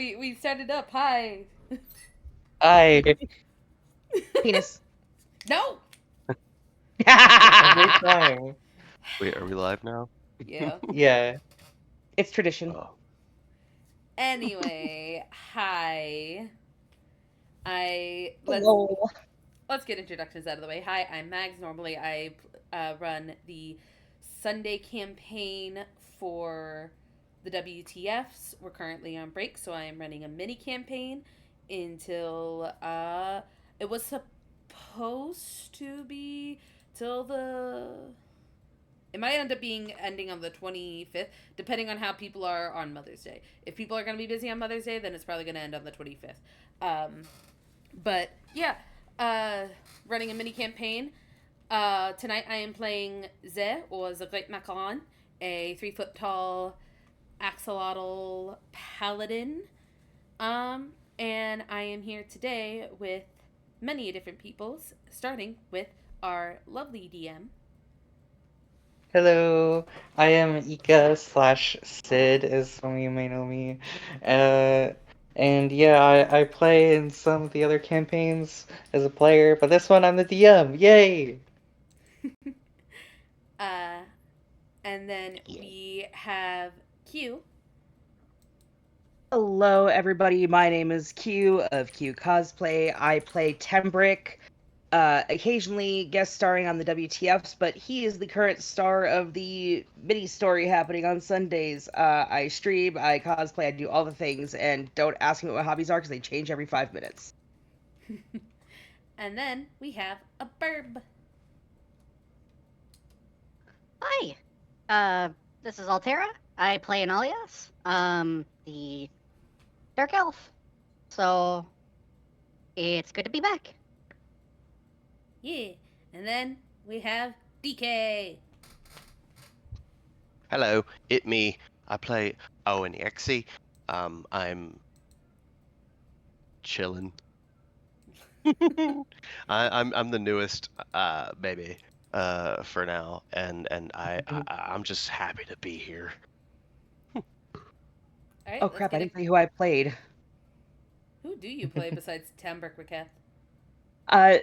we started up. Hi. Hi. Penis. No. Every time. Wait, are we live now? Yeah. Yeah. It's tradition. Oh. Anyway, hi. I Hello. let's get introductions out of the way. Hi, I'm Mags. Normally, I run the Sunday campaign for the WTFs. We're currently on break, so I am running a mini campaign until it was supposed to be till the. It might end up being ending on the 25th, depending on how people are on Mother's Day. If people are going to be busy on Mother's Day, then it's probably going to end on the 25th. But yeah, uh, running a mini campaign. Tonight I am playing Ze, or Zaglit Macaron, a 3 foot tall axolotl paladin. And I am here today with many different peoples, starting with our lovely DM. Hello. I am Ika/Sid, as some of you may know me. Uh, and yeah, I play in some of the other campaigns as a player, but this one I'm the DM. Yay! uh, and then Yeah. we have Q. Hello, everybody. My name is Q of Q Cosplay. I play Tembrick, occasionally guest starring on the WTFs, but he is the current star of the mini story happening on Sundays. I stream, I cosplay, I do all the things, and don't ask me what my hobbies are because they change every 5 minutes. And then we have a Burb. Hi, this is Altera. I play an alias, the Dark Elf. So it's good to be back. Yeah. And then we have DK. Hello, it me. I play Owen Exie. I'm chilling. I'm the newest baby for now, and I'm just happy to be here. All right, Oh let's crap, I get it. didn't say who I played. Who do you play besides Tambrick Raketh? Uh,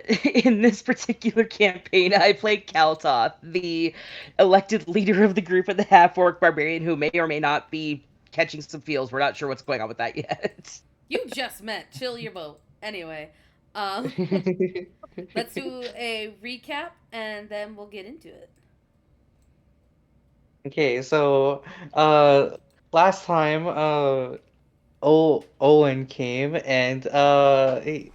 in this particular campaign, I play Kaltoth, the elected leader of the group and the half-orc barbarian who may or may not be catching some feels. We're not sure what's going on with that yet. You just met. Chill your boat. Anyway, um, let's do a recap and then we'll get into it. Okay, so last time Owen came and he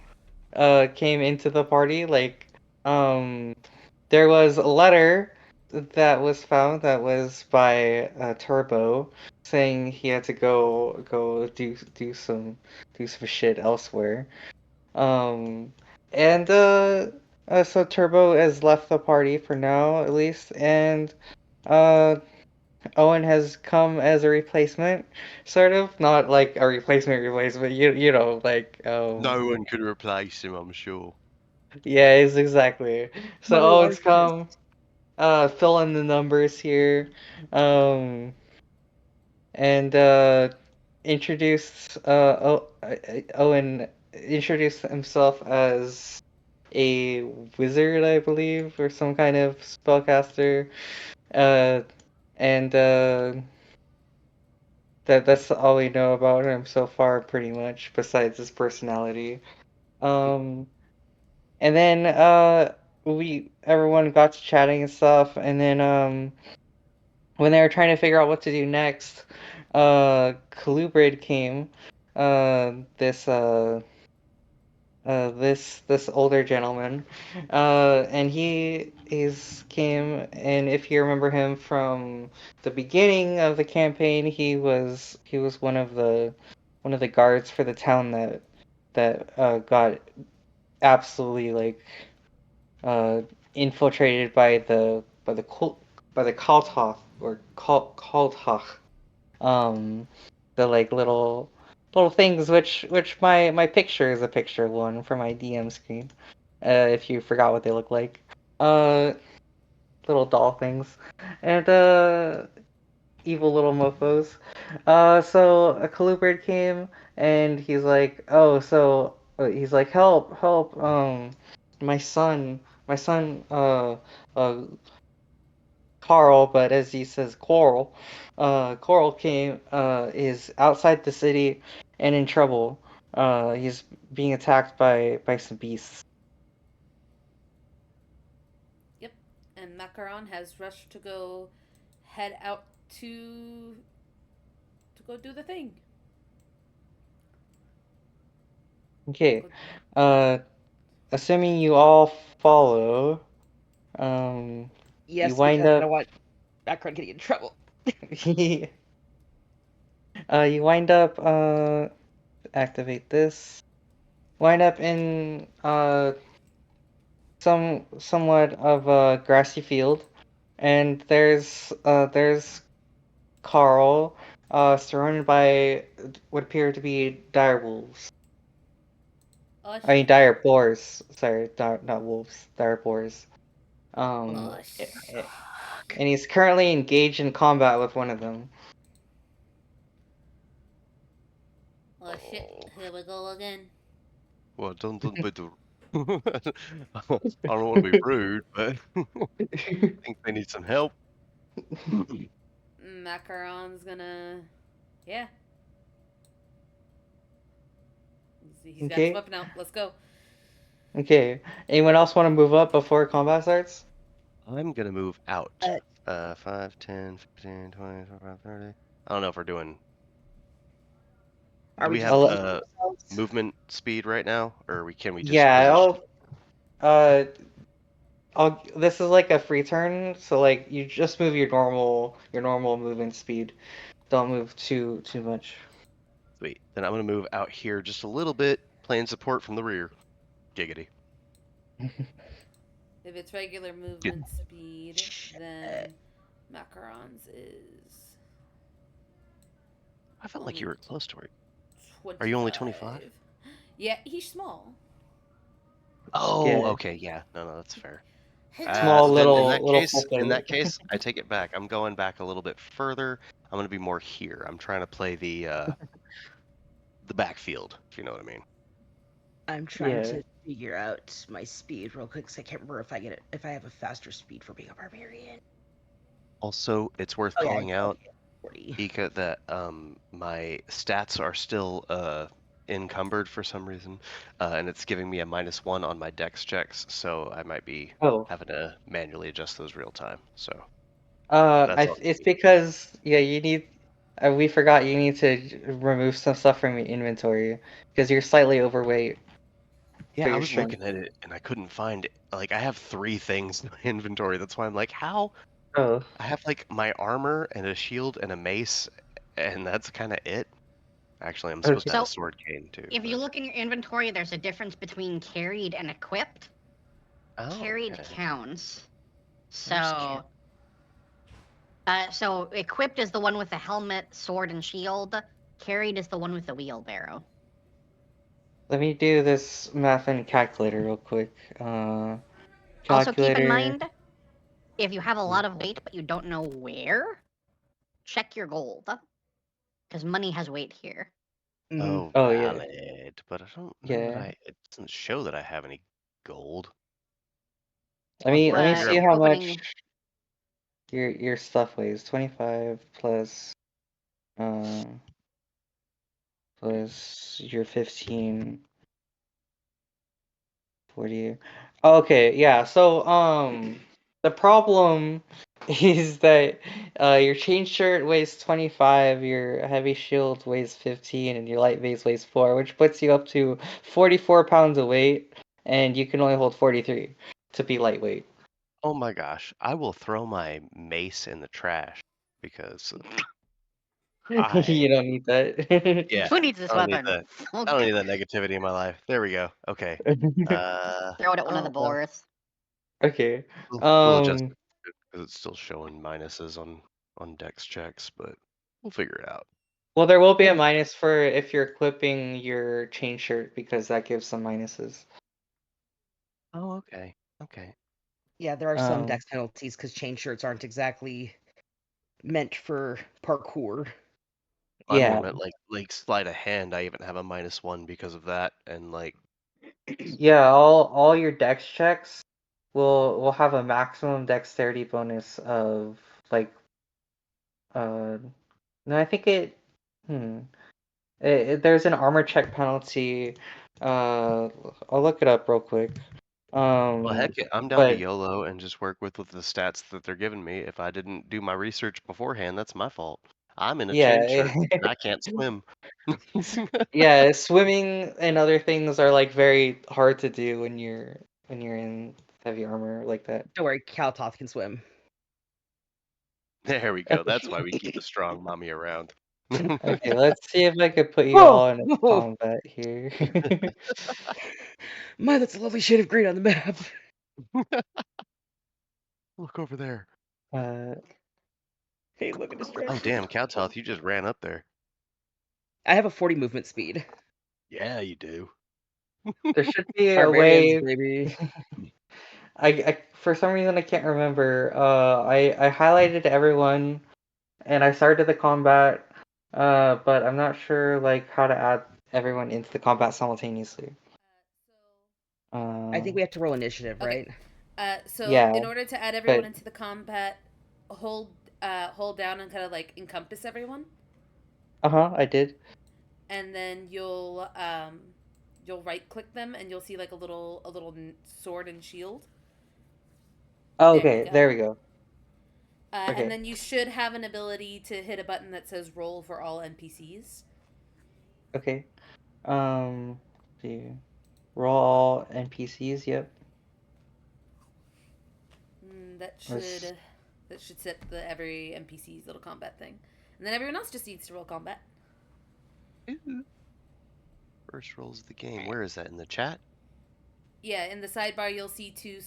came into the party like there was a letter that was found that was by Turbo saying he had to go do some shit elsewhere. Um and so Turbo has left the party for now at least, and uh Owen has come as a replacement, sort of. Not like a replacement, you know, like No one could replace him, I'm sure. yeah, it's exactly. So My Owen's largest. come, fill in the numbers here, um, and introduced Owen introduced himself as a wizard, I believe, or some kind of spellcaster. Uh, and that's all we know about him so far, pretty much, besides his personality. Um, and then we everyone got to chatting and stuff, and then when they were trying to figure out what to do next, Colubrid came. This this older gentleman, and he's came, and if you remember him from the beginning of the campaign, he was one of the guards for the town that got absolutely like uh infiltrated by the Kaltoth or Kaltach, um the like little things, which my picture is a picture of one for my DM screen, if you forgot what they look like, uh little doll things, and evil little mofos. So a Colubrid came and he's like, "Oh, so he's like, help, help! My son, my son, uh, Carl, but as he says, Coral, Coral is outside the city and in trouble. He's being attacked by some beasts." Yep. And Macaron has rushed to go head out to go do the thing. Okay. Uh, assuming you all follow, you Yes, wind because I don't up. want background getting in trouble. You wind up. Activate this. Wind up in somewhat of a grassy field, and there's Carl, surrounded by what appear to be dire wolves. Oh I mean, shit. dire boars. Sorry, not wolves. Dire boars. Oh A- shit. a- and he's currently engaged in combat with one of them. Oh shit. Here we go again. Well, don't be too. I don't want to be rude, but I think they need some help. Macaron's gonna. Yeah. He's got his Okay. weapon out. Let's go. Okay. Anyone else want to move up before combat starts? I'm gonna move out. Uh, 5, 10, 15, 20, 25, 30. I don't know if we're doing. Are Do we we just have I'll, moving ourselves? movement speed right now, or can we just yeah. position? Uh, This is like a free turn, so like you just move your normal movement speed. Don't move too much. Sweet. Then I'm gonna move out here just a little bit, playing support from the rear. Giggity. If it's regular Good. movement speed, then Macaron's is I felt like you only were close to it. Are you only 25? 25. Yeah, he's small. Oh, Yeah, okay, yeah. No, that's fair. small Hello. Then little in fucker. that case, I take it back. I'm going back a little bit further. I'm gonna be more here. I'm trying to play the backfield, if you know what I mean. I'm trying Yeah. to figure out my speed real quick because I can't remember if I have a faster speed for being a barbarian. Also, it's worth Oh yeah, I calling do. out, Okay, 40. Ika, that my stats are still encumbered for some reason, and it's giving me a -1 on my dex checks, so I might be Oh. having to manually adjust those real time. So that's I on it's me. because yeah you need. We forgot you need to remove some stuff from your inventory because you're slightly overweight for Yeah, I your was strength. looking at it and I couldn't find it. Like I have 3 things in my inventory. That's why I'm like, how? Oh. I have like my armor and a shield and a mace, and that's kind of it. Actually, I'm supposed Okay. to have a So sword cane too, if you but look in your inventory, there's a difference between carried and equipped. oh, Carried okay. counts. Where's Car- So equipped is the one with the helmet, sword, and shield. Carried is the one with the wheelbarrow. Let me do this math in calculator real quick. Also, keep in Calculator. mind, if you have a lot of weight but you don't know where, check your gold, because money has weight here. Mm-hmm. Oh, Oh yeah, valid. But I don't know that yeah. I. It doesn't show that I have any gold. Let I'll have me to let me figure see out. If how you're much opening, your stuff weighs. 25 uh plus your 15, 40. Okay, yeah. So the problem is that your chain shirt weighs 25, your heavy shield weighs 15, and your light vase weighs 4, which puts you up to 44 pounds of weight, and you can only hold 43 to be lightweight. Oh my gosh, I will throw my mace in the trash because I You don't need that. yeah, who needs this I don't need weapon? that. So I don't need good. that negativity in my life. There we go. Okay. Throw it at one of the Oh well, boars. Okay. we'll adjust Um, it because it's still showing minuses on dex checks, but we'll figure it out. well, there will be a minus for if you're equipping your chain shirt because that gives some minuses. Oh, okay. Okay. Yeah, there are some Um, dex penalties because chain shirts aren't exactly meant for parkour. I more Yeah. meant like sleight of hand. I even have a -1 because of that, and like Yeah, all your dex checks will have a maximum dexterity bonus of like no, I think hmm there's an armor check penalty. I'll look it up real quick. well, heck, yeah, I'm down to But YOLO and just work with the stats that they're giving me. If I didn't do my research beforehand, that's my fault. I'm in a chin yeah, shirt and I can't swim. yeah, swimming and other things are like very hard to do when you're in heavy armor like that. Don't worry, Kaltoth can swim. There we go. That's why we keep the strong mommy around. Okay, let's see if I could put you Oh, all in a combat here. my, that's a lovely shade of green on the map. Look over there. uh, Hey, look at distraction. Oh, damn, Cowtoth, you just ran up there. I have a 40 movement speed. Yeah, you do. there should be a Barbarians, way. baby. I for some reason I can't remember. I highlighted everyone and I started the combat. But I'm not sure like how to add everyone into the combat simultaneously. I think we have to roll initiative, Okay. right? So Yeah, in order to add everyone but into the combat, hold hold down and kind of like encompass everyone, I did. and then you'll right click them and you'll see like a little sword and shield. Oh, There you okay, there go. we go. And Okay. then you should have an ability to hit a button that says roll for all NPCs. Okay. See. Roll all NPCs, yep. That Let's- should set the every NPC's little combat thing, and then everyone else just needs to roll combat. Ooh. First rolls of the game. Where is that? In the chat? Yeah, in the sidebar you'll see two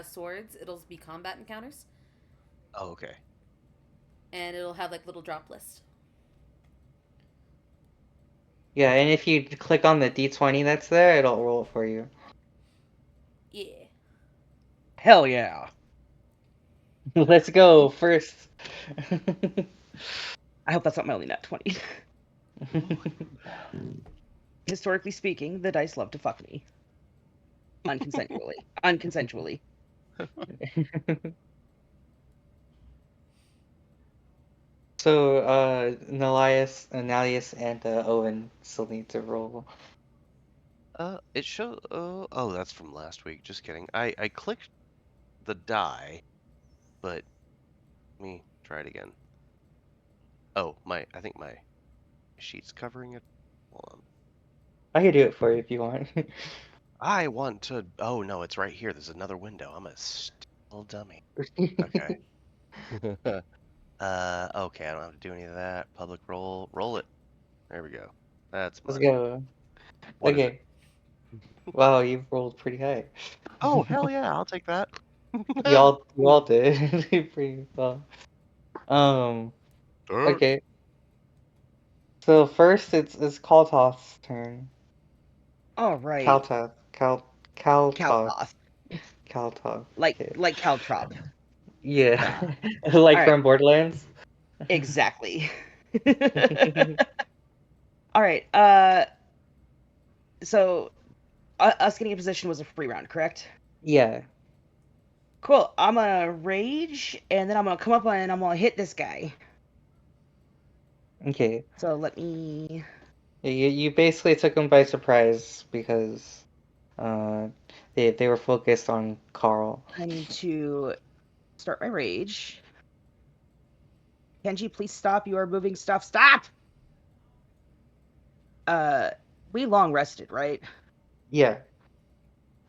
swords. It'll be combat encounters, Oh, okay. and it'll have like little drop list. Yeah, and if you click on the D20 that's there, it'll roll it for you. Yeah. Hell yeah. Let's go first. I hope that's not my only nat 20. Historically speaking, the dice love to fuck me. Unconsensually. Unconsensually. So, Nalius, and Owen still need to roll. It show. Oh, that's from last week. Just kidding. I clicked the die, but let me try it again. Oh, I think my sheet's covering it. Hold on. I can do it for you if you want. I want to. Oh no, it's right here. There's another window. I'm a still dummy. Okay. Okay. I don't have to do any of that. Public roll. Roll it. There we go. That's Let's mine. go. What is it? Okay. Wow, you've rolled pretty high. Oh hell yeah! I'll take that. You all did pretty well. Okay. So first it's Kaltoth's turn. All right. Kaltoth. Kaltoth. Kaltoth. Kaltoth. Like Okay. Caltrop. Yeah. Like All right. from Borderlands. Exactly. All right. So us getting a position was a free round, correct? Yeah. Cool. I'm gonna rage, and then I'm gonna come up and I'm gonna hit this guy. Okay. So let me. Yeah, you basically took him by surprise because uh they were focused on Carl. I need to start my rage. Kenji, please stop. You are moving stuff. Stop. We long rested, right? Yeah.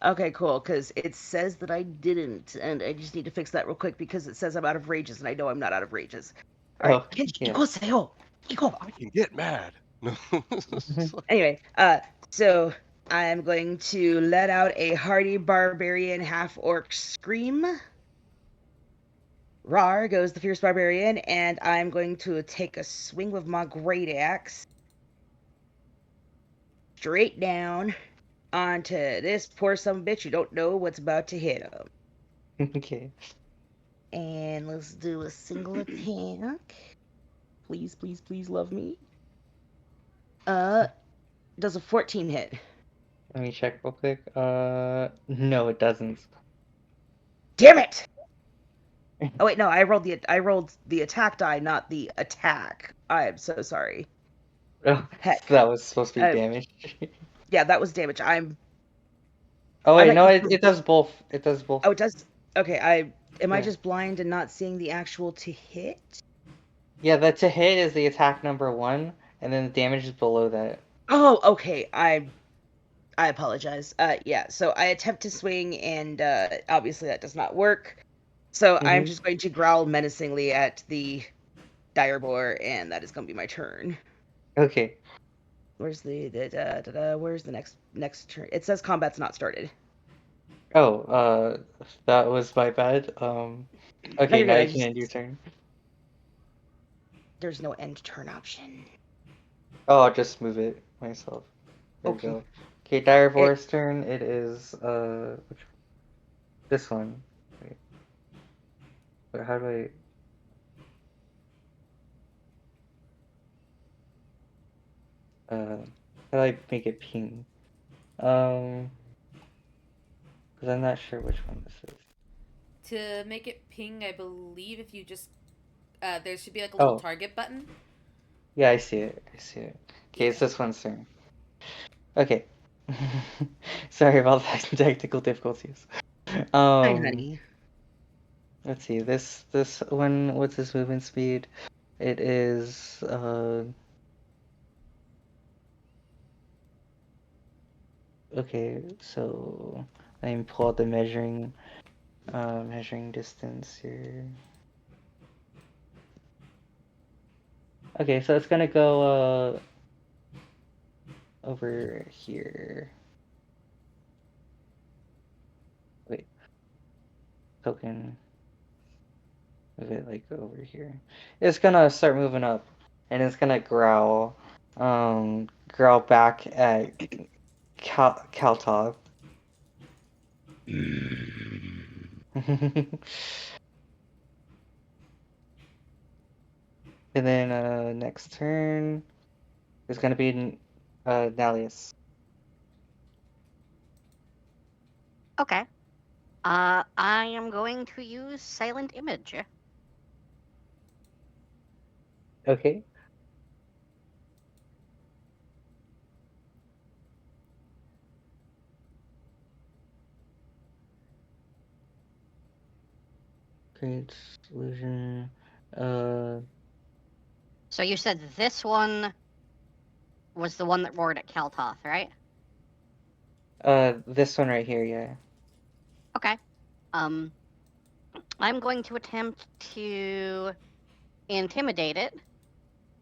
Okay, cool. Because it says that I didn't, and I just need to fix that real quick because it says I'm out of rages, and I know I'm not out of rages. All right, Oh, Kenji, yeah. iko. I can get mad. Anyway, so I'm going to let out a hearty barbarian half orc scream. Rar goes the fierce barbarian, and I'm going to take a swing with my great axe straight down onto this poor son of a bitch who don't know what's about to hit him. Okay. And let's do a single attack. Please, please, please love me. Does a 14 hit? Let me check real quick. No, it doesn't. Damn it! Oh wait, no, I rolled the attack die, not the attack. I'm so sorry. Oh, Heck. that was supposed to be Uh, damage. Yeah, that was damage. Oh I wait, might no, be. it does both. It does both. Oh, it does. Okay, am I Yeah. just blind and not seeing the actual to hit? Yeah, the to hit is the attack number 1, and then the damage is below that. Oh, okay. I apologize. Yeah. So I attempt to swing, and obviously that does not work. So I'm Mm-hmm. just going to growl menacingly at the dire boar, and that is going to be my turn. Okay. Where's where's the next turn? It says combat's not started. Oh, that was my bad. No, Okay, you're now good. you can end your turn. There's no end turn option. Oh, I'll just move it myself. There we Okay. go. Okay, Dire It Boar's turn. It is this one. Wait, but how do how do I make it ping? Because I'm not sure which one this is. To make it ping, I believe if you just there should be like a little Oh, target button. yeah, I see it. I see it. Okay, it's Yeah. this one's turn. Okay. Sorry about that technical difficulties. fine, Um, honey. let's see. This one, what's his movement speed? It is okay, so let me pull out the measuring distance here. Okay, so it's gonna go over here. Wait, token. Move it like over here. It's gonna start moving up, and it's gonna growl back at Kaltov. And then next turn is gonna be Nalius. Okay. I am going to use silent image. Okay. Great illusion. Uh, So you said this one was the one that roared at Kaltoth, right? this one right here, yeah. Okay. Um, I'm going to attempt to intimidate it.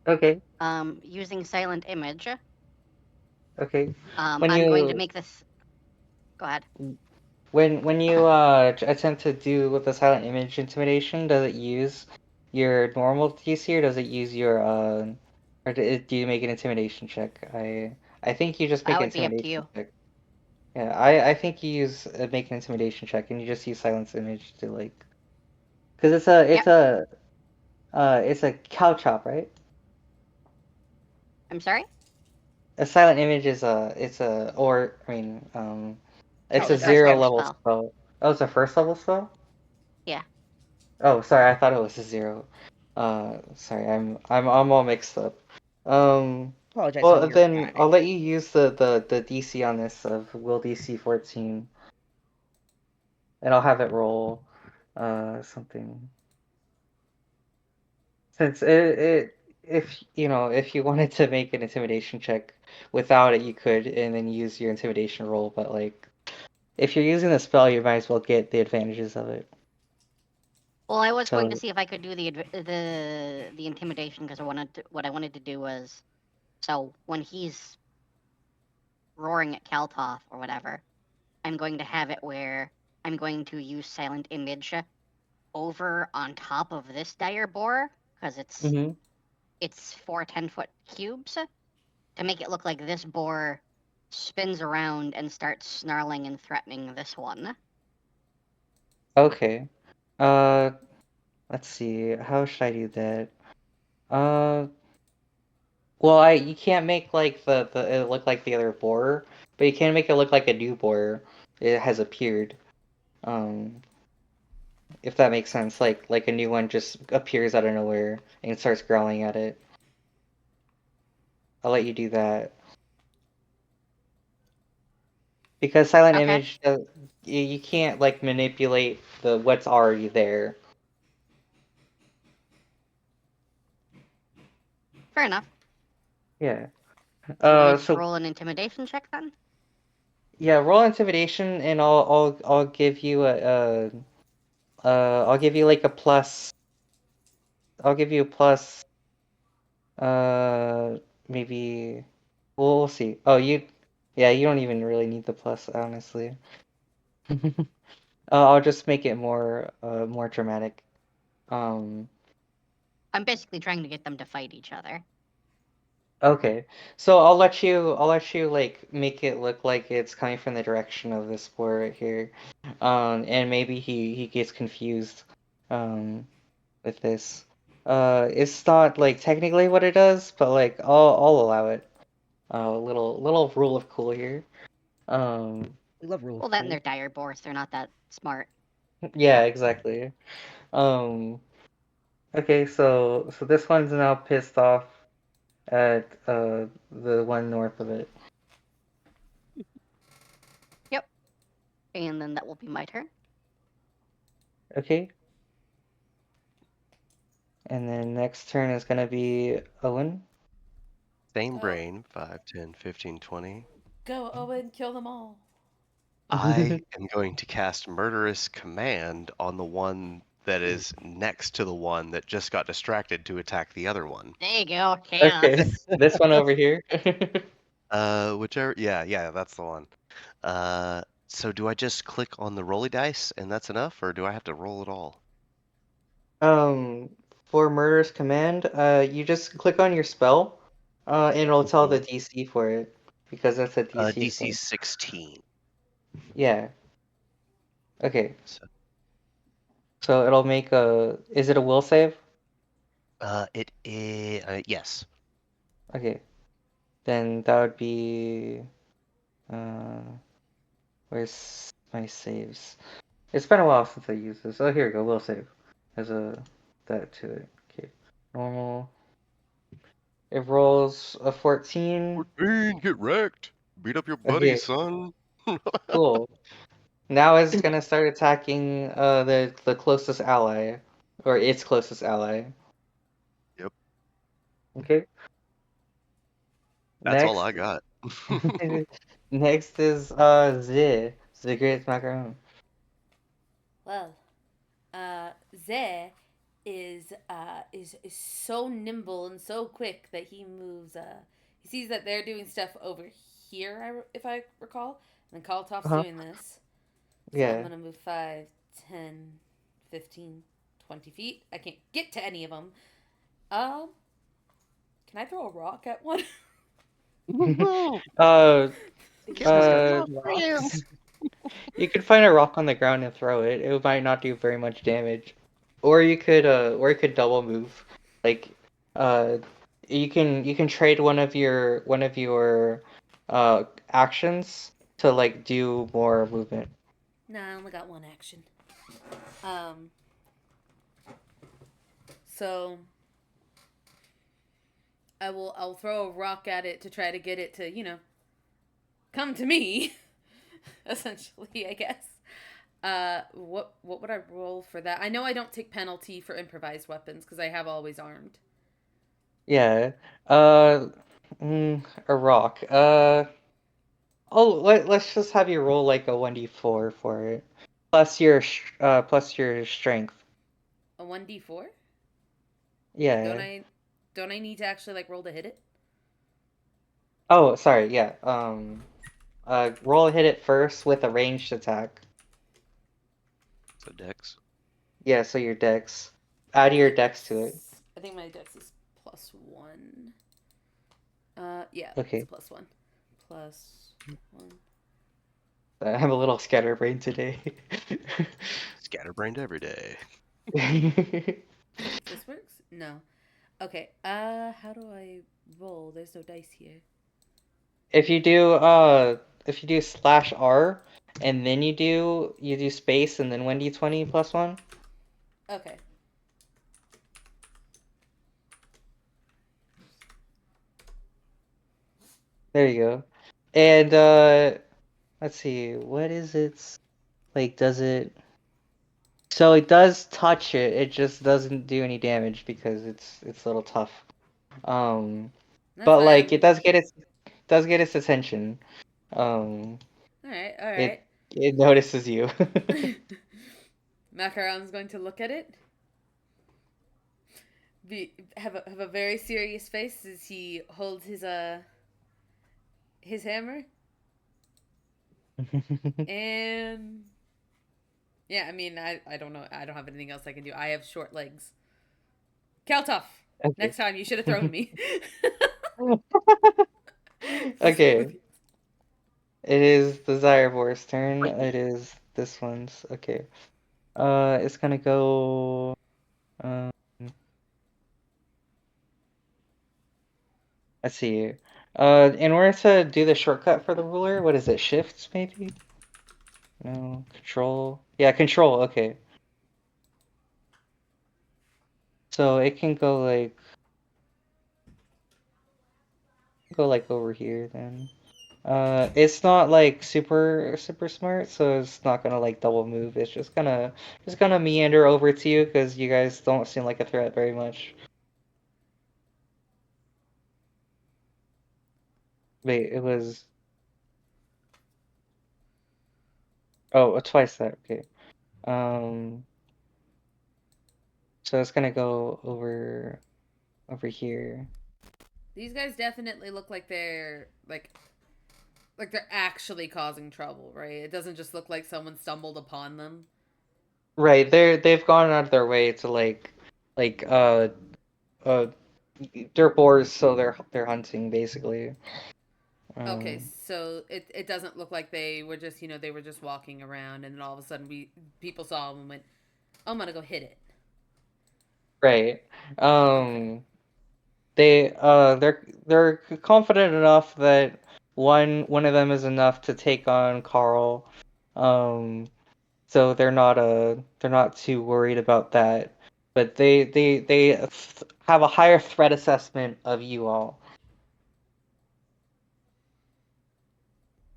Okay. Using silent image. Okay. When I'm going to you make this. Go ahead. when you attempt to do with the silent image intimidation, does it use your normal DC or does it use your or do you make an intimidation check? I think you just That make an would be up to intimidation you. check. Yeah, I think you use make an intimidation check and you just use silence image to like because Yep. it's a cow chop, right? I'm sorry. A silent image is it's a or I mean it's It's a a first 0 level level spell. spell. Oh, it's a first level spell? Yeah. Oh, sorry, I thought it was a 0. Sorry, I'm all mixed up. Um, Apologize, honey. well You're then fine. I'll let you use the DC on this of will DC 14, and I'll have it roll something. Since it if you know if you wanted to make an intimidation check without it, you could, and then use your intimidation roll. But like, if you're using the spell, you might as well get the advantages of it. Well, I was going to So, see if I could do the intimidation because what I wanted to do was so when he's roaring at Kaltoth or whatever, I'm going to have it where I'm going to use silent image over on top of this dire boar because hmm it's 4 10-foot cubes to make it look like this boar spins around and starts snarling and threatening this one. Okay. Uh, let's see. How should I do that? Uh, Well, you can't make like the it look like the other boar, but you can make it look like a new boar. It has appeared. Um, if that makes sense, like a new one just appears out of nowhere and starts growling at it. I'll let you do that because silent Okay. image, you can't like manipulate the what's already there. Fair enough. Yeah. Do you want me to So roll an intimidation check then? yeah, roll intimidation, and I'll give you I'll give you like a plus. I'll give you a plus. Uh, maybe we'll see. Oh, yeah, you don't even really need the plus, honestly. I'll just make it more dramatic. Um, I'm basically trying to get them to fight each other. okay. So I'll let you like make it look like it's coming from the direction of this boy right here. And maybe he gets confused with this. It's not like technically what it does, but like I'll allow it. Little rule of cool here. Um, We love rule Well, of that and cool. they're dire boars. They're not that smart. yeah, exactly. Um, okay, so this one's now pissed off at the one north of it. Yep. And then that will be my turn. Okay, and then next turn is gonna be Owen. Same Oh. brain, 5, 10, 15, 20. Go, Owen, kill them all. I am going to cast Murderous Command on the one that is next to the one that just got distracted to attack the other one. There you go, Okay, chaos. this one over here. Whichever, yeah, that's the one. So do I just click on the rolly dice and that's enough, or do I have to roll it all? For murderous command, you just click on your spell, and it'll tell the DC for it because that's a DC DC spell. 16. Yeah. Okay. So, So it'll make a. Is it a will save? it is, yes. Okay. Then that would be. Uh, where's my saves? It's been a while since I used this. Oh, here we go. Will save. There's a that to it. Okay. Normal. It rolls a 14. 14, get wrecked. Beat up your buddy, Okay. son. Cool. Now it's gonna start attacking the closest ally, or its closest ally. Yep, Okay. that's all Next, I got. next is the Great Macaron. Well, Ze is so nimble and so quick that he moves. He sees that they're doing stuff over here, if I recall, and then Kaltov's Uh-huh. doing this. So I'm Yeah. gonna move 5, 10, 15, 20 feet. I can't get to any of them. Can I throw a rock at one? Uh, Get rid of my Rocks. friends. you could find a rock on the ground and throw it. It might not do very much damage. Or you could double move. Like, uh, you can trade one of your actions to like do more movement. No, I only got one action. Um. So I'll throw a rock at it to try to get it to, come to me. Essentially, I guess. What would I roll for that? I know I don't take penalty for improvised weapons because I have always armed. Yeah. Uh, a rock. Let's just have you roll like a 1d4 for it. Plus your strength. A 1d4? Don't Yeah. I need to actually like roll to hit it? Oh, sorry. Yeah. Roll hit it first with a ranged attack. So Dex. Yeah, so your dex. Add your dex to it. I think my dex is +1. Yeah, it's Okay. +1. +1. I have a little scatterbrain today. Scatterbrained every day. This works? No. Okay. How do I roll. There's no dice here. If you do /R and then you do space and then 1d20 plus 1. Okay. There you go. And let's see, what is it like? Does it? So it does touch it. It just doesn't do any damage because it's a little tough. That's But like fine. it does get its attention. Um, All right. All it right. it notices you. Macaron's going to look at it. Have a very serious face as he holds his hammer. And yeah, I mean, I don't know. I don't have anything else I can do. I have short legs. Kaltoff, Okay. next time you should have thrown me. Okay. It is the Zyrebor's turn. It is this one's. Okay. It's gonna go. Um, let's see. In order to do the shortcut for the ruler, what is it? Shift, maybe? No, control. Yeah, control. Okay. So it can go like over here then. It's not like super smart, so it's not gonna like double move. It's just gonna meander over to you because you guys don't seem like a threat very much. Wait, it was twice that. Okay. Um, so it's gonna go over here. These guys definitely look like they're like they're actually causing trouble, right? It doesn't just look like someone stumbled upon them. Right, they've gone out of their way to like uh they're boars, so they're hunting basically. Okay, Um, so it doesn't look like they were just they were just walking around and then all of a sudden people saw them and went, oh, I'm gonna go hit it. right. Okay. They're confident enough that one of them is enough to take on Carl. So they're not too worried about that. But they have a higher threat assessment of you all.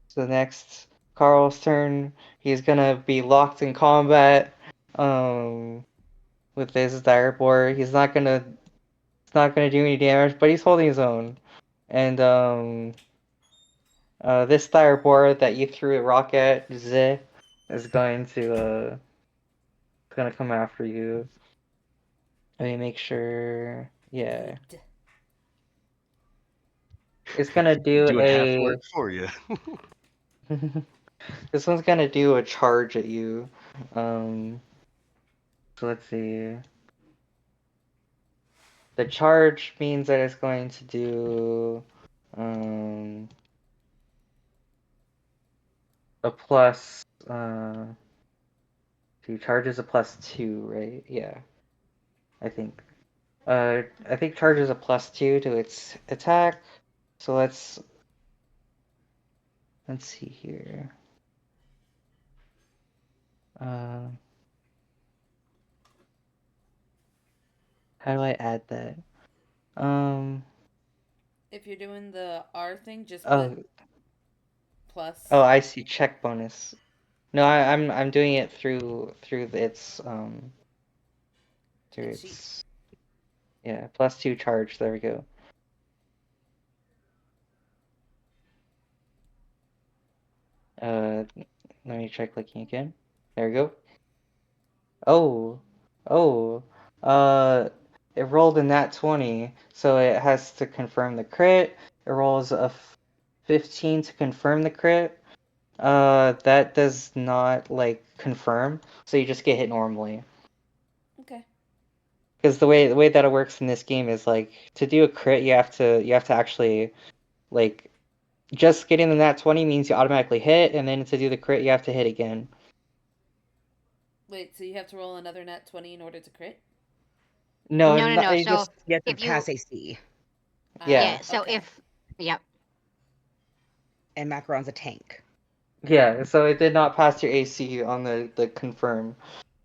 So next, Carl's turn. He's gonna be locked in combat. Um, with his direboard. It's not gonna do any damage, but he's holding his own. And this direboard that you threw a rock at, Z, is gonna come after you. Let me make sure. Yeah, Good. it's gonna do Doing half the a. work for you. This one's gonna do a charge at you. Um, so let's see. The charge means that it's going to do um a plus two charges a +2, right? Yeah, I think. I think charge is a +2 to its attack. So let's see here. Uh, how do I add that? Um, If you're doing the R thing, just put oh, plus. oh, I see. Check bonus. No, I'm doing it through Hit sheet. its yeah +2 charge. There we go. Uh, let me try clicking again. There we go. Oh, oh, uh, it rolled a nat 20, so it has to confirm the crit. It rolls a 15 to confirm the crit. That does not like confirm, so you just get hit normally. Okay. Because the way that it works in this game is like to do a crit, you have to actually like just getting the nat 20 means you automatically hit, and then to do the crit, you have to hit again. Wait, so you have to roll another nat 20 in order to crit? No, No, no, not, no. you So just You have to if you pass AC. Yeah. So Okay. yep. And Macaron's a tank. Yeah, so it did not pass your AC on the confirm.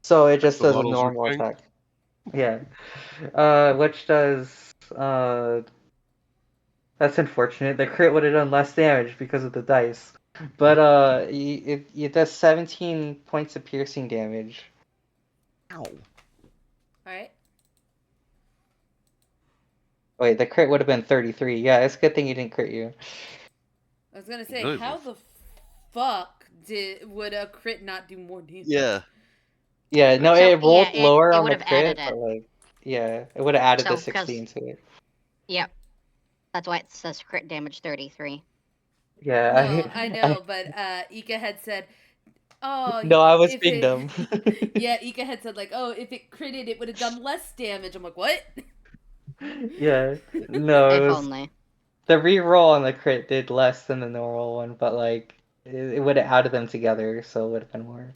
So it just The does a models were normal tank. attack. Yeah. Which does that's unfortunate. The crit would have done less damage because of the dice. But it does 17 points of piercing damage. Ow. All right. Wait, the crit would have been 33. Yeah, it's a good thing you didn't crit you. I was gonna say, Really how rough. the fuck would a crit not do more damage? Yeah. Yeah, no, So it yeah, rolled lower it on would the have added crit, it. but like, yeah, it would have added the So because 16 to it. yep, that's why it says crit damage 33. Yeah, No, I I know, but Ika had said, "Oh, no, I was if being it." dumb. Yeah, Ika had said like, "Oh, if it critted, it would have done less damage." I'm like, "What?" Yeah, no, it If was only. the reroll on the crit did less than the normal one, but like it would have added them together, so it would have been more.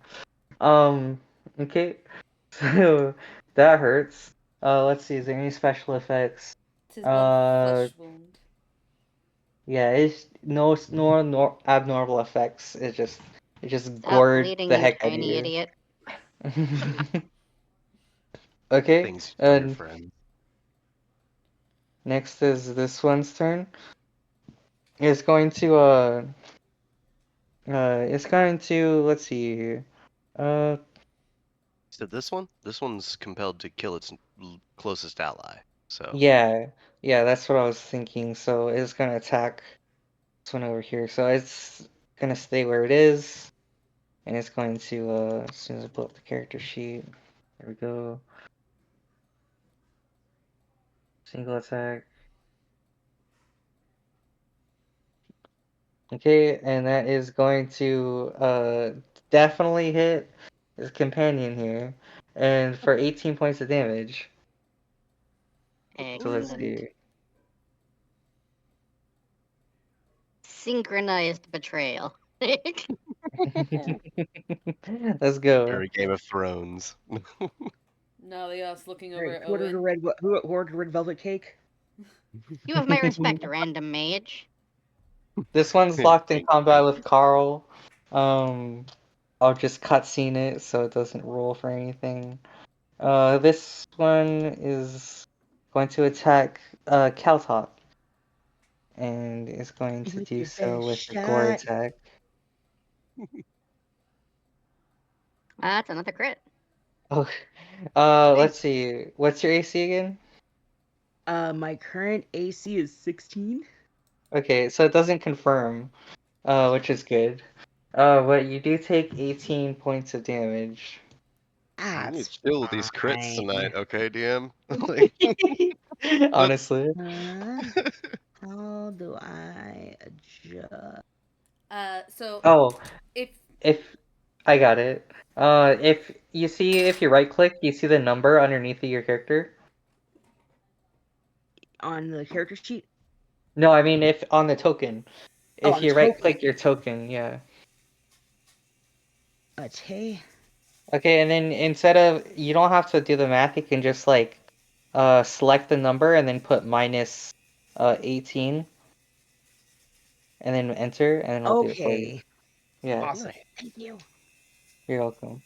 Um, okay, so that hurts. Let's see, is there any special effects? Tis one Uh, flesh wound. yeah, it's no abnormal effects. It just Stop gored bleeding, the you heck out of tiny you. idiot. Okay, Things you do to your and friend. next is this one's turn. It's going to let's see here. Uh, So this one? This one's compelled to kill its closest ally. So yeah, yeah, that's what I was thinking. So it's gonna attack this one over here. So it's gonna stay where it is, and it's going to as soon as I pull up the character sheet, there we go. Single attack. Okay, and that is going to definitely hit his companion here, and for 18 points of damage. So let's Excellent. see. Synchronized betrayal. Let's go. very Game of Thrones. Now the us looking over Right. at Who ordered a Owen. red? Who ordered red velvet cake? You have my respect, random mage. This one's locked in Thank combat you. with Carl. Um, I'll just cutscene it so it doesn't roll for anything. This one is going to attack Kaltok, and is going to With do your so best with a gore shot. attack. That's another crit. Oh, let's see. What's your AC again? My current AC is 16. Okay, so it doesn't confirm, which is good. But you do take 18 points of damage. You need That's to chill with these crits fine. tonight, okay, DM? Like, Honestly. Uh, how do I adjust? So Oh, if if I got it. If you right click, you see the number underneath of your character. On the character sheet? No, I mean if on the token. Oh, If on the you right token. click your token, yeah. Okay. Okay, and then instead of you don't have to do the math, you can just like select the number and then put minus 18 and then enter and then it'll do it for you. Okay. Yeah, Awesome. nice. Thank you. you're welcome.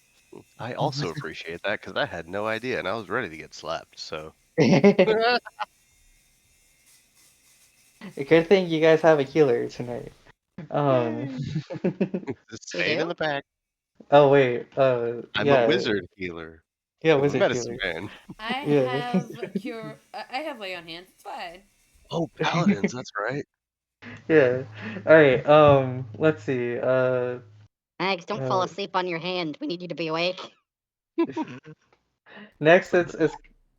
I also appreciate that because I had no idea and I was ready to get slapped. So Good thing you guys have a healer tonight. Um Yay. just We stayed in do? the back. Oh wait, I'm a yeah. wizard healer, Yeah, a wizard medicine healer. man. I Yeah. have cure, I have lay on hands. It's fine. Oh, paladins, that's right. Yeah. All right. Let's see. Mags, don't fall Uh, asleep on your hand. We need you to be awake. next it's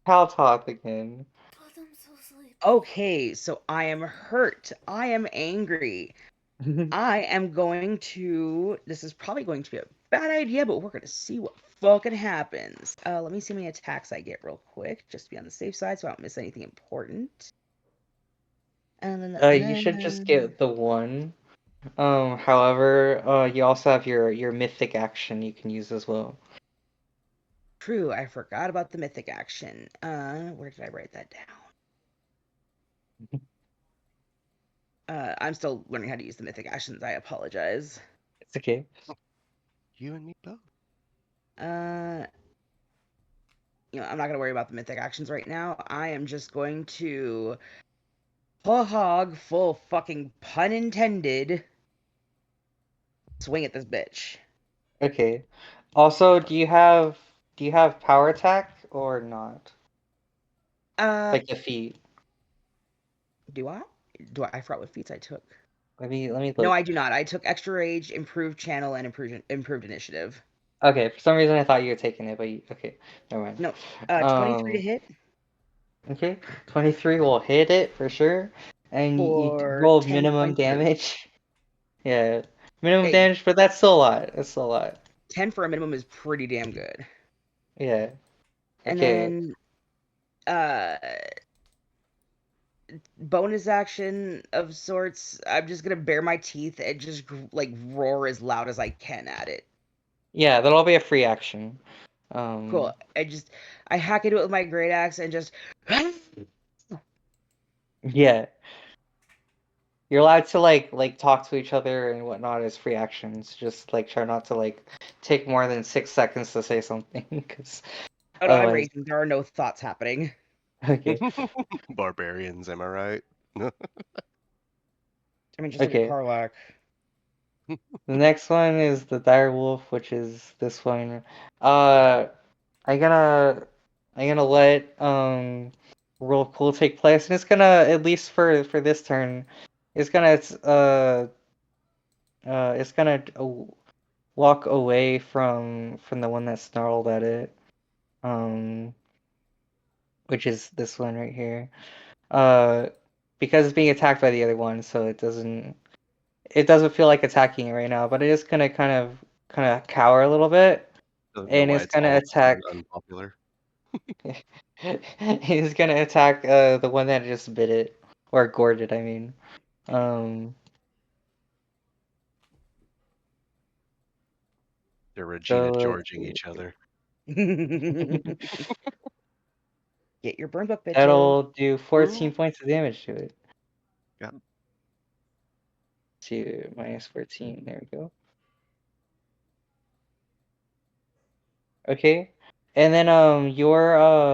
Cal Top again. God, I'm so sleepy. Okay, so I am hurt. I am angry. I am going to. This is probably going to be a bad idea, but we're going to see what fucking happens. Let me see how many attacks I get real quick, just to be on the safe side so I don't miss anything important. You should just get the one. However, you also have your mythic action you can use as well. True, I forgot about the mythic action. Where did I write that down? I'm still learning how to use the mythic actions. I apologize. It's okay. You and me both. I'm not gonna worry about the mythic actions right now. I am just going to whole hog, full fucking pun intended, swing at this bitch. Okay. Also, do you have power attack or not? Like the feat. Do I? I forgot what feats I took. Let me look. No, I do not. I took extra rage, improved channel, and improved initiative. Okay, for some reason I thought you were taking it, but okay, never mind. No, 23 to hit Okay, 23 will hit it for sure, and you for roll 10 minimum points. damage. Yeah, minimum Hey, damage, but that's still a lot. That's still a lot. 10 for a minimum is pretty damn good. Yeah. And Okay. then, uh, bonus action of sorts. I'm just gonna bare my teeth and just like roar as loud as I can at it. Yeah, that'll be a free action. Cool. I hack into it with my great axe and just. Yeah. You're allowed to like talk to each other and whatnot as free actions. Just like try not to like take more than 6 seconds to say something, because Oh no, I'm otherwise. racing. There are no thoughts happening. Okay. Barbarians, am I right? I mean, just like a Okay. Karlach. The next one is the dire wolf, which is this one. Uh, I'm gonna let roll cool take place, and it's gonna, at least for this turn, it's gonna walk away from the one that snarled at it, um, which is this one right here. Uh, because it's being attacked by the other one, so it doesn't feel like attacking it right now, but it is gonna kind of cower a little bit, Doesn't know and why it's it's all gonna of a attack. sudden unpopular. He's gonna attack the one that just bit it, or gored it, I mean. Um, They're Regina so let's Georging see. each other. Get your burn book, bitches. That'll do 14 points of damage to it. Yeah. To minus 14. There we go. Okay, and then your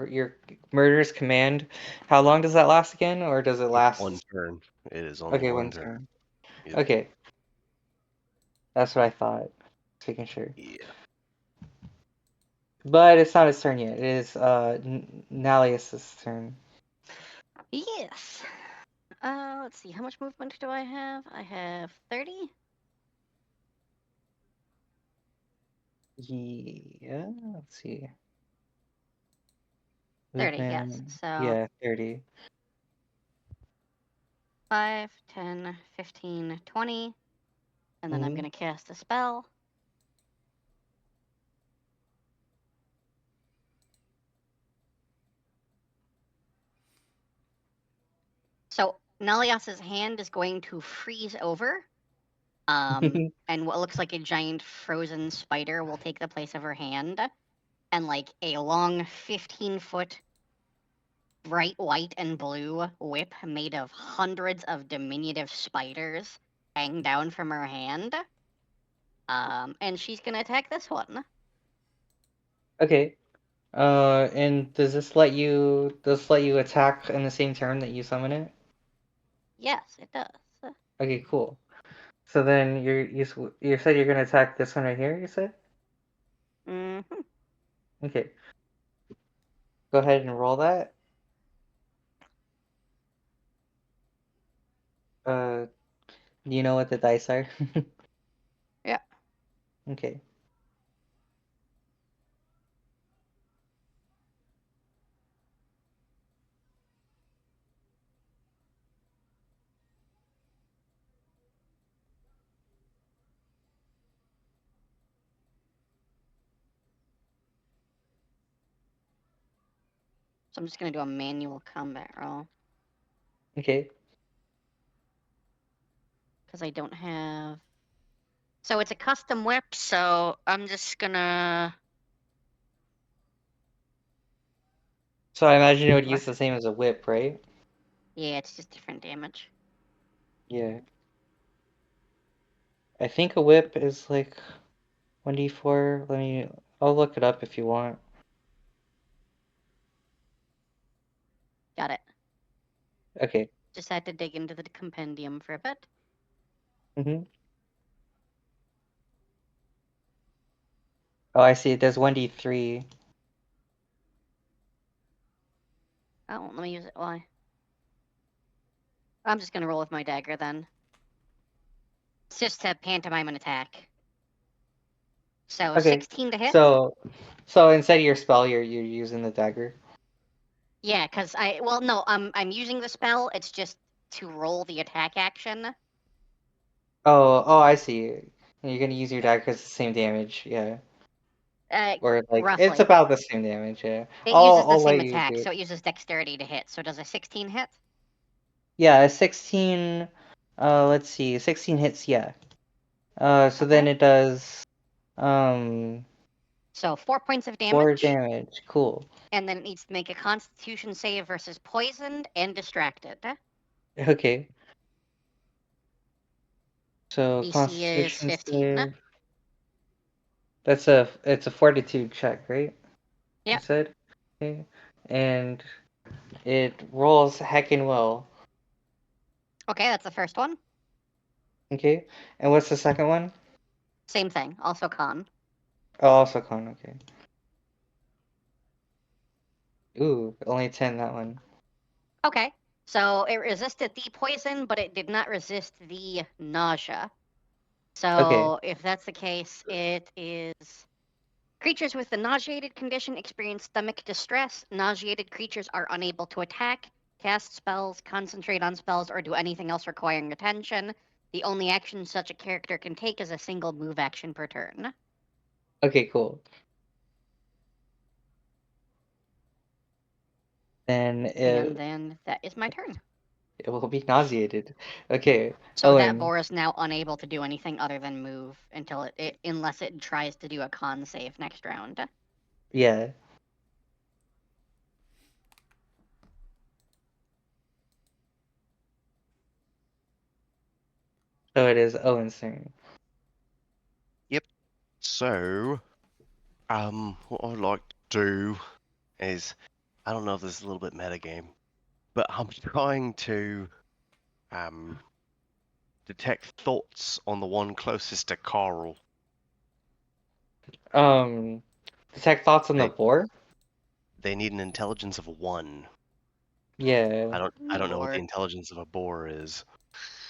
your murderous command. How long does that last again, or does it It's one last? turn. It is only Okay, one one turn. turn. Yep. Okay, that's what I thought. Just making sure. Yeah. But it's not his turn yet. It is Nalius's turn. Yes. Let's see. How much movement do I have? I have 30. Yeah, let's see. 30, yes. Movement. So Yeah, 30. 5, 10, 15, 20. And then I'm going to cast a spell. So Nalias's hand is going to freeze over. And what looks like a giant frozen spider will take the place of her hand. And like a long 15-foot bright white and blue whip made of hundreds of diminutive spiders hang down from her hand. And she's gonna attack this one. Okay. And does this let you attack in the same turn that you summon it? Yes, it does. Okay, cool. So then you said you're gonna attack this one right here, you said? Mm-hmm. Okay. Go ahead and roll that. Do you know what the dice are? Yeah. Okay. So I'm just gonna do a manual combat roll Okay. because I don't have. So it's a custom whip. So I'm just gonna. So I imagine it would use the same as a whip, right? Yeah, it's just different damage. Yeah. I think a whip is like 1d4. I'll look it up if you want. Got it. Okay. Just had to dig into the compendium for a bit. Mm-hmm. Oh, I see. It does 1d3. Oh, let me use it. Why? I'm just gonna roll with my dagger then. It's just a pantomime and attack. So Okay. 16 to hit. So instead of your spell, you're using the dagger. Yeah, cause I'm using the spell. It's just to roll the attack action. Oh, I see. You're gonna use your dagger because it's the same damage. Yeah. Or like it's Roughly. about the same damage. Yeah. It uses the I'll same let you attack, do it. so it uses dexterity to hit. So does a 16 hit? Yeah, a 16. Let's see. 16 hits. Yeah. So then Okay. it does um So 4 points of 4 damage, damage. Cool. and then it needs to make a Constitution save versus poisoned and distracted. Okay. So DC is Constitution 15. save. It's a fortitude check, right? You Yep. said. Okay. And it rolls heckin' well. Okay, that's the first one. Okay. And what's the second one? Same thing, also con. Oh, also con. Okay. Ooh, only 10 that one. Okay, so it resisted the poison, but it did not resist the nausea. Okay. So if that's the case, it is creatures with the nauseated condition experience stomach distress. Nauseated creatures are unable to attack, cast spells, concentrate on spells, or do anything else requiring attention. The only action such a character can take is a single move action per turn. Okay, cool. Then And then that is my turn. it will be nauseated. Okay. So that Owen. boar is now unable to do anything other than move until unless it tries to do a con save next round. Yeah. So it is Owen's turn. So, what I'd like to do is, I don't know if this is a little bit metagame, but I'm trying to detect thoughts on the one closest to Carl. Detect thoughts on the They boar? they need an intelligence of 1. Yeah. I don't know what the Lord. intelligence of a boar is.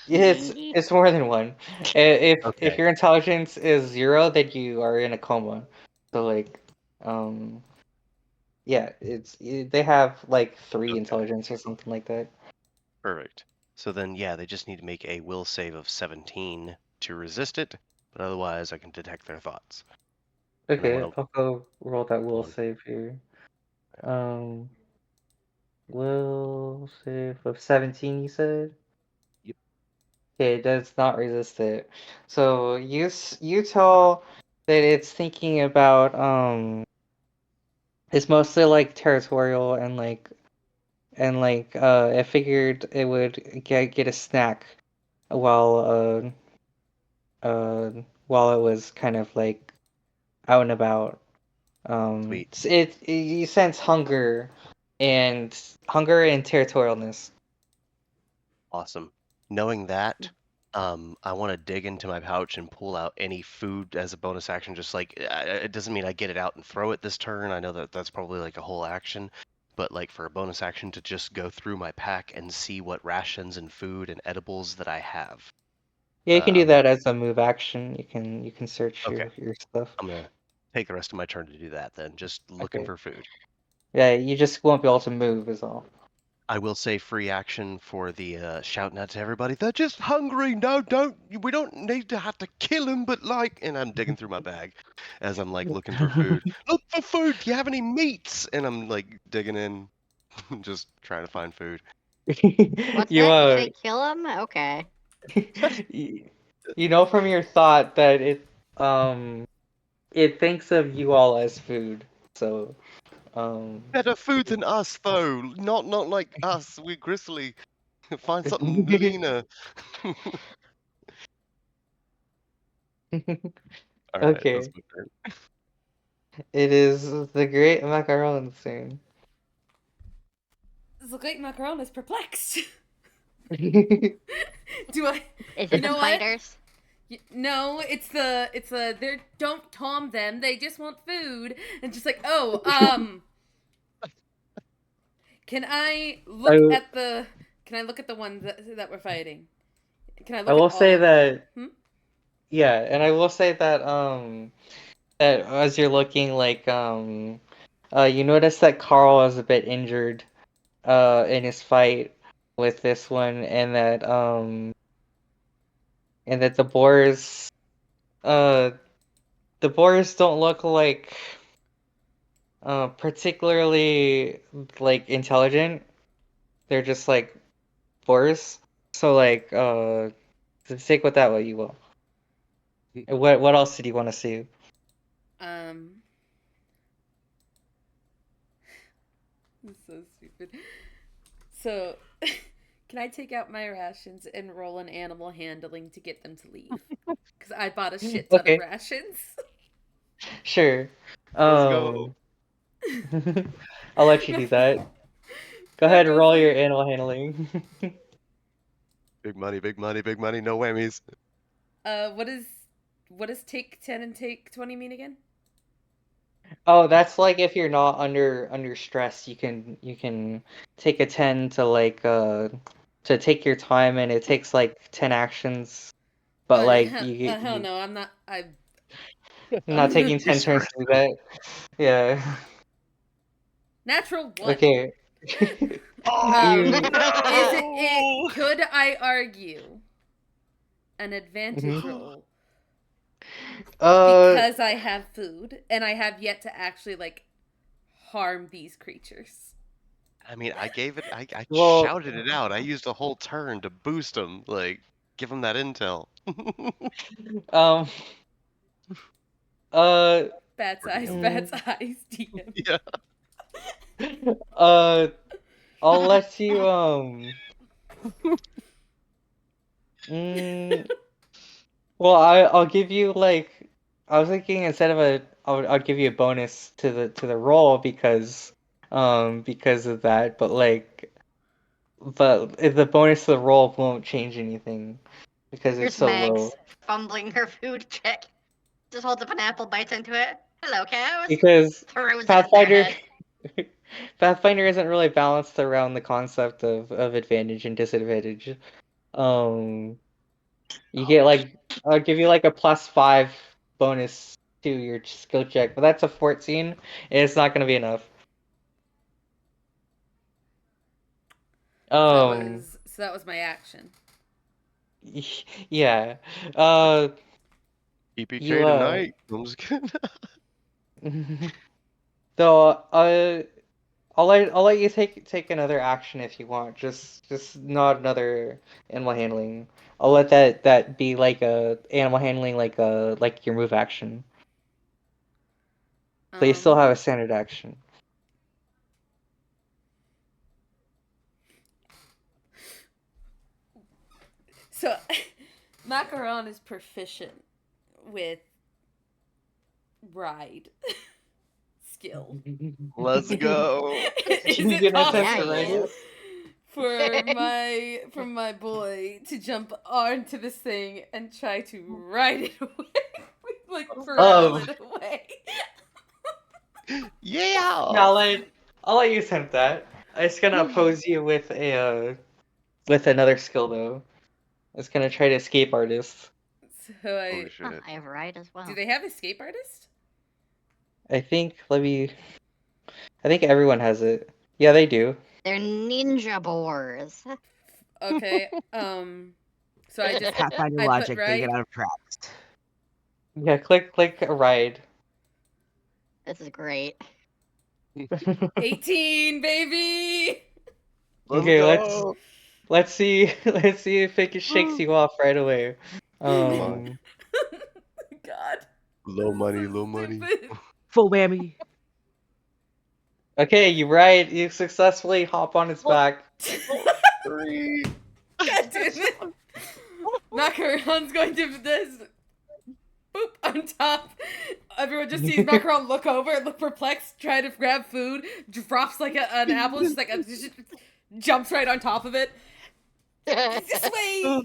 Yeah, Yeet. it's more than one. If Okay. your intelligence is 0, then you are in a coma. So like, um, yeah, they have like 3 Okay. intelligence or something like that. Perfect. So then, yeah, they just need to make a will save of 17 to resist it, but otherwise I can detect their thoughts. And I Okay, want I'll go roll that will to. save here. Um, will save of 17, you said? Yep. Okay, it does not resist it. So you tell that it's thinking about it's mostly like territorial and like I figured it would get a snack while while it was kind of like out and about. Sweet. You sense hunger and territorialness. Awesome. Knowing that, I want to dig into my pouch and pull out any food as a bonus action. Just like it doesn't mean I get it out and throw it this turn. I know that that's probably like a whole action, but like for a bonus action to just go through my pack and see what rations and food and edibles that I have. Yeah, you can do I'm that as a move action. You can search okay. your stuff. I'm gonna take the rest of my turn to do that then. Just looking Okay. for food. Yeah, you just won't be able to move is all. I will say free action for the shouting out to everybody. They're just hungry. No, don't. We don't need to have to kill them, but like, and I'm digging through my bag as I'm like looking for food. Look for food. Do you have any meats? And I'm like digging in, just trying to find food. What's You that? You say kill him? Okay. you you know from your thought that it thinks of you all as food. So um Better food than us, though. Not like us. We're gristly. Find something, Lena. All right, that's Okay. my turn. It is the great macaron soon. The great macaron is perplexed. Oh, Do I? Is You it the know what? spiders? No, it's the they don't tom them. They just want food and just like Can I look at the ones that we're fighting? Can I I look at will all say of them? that yeah, and I will say that that as you're looking like you notice that Carl is a bit injured in his fight with this one, and that uh the boars don't look like particularly like intelligent. They're just like boars. So like take with that what you will. And what else did you want to see? Um, this is so stupid. So, can I take out my rations and roll an animal handling to get them to leave? Because I bought a shit ton of Okay, rations. sure. Let's go. Um, I'll let you do that. Go ahead and Marco's roll your like, animal handling. Big money, big money, big money. No whammies. what does take 10 and take 20 mean again? Oh, that's like if you're not under stress, you can take a 10 to take your time, and it takes like 10 actions, but Oh like hell no! I'm not. you're not taking He's 10 turns stressed to do that. Yeah. Natural one. Okay. Oh You Is it? no! Could I argue an advantage mhm. roll Uh because I have food and I have yet to actually like harm these creatures? I mean, I gave it. I well shouted it out. I used a whole turn to boost him, like give him that intel. um uh Bad size, bad mm, size, DM. Yeah. uh I'll let you mm, well I'll give you like I was thinking instead of I'll give you a bonus to the roll because of that, but if the bonus to the roll won't change anything because it's Here's so low. Mags fumbling her food check. Just holds up an apple, bites into it. Hello, cows. Because Throws it at their Pathfinder head. Pathfinder isn't really balanced around the concept of advantage and disadvantage. Um, you get like I'll give you like a +5 bonus to your skill check, but that's a 14, and it's not gonna be enough. Um, So that was my action. yeah. Uh, EPK you tonight. I'm just kidding. so I'll let you take another action if you want. Just not another animal handling. I'll let that be like a animal handling like your move action. So you still Um, have a standard action. so Macaron is proficient with ride skill. Let's go. Is You it get an attempt Yeah, to possible he ride it? is. for my boy to jump onto this thing and try to ride it away? Like propel Oh, it away. yeah. Yeah. I'll let you attempt that. It's gonna oppose you with another skill though. It's gonna try to escape artist. So Oh Huh, shit. I have ride as do well. they have escape artist? I think let me. I think everyone has it. Yeah, they do. They're ninja boars. Okay. So Pathfinder I put logic, they get ride. out of traps. Yeah, click a ride. This is great. 18, baby. Let's Okay, go. let's see let's see if it shakes you off right away. Come on. Um, God, this Low is money, so low money. stupid. Full whammy. okay, you ride. You successfully hop on its Oh, back. oh, 3. God damn it. Macaron's going to this boop on top. Everyone just sees Macaron look over, look perplexed, try to grab food, drops like an apple, just jumps right on top of it. This way,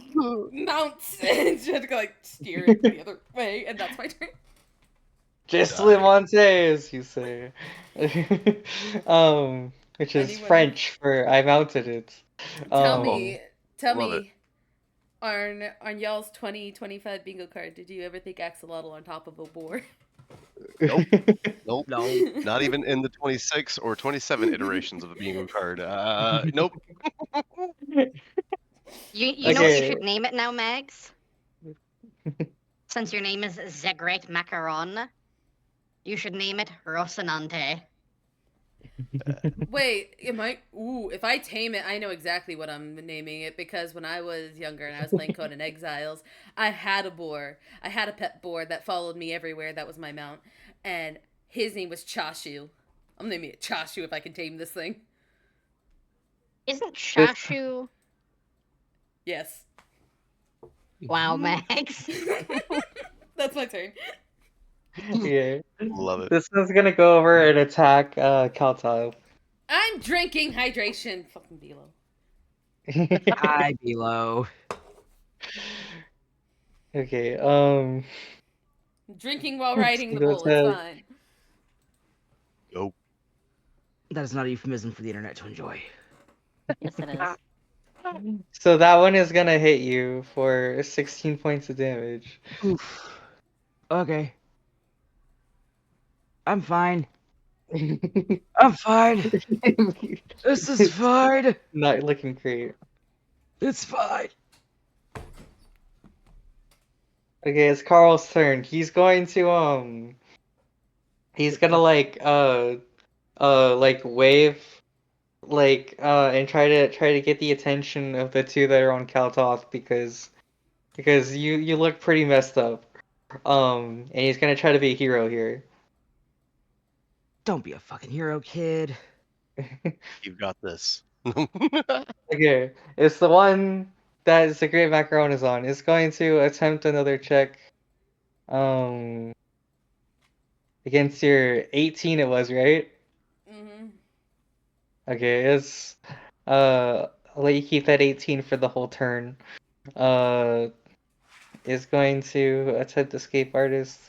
mounts, and she had to go like steer it the other way, and that's my turn. Just Die. Montes, you say. Which is Anyone- French for I mounted it. Tell Um, me, love it. on y'all's 2025 bingo card, did you ever think axolotl on top of a boar? Nope. Nope. No. Not even in the 26 or 27 iterations of the bingo card. Nope. You know what you Okay. should name it now, Mags? Since your name is The Great Macaron, you should name it Rocinante. Wait, if I tame it, I know exactly what I'm naming it, because when I was younger and I was playing Conan Exiles, I had a boar. I had a pet boar that followed me everywhere. That was my mount. And his name was Chashu. I'm naming it Chashu if I can tame this thing. Isn't Shashu? Yes. Wow, Mags. That's my turn. Yeah. Love it. This one's gonna go over and attack Kaltile. I'm drinking hydration. Fucking Velo. Hi, Below. Okay, Drinking while riding the Go bull. It's ahead. fine. Nope. That is not a euphemism for the internet to enjoy. Yes, it is. So that one is gonna hit you for 16 points of damage. Oof. Okay. I'm fine. I'm fine. This is fine. Not looking great. It's fine. Okay, it's Carl's turn. He's going to he's gonna like wave and try to get the attention of the two that are on Kaltoth because you look pretty messed up. And he's gonna try to be a hero here. Don't be a fucking hero, kid. You've got this. Okay, it's the one that is the Great Macaron is on. It's going to attempt another check. Against your 18 it was, right? Mm-hmm. Okay, it's I'll let you keep that 18 for the whole turn. Is going to attempt escape artist.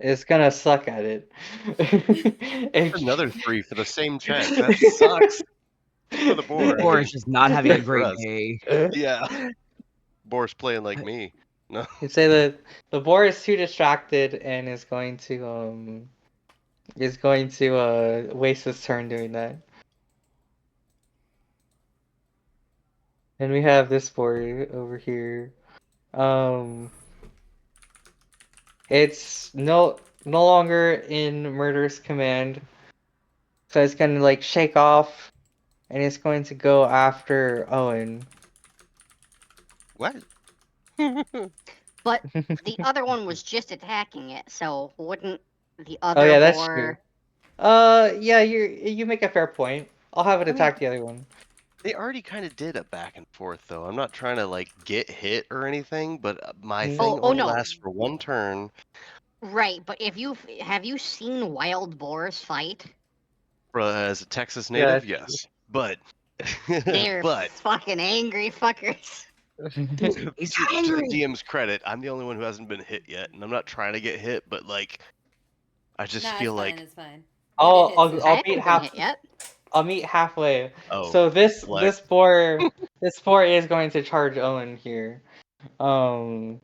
It's gonna suck at it. Another 3 for the same check. That sucks for the boar. Or is just not having a Great for great us. day. Yeah. Boar's playing like me. No. You say that the boar is too distracted and is going to waste his turn doing that. And we have this boar over here. It's no longer in Murder's command, so it's gonna like shake off, and it's going to go after Owen. What? But the other one was just attacking it, so wouldn't the Oh other yeah, that's boar... true. Yeah, you make a fair point. I'll have it I mean- attack the other one. They already kind of did a back and forth, though. I'm not trying to like get hit or anything, but my Mm. thing Oh, only no. lasts for one turn. Right, but have you seen wild boars fight? As a Texas native, Yeah. yes, but They're but fucking angry fuckers. He's to the angry. DM's credit, I'm the only one who hasn't been hit yet, and I'm not trying to get hit, but like, I just Nah, feel it's like fine. It's fine. You'll get hit soon. I I'll haven't meet been half. hit yet. I'll meet halfway. oh, So this flex. boar is going to charge Owen here. And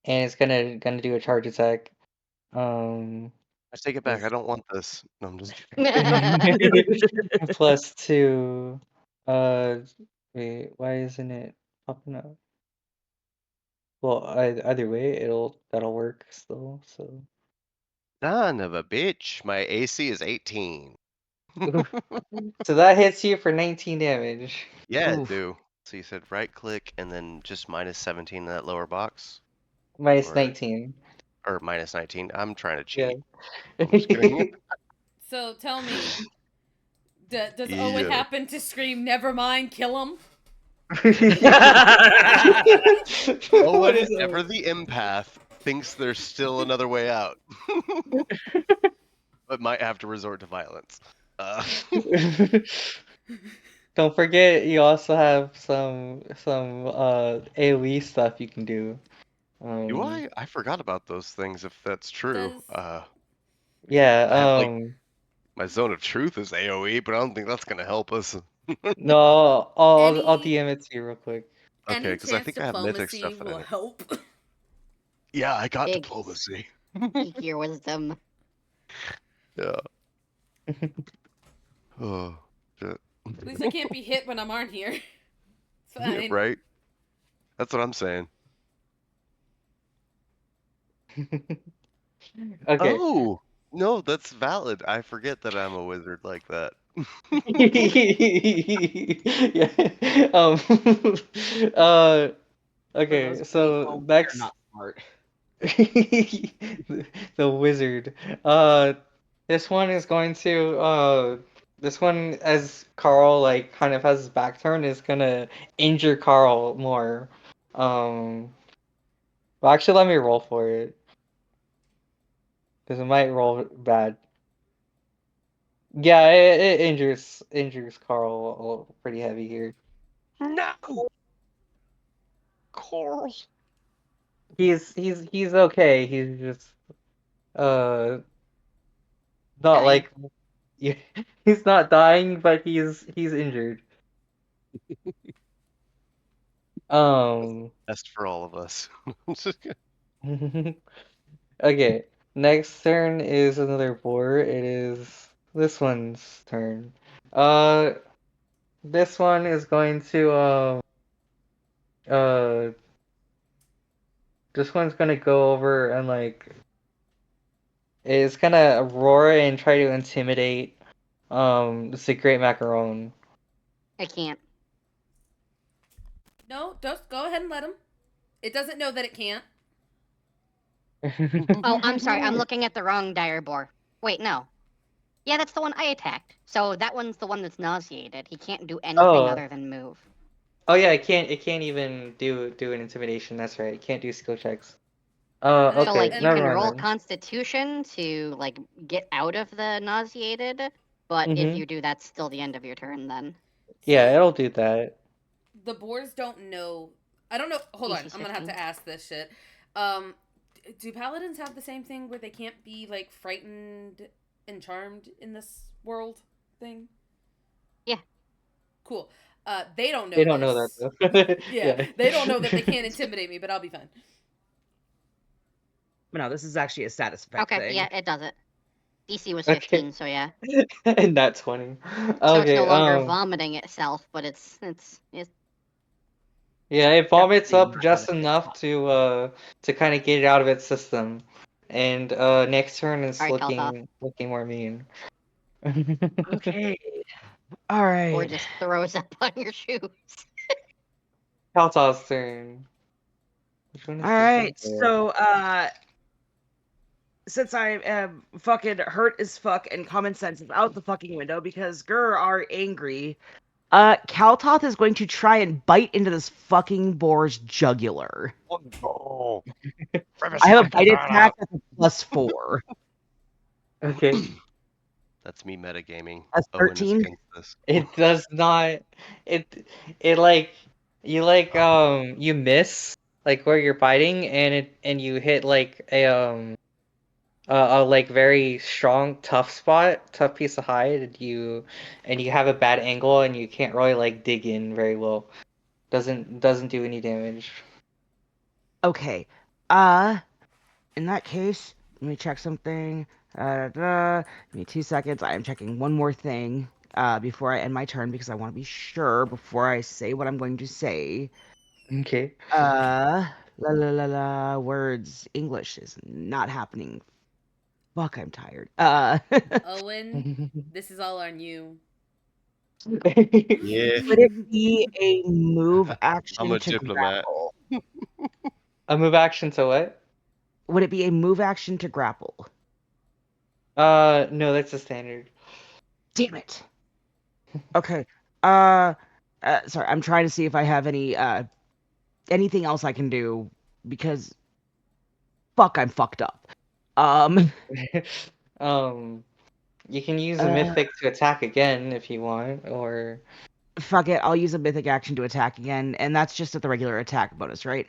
it's gonna do a charge attack. I take it back. I don't want this. No, I'm just kidding. +2. Wait, why isn't it popping up? Well, either way, that'll work still. So Son of a bitch. My AC is 18. so that hits you for 19 damage. Yeah, Oof. do. So you said right click and then just -17 in that lower box? Minus Or- 19. Or -19. I'm trying to Yeah. cheat. I'm just kidding. So tell me, Does Owen Yeah. happen to scream, "Never mind, kill him"? What Owen, is ever the empath, thinks there's still another way out, but might have to resort to violence. Don't forget, you also have some AoE stuff you can do. Do I? I forgot about those things. If that's true, Does Yeah. I have like my zone of truth is AOE, but I don't think that's gonna help us. No, I'll any DM it to you real quick. Okay, any because I chance think I have mythic diplomacy stuff in will it. help? Yeah, I got Big. diplomacy. Speak your wisdom. Yeah. Oh, shit. At least I can't be hit when I'm on here. It's Yeah, fine. right? That's what I'm saying. Okay. Oh, no, that's valid. I forget that I'm a wizard like that. Yeah. Uh. For those Okay. of you at So home, we are next, not smart. the wizard. This one is going to this one, as Carl like kind of has his back turned, is gonna injure Carl more. Well, actually, let me roll for it because it might roll bad. Yeah, it injures Carl pretty heavy here. No, Coral. He's okay. He's just uh not Dying. like he's not dying, but he's injured. Um. Best for all of us. Okay. Next turn is another boar. It is this one's turn. Uh, this one is going to uh this one's gonna go over and like it's gonna roar and try to intimidate the Great Macaron. I can't. No, just go ahead and let him. It doesn't know that it can't. Oh, I'm sorry. I'm looking at the wrong dire boar. Wait, no. Yeah, that's the one I attacked. So that one's the one that's nauseated. He can't do anything Oh, other than move. oh yeah, it can't even do an intimidation. That's right. It can't do skill checks. And So I Okay, like you and never can mind roll then. Constitution to like get out of the nauseated, but if Mm-hmm. you do, that's still the end of your turn. Then Yeah, so it'll do that. the boars don't know. I don't know. Hold on, DC I'm gonna have 16. to ask this shit. Um, do paladins have the same thing where they can't be like frightened and charmed in this world thing? Yeah. Cool. They don't They know don't know that this. though. Yeah, Yeah. they don't know that they can't intimidate me, but I'll be fine. But no, this is actually a status effect Okay, thing. yeah, it does it. DC was Okay. 15, so yeah. And that's 20. So it's Okay, no longer vomiting itself, but it's yeah, it vomits Definitely up not gonna just fit. enough to kind of get it out of its system. And next turn is alright, Kaltoth. looking more mean. Okay. All Or right. just throws up on your shoes. Kaltoth's turn. Which one is All this one? right. There. So, since I am fucking hurt as fuck and common sense is out the fucking window because Gur are angry, Kaltoth is going to try and bite into this fucking boar's jugular. Oh, I have a bite attack that's a +4. Okay. that's me metagaming. That's Owen is 13. against this. It does not. It like you like you miss like where you're biting and you hit like a like very strong tough piece of hide and you have a bad angle and you can't really like dig in very well. Doesn't do any damage. Okay. In that case, let me check something. Give me 2 seconds. I am checking one more thing before I end my turn because I want to be sure before I say what I'm going to say. Okay. La la la la. Words. English is not happening. Fuck, I'm tired. Owen, this is all on you. Yeah, Would it be a move I'm action a to diplomat. grapple? A move action to what? Would it be a move action to grapple? No, that's a standard. Damn it. Okay. Sorry, I'm trying to see if I have anything else I can do because fuck, I'm fucked up. Um, um, you can use a uh, mythic to attack again if you want, or fuck it, I'll use a mythic action to attack again, and that's just at the regular attack bonus, right?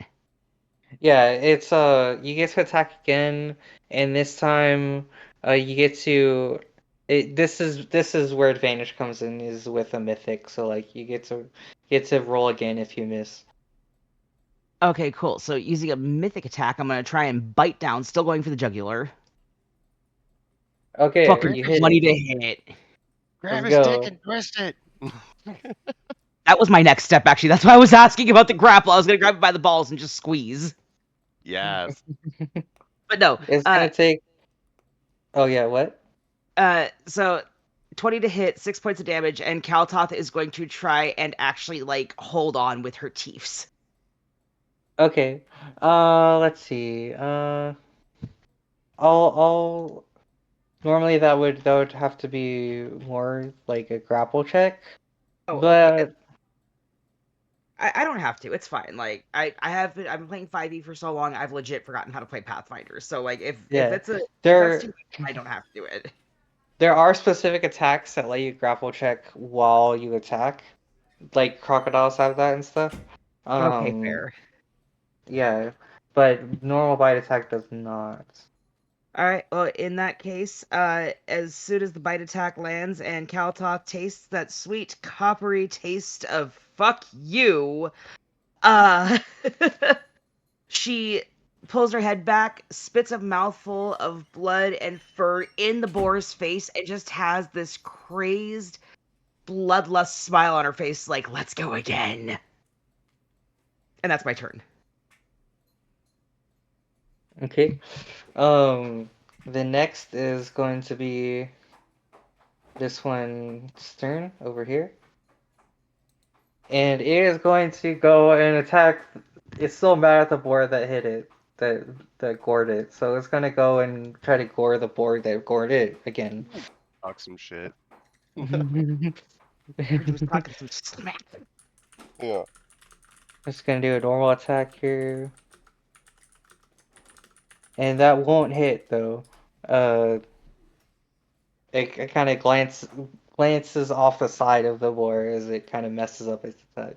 yeah, it's you get to attack again, and this time you get to this is where advantage comes in is with a mythic, so like you get to roll again if you miss. Okay, cool. So using a mythic attack, I'm gonna try and bite down, still going for the jugular. Okay, Fucking you hit 20 it. to hit. Grab Let's his dick go. and twist it. That was my next step, actually. That's why I was asking about the grapple. I was gonna grab it by the balls and just squeeze. Yes. But no. It's gonna take. Oh yeah, what? So 20 to hit, 6 points of damage, and Kaltoth is going to try and actually like hold on with her teeths. Okay. Let's see. I'll normally that would have to be more like a grapple check, Oh, yeah. but I don't have to. It's fine. Like I've been playing 5e for so long. I've legit forgotten how to play Pathfinder. So like if yeah, it's a if that's too there much, I don't have to do it. there are specific attacks that let you grapple check while you attack, like crocodiles have that and stuff. Okay, Um, fair. yeah, but normal bite attack does not. All right. Well, in that case, as soon as the bite attack lands and Kaltoth tastes that sweet coppery taste of fuck you, uh, she pulls her head back, spits a mouthful of blood and fur in the boar's face, and just has this crazed, bloodlust smile on her face, like, let's go again. And that's my turn. Okay. Um, the next is going to be this one's turn over here. And it is going to go and attack. It's still mad at the board that hit it, that that gored it. So it's gonna go and try to gore the board that gored it again. Talk some shit. Heard you was talking some smack. Yeah. Just gonna do a normal attack here, and that won't hit though. Uh, it kind of glances off the side of the board as it kind of messes up its attack.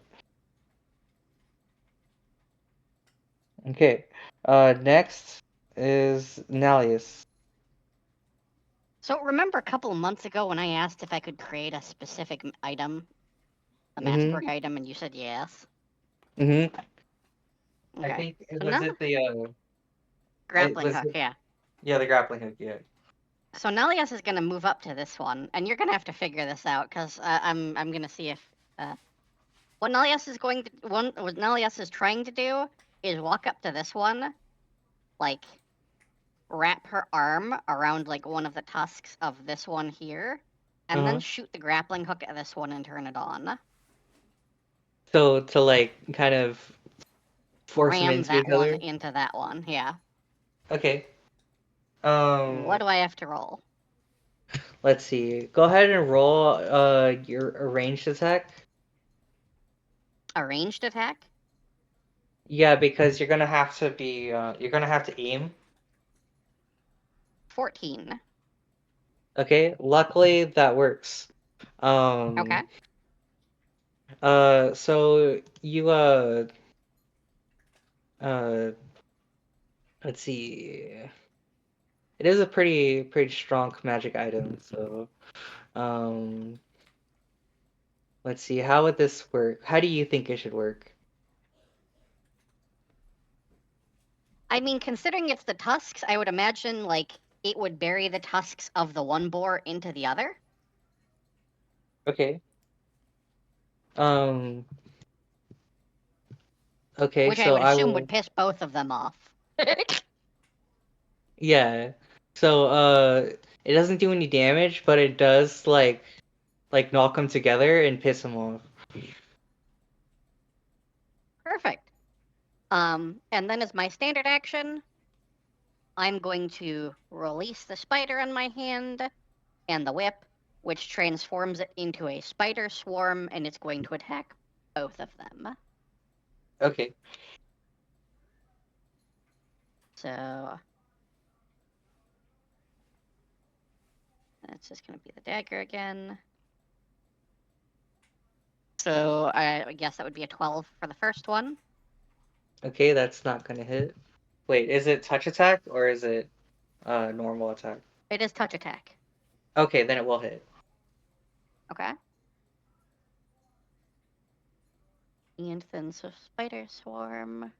Okay. Next is Nalius. So remember a couple of months ago when I asked if I could create a specific item, a Mm-hmm. masterwork item, and you said yes? Mm-hmm. I Okay. think it So was now it the it grappling was hook, yeah. yeah, the grappling hook, yeah. So Nelias is gonna move up to this one, and you're gonna have to figure this out because I'm gonna see if what Nelias is trying to do is walk up to this one, like wrap her arm around like one of the tusks of this one here, and then Uh-huh. shoot the grappling hook at this one and turn it on. So to like kind of force them Ram into that each one other. into that one. Yeah. Okay. What do I have to roll? Let's see. Go ahead and roll your ranged attack. A ranged attack? Yeah, because you're gonna have to aim. 14. Okay. Luckily that works. Okay. So you uh let's see. It is a pretty strong magic item, so um let's see, how would this work? How do you think it should work? I mean, considering it's the tusks, I would imagine like it would bury the tusks of the one boar into the other, Okay. Um, okay, which I so would I assume would will, piss both of them off. yeah. So, it doesn't do any damage, but it does, like knock them together and piss them off. Perfect. And then as my standard action, I'm going to release the spider in my hand and the whip, which transforms it into a spider swarm, and it's going to attack both of them. Okay. So that's just going to be the dagger again. So I guess that would be a 12 for the first one. Okay, that's not gonna hit. Wait, is it touch attack or is it normal attack? It is touch attack. Okay, then it will hit. Okay. And then so spider swarm.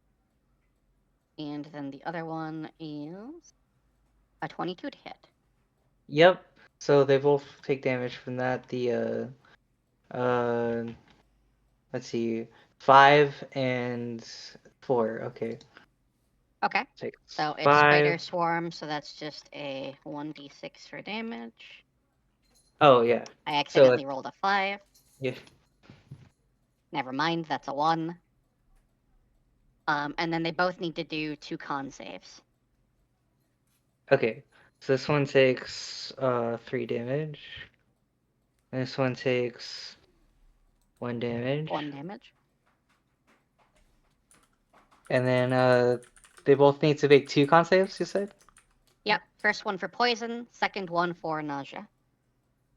And then the other one is a 22 to hit. Yep. So they both take damage from that. The let's see, 5 and 4. Okay. Okay. Takes So it's 5. spider swarm, so that's just a 1d6 for damage. Oh yeah. I So accidentally rolled a 5. yeah. Never mind, that's a 1. And then they both need to do 2 con saves. Okay. So this one takes 3 damage. This one takes 1 damage. 1 damage. And then they both need to make 2 con saves, you said? Yep. First one for poison, second one for nausea.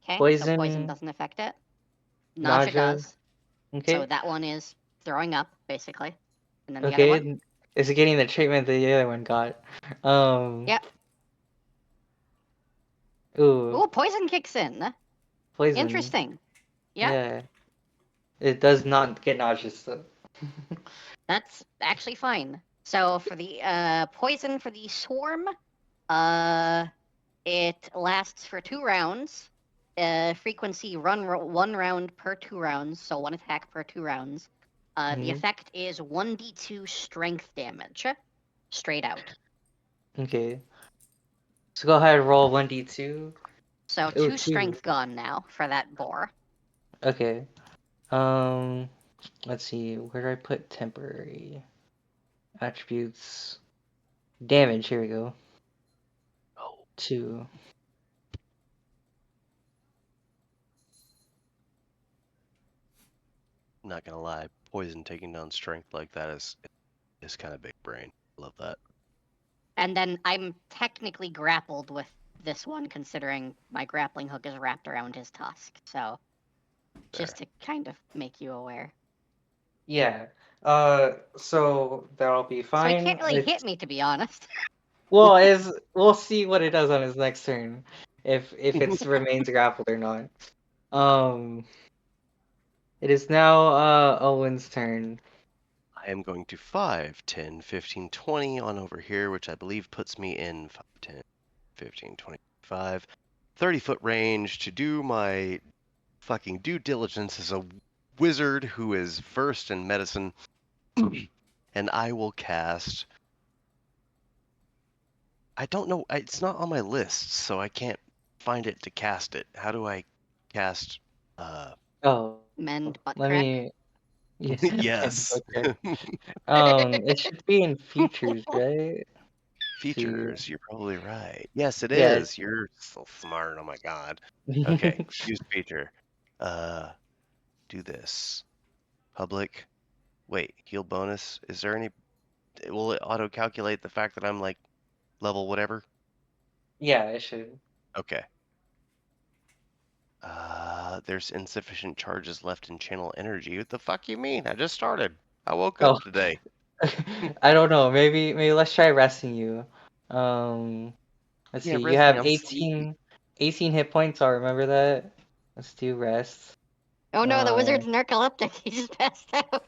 Okay, so Poison, poison doesn't affect it. Nausea does. Okay. So that one is throwing up, basically. And then the Okay. other one? Is it getting the treatment the other one got? Yep. Ooh, Poison kicks in. poison. Interesting. Yep. Yeah. It does not get nauseous though. That's actually fine. So for the poison for the swarm, it lasts for 2 rounds. Frequency one round per 2 rounds, so 1 attack per 2 rounds. The effect is 1d2 strength damage, straight out. Okay. So go ahead and roll 1d2. So Ooh, 2 strength gone now for that boar. Okay. Let's see. Where do I put temporary attributes? Damage. Here we go. Oh, 2. not gonna lie, poison taking down strength like that is kind of big brain. Love that. And then I'm technically grappled with this one, considering my grappling hook is wrapped around his tusk. So, just to kind of make you aware. Yeah. So that'll be So fine. he can't really hit me, to be honest. Well, we'll see what it does on his next turn, if it remains grappled or not. It is now Owen's turn. I am going to 5, 10, 15, 20 on over here, which I believe puts me in 5, 10, 15, 25, 30-foot range to do my fucking due diligence as a wizard who is versed in medicine. And I will cast... I don't know. It's not on my list, so I can't find it to cast it. How do I cast... Oh, Mend butt let crack. me. Yeah. Yes. It should be in features, right? Features, you're probably right. Yes, it Yes. is. You're so smart. Oh my god. Okay, use feature. Do this. Public. Wait, heal bonus. Is there any? Will it auto calculate the fact that I'm like level whatever? Yeah, it should. Okay. There's insufficient charges left in channel energy. What the fuck you mean? I just started. I woke Oh. up today. I don't know. Maybe let's try resting you. Let's Yeah, see. You rest me. have I'm sleepy. 18 hit points. I'll remember that. Let's do rest. Oh no, the wizard's narcoleptic. He just passed out.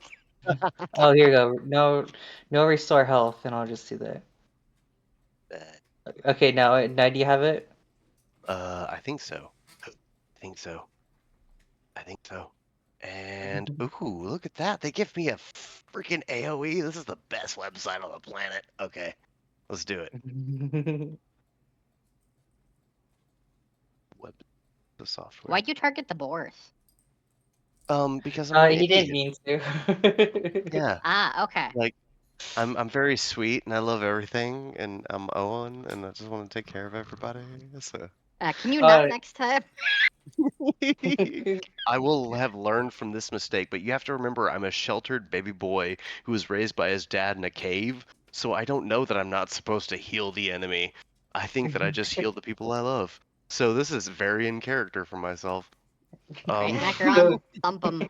Oh, here you go. No restore health, and I'll just do that. Okay, now do you have it? I think so. I think so. I think so. And ooh, look at that. They give me a freaking AoE. This is the best website on the planet. Okay. Let's do it. Web the software. Why'd you target the boars? Because I'm an He idiot. didn't mean to. Yeah. Ah, okay. Like I'm very sweet and I love everything and I'm Owen and I just want to take care of everybody. So Can you not Uh, next time? I will have learned from this mistake, but you have to remember I'm a sheltered baby boy who was raised by his dad in a cave, so I don't know that I'm not supposed to heal the enemy. I think that I just heal the people I love. So this is very in character for myself. Alright, Um, Macaron, thump him.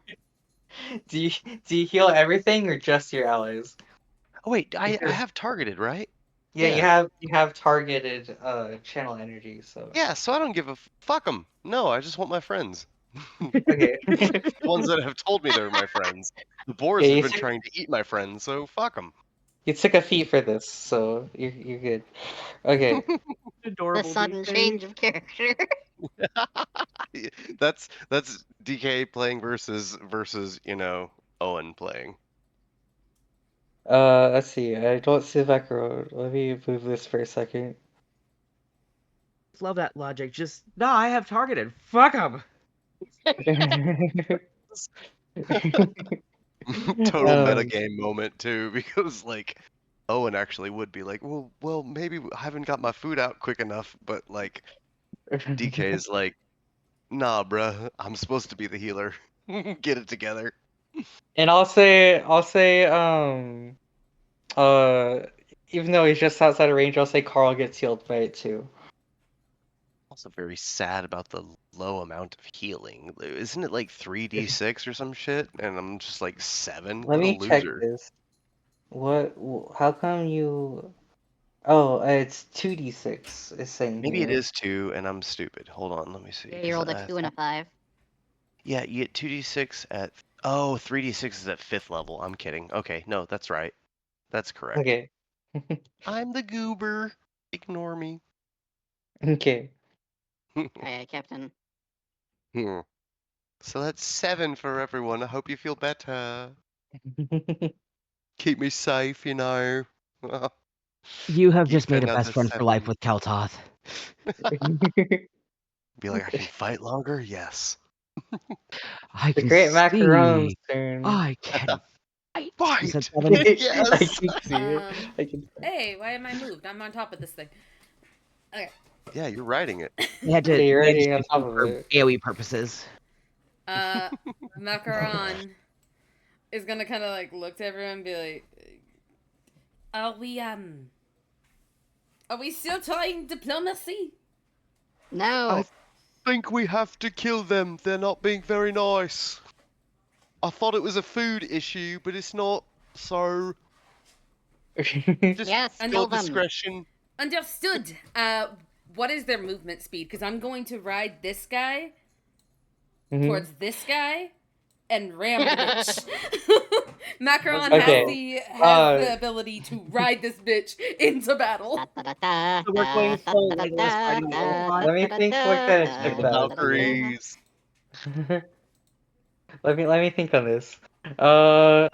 do you do you heal everything or just your allies? oh wait, I Because have targeted, right? yeah, you have targeted channel energy, so Yeah, so I don't give a fuck them. No, I just want my friends. okay. The ones that have told me they're my friends. The boars Yeah, have you been took trying to eat my friends, so fuck them. you took a feat for this, so you're good. Okay. The Adorable sudden DK. change of character. That's DK playing versus Owen playing. Let's see. I don't see the back road. Let me move this for a second. Love that logic. Just no, I have targeted. Fuck them. Total Um, metagame moment too, because like Owen actually would be like, well, maybe I haven't got my food out quick enough, but like DK is like, nah, bruh, I'm supposed to be the healer. Get it together. and I'll say, uh, even though he's just outside of range, I'll say Carl gets healed by it too. Also very sad about the low amount of healing. Isn't it like 3d6 or some shit? And I'm just like 7? Let What a me check loser. this. How come you? Oh, it's 2d6. It's saying Maybe it here. is 2 and I'm stupid. Hold on, let me see. Yeah, you rolled a 2 and a 5. Yeah, you get 2d6 at... Oh, 3d6 is at 5th level. I'm kidding. Okay, no, that's right. That's correct. Okay. I'm the goober. Ignore me. Okay. Alright, Captain. Hmm. So that's 7 for everyone. I hope you feel better. Keep me safe, you know. You have Give just made a another best friend for life 7. with Kaltoth. Be like, I can fight longer? Yes. I The can great macaron's see. turn. I can fight. You said Fight! 7. I Yes! can see it. Um, I can. Hey, why am I moved? I'm on top of this thing. Okay. Yeah, you're riding it. They had to, Okay, you're they had to already on do top it of for it. AoE purposes. Macaron is gonna kind of like look to everyone and be like, "Are we still trying diplomacy?" No! I think we have to kill them. They're not being very nice. I thought it was a food issue, but it's not. So just Yes, And kill your them! discretion. Understood. What is their movement speed? Because I'm going to ride this guy Mhm. towards this guy and ram the bitch. Macaron Okay. has the ability to ride this bitch into battle. So we're going full Legolas fighting the Olafant? Let me think what kind of ship The that would be. Valkyries. Let me think on this. Uh.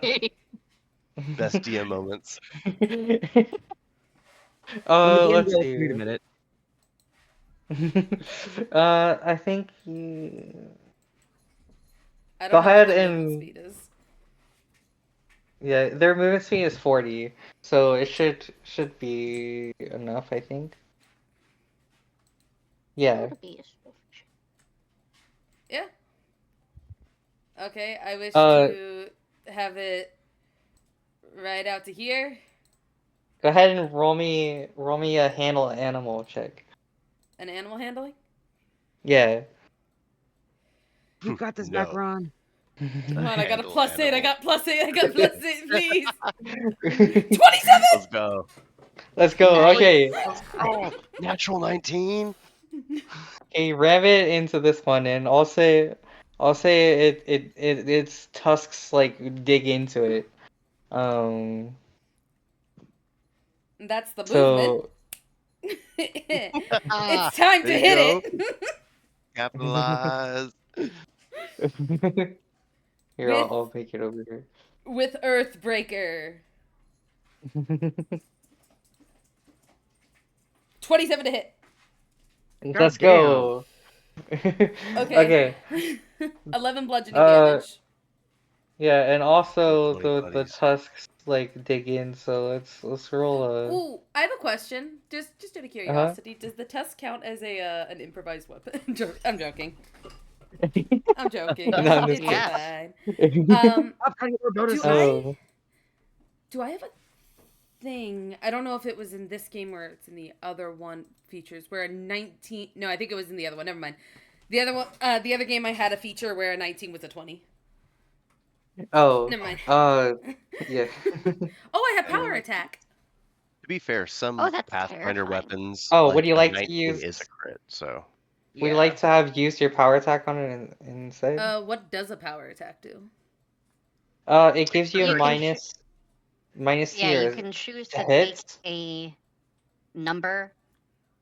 Best DM moments. When the game Let's goes, see. wait a minute. I think I go don't know what ahead their movement and speed is. yeah, their movement speed is 40, so it should be enough, I think. Yeah. Yeah. Okay, I wish Uh, to have it right out to here. Go ahead and roll me a handle animal check. An animal handling? Yeah. You got this, No. Macaron. Come on, I got a Handle +8. I animal. got +8. I got +8, please. Let's 27! Let's go. go. Nice. Okay. Oh, natural 19. Okay, ram it into this one, and I'll say its tusks like dig into it. Um. That's the movement. So. It's time to There you hit go. it. Capitalize. Here, with I'll make it over here. with Earthbreaker. 27 to hit. Let's go. Okay. Okay. 11 bludgeoning Uh, damage. Yeah, and also 20 the buddies. tusks like dig in. So let's roll a. Ooh, I have a question. Just out of Uh curiosity, does the tusk count as a an improvised weapon? I'm joking. I'm joking. No, I'm just It's Yes. fine. kidding. I'll tell you more Do bonuses. Oh. I have a thing? I don't know if it was in this game or it's in the other one features where a 19. No, I think it was in the other one. Never mind. The other one, the other game I had a feature where a 19 was a 20. Oh. Never mind. Yeah. Oh, I have I power mean, attack. to be fair, Oh, some that's Pathfinder terrifying. weapons, Oh, would like you a like to 19 is a use? crit, so Would you Yeah. like to have used your power attack on it instead? What does a power attack do? It gives you a You can minus to yeah, you your can choose to to take hits. a number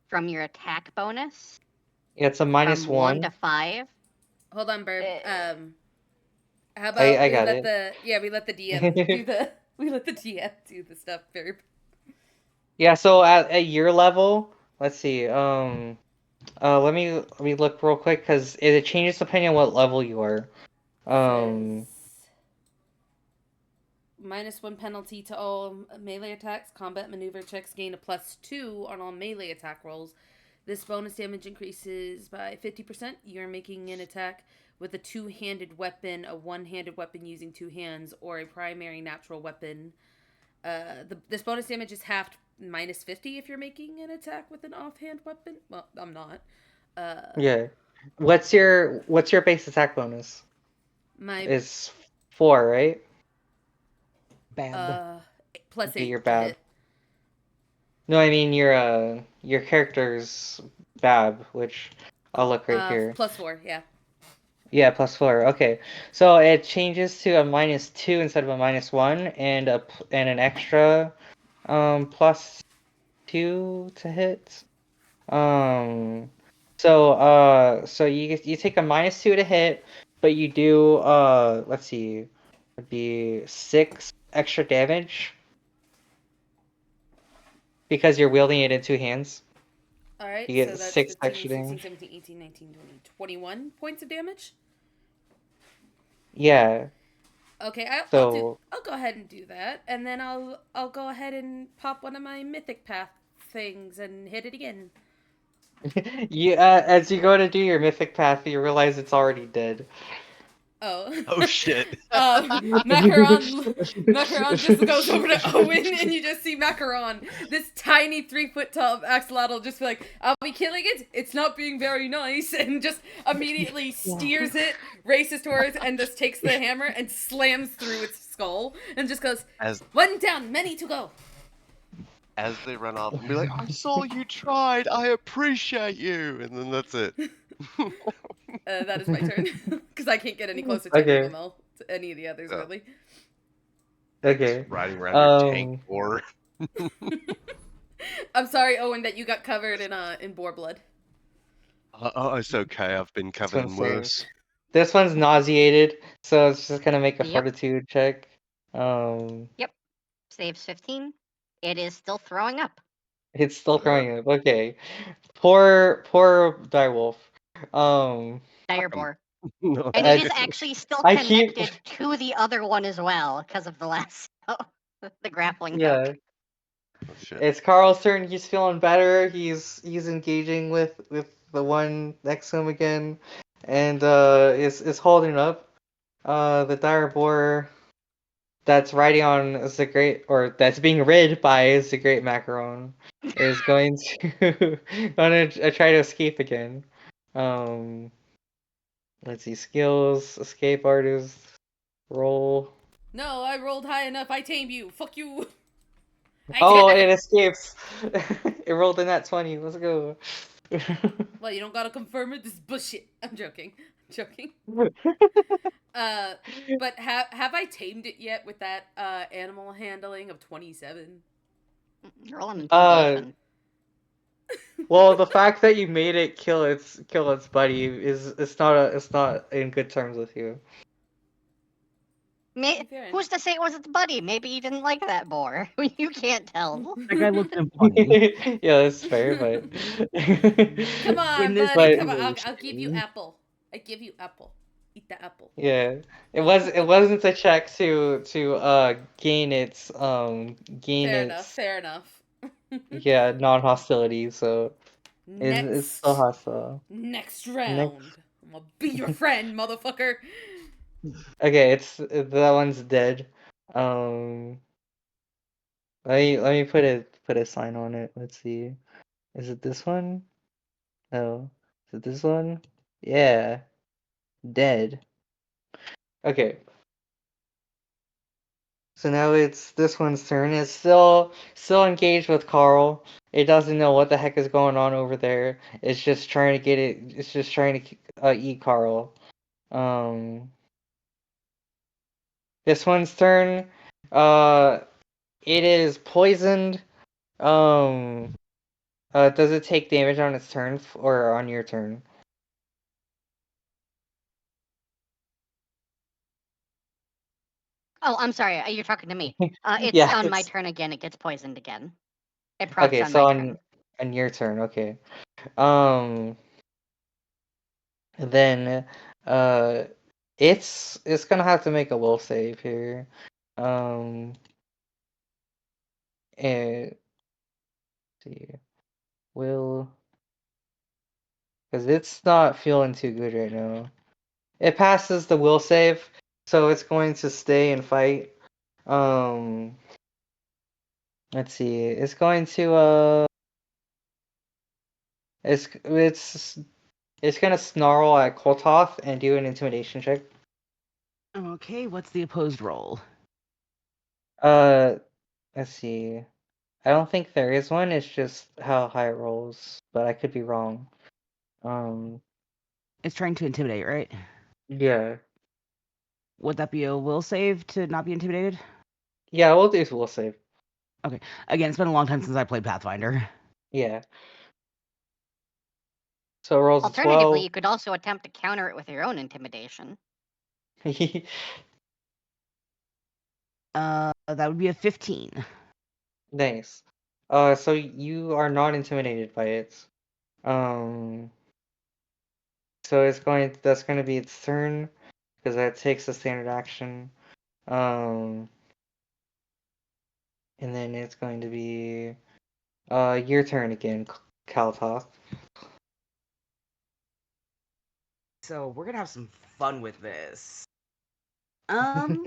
from your attack bonus Yeah, it's a from minus 1 to one. 5. Hold on, Burb. Uh, How about I we got let it. the we let the DM do the we let the DM do the stuff very. Yeah, so at your level, let's see. Let me look real quick because it changes depending on what level you are. Says Um, -1 penalty to all melee attacks. Combat maneuver checks gain a +2 on all melee attack rolls. This bonus damage increases by 50%. You're making an attack with a two-handed weapon, a one-handed weapon using two hands, or a primary natural weapon. This bonus damage is halved -50 if you're making an attack with an offhand weapon. Well, I'm not. yeah. What's your base attack bonus? My Is 4, right? Bab. Okay, you're +8 to bad. hit. No, I mean your character's Bab, which I'll look right here. +4, yeah. Yeah, +4. Okay, so it changes to a -2 instead of a -1, and and an extra +2 to hit. Um, so you take a -2 to hit, but you do let's see, it'd be 6 extra damage because you're wielding it in two hands. All right, You so get that's 6 15, extra 16, damage. 17, 18, 19, 20, 21 points of damage. Yeah. Okay, So I'll go ahead and do that, and then I'll go ahead and pop one of my mythic path things and hit it again. you as you go to do your mythic path, you realize it's already dead. Oh. oh shit. Macaron just goes over to Owen, and you just see Macaron, this tiny 3-foot tall axolotl, just be like, "I'll be killing it. It's not being very nice," and just immediately steers it, races towards, and just takes the hammer and slams through its skull, and just goes, As "One down, many to go." they run off and be like, I saw you tried, I appreciate you, and then that's it. That is my turn because I can't get any closer to any of Okay. them all, to any of the others Oh, really. just Okay. riding around your tank or I'm sorry, Owen, that you got covered in boar blood. oh, it's okay. I've been That's covered what I'm in saying. worse. This one's nauseated, so it's just gonna make a Yep. fortitude check. Um, Yep. Saves 15. It is still throwing up. it's still throwing up. Okay. Poor direwolf. Um, Dire Um, boar. no, And it is it's actually still I keep connected to the other one as well because of the last the grappling hook. yeah. oh shit. It's Carl's turn. He's feeling better. He's engaging with the one next to him again, and is holding up. The dire boar that's riding on the great or that's being rid by the great macaron is going to gonna try to escape again. Um, let's see, skills, escape artist, roll. No, I rolled high enough. I tamed you. Fuck you. I Oh, tamed it you. escapes. It rolled in that 20. Let's go. Well, you don't gotta confirm it. This is bullshit. I'm joking. I'm joking. But have I tamed it yet with that animal handling of 27? Roll an uh, intimidation. well, the fact that you made it kill its buddy is it's not in good terms with you. Fair enough. Who's to say it was its buddy? Maybe he didn't like that boar. You can't tell. That guy looked funny. Yeah, that's fair, but Come on, In this buddy. but Come on. I'll give you situation, apple. I give you apple. Eat the apple. Yeah. It wasn't a check to gain its Fair enough. yeah, non-hostility, so it's still Next. hostile. Next Next. round. I'm gonna be your friend, motherfucker. Okay, it's that one's dead. Um let me put a sign on it. Let's see. Is it this one? No. Is it this one? Yeah. Dead. Okay. So now it's this one's turn. It's still engaged with Carl. It doesn't know what the heck is going on over there. It's just trying to get it. It's just trying to eat Carl. Um, this one's turn. Uh, it is poisoned. Um, does it take damage on its turn or on your turn? Oh, I'm sorry. You're talking to me. It's Yeah. on my turn again. It gets poisoned again. It procs Okay. on So my turn. on your turn. Okay. Um. Then, uh, it's gonna have to make a will save here. Um, and see, will because it's not feeling too good right now. It passes the will save, so it's going to stay and fight. Um, let's see. It's going to it's gonna snarl at Koltoth and do an intimidation check. Okay, what's the opposed roll? Uh, let's see. I don't think there is one. It's just how high it rolls, but I could be wrong. It's trying to intimidate, right? Yeah, Would that be a will save to not be intimidated? yeah. We'll do will save. Again, it's been a long time since I played Pathfinder. Yeah. So it rolls a Alternatively, 12. you could also attempt to counter it with your own intimidation. That would be a 15. Nice. So you are not intimidated by it. Um, so that's going to be its turn because that takes a standard action. Um, and then it's going to be your turn again, Kaltoth. So we're gonna have some fun with this. Um,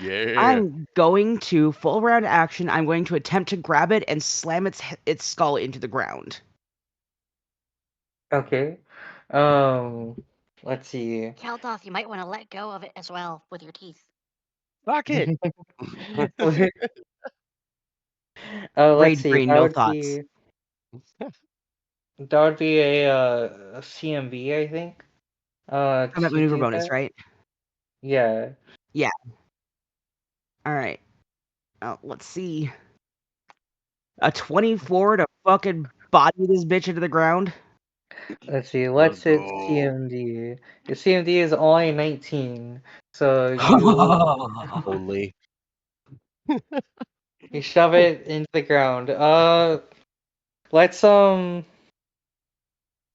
Yeah. I'm going to full round action. I'm going to attempt to grab it and slam its skull into the ground. Okay. Let's see. Kaldoth, you might want to let go of it as well with your teeth. Fuck it. Let's Rage see. brain, no thoughts. That would be a CMB, I think. Combat To maneuver do bonus, that. right? Yeah. Yeah. All right. Let's see. A 24 to fucking body this bitch into the ground. Let's see. Let's What's its go. CMD? Your CMD is only 19, so you Only. you shove it into the ground. Let's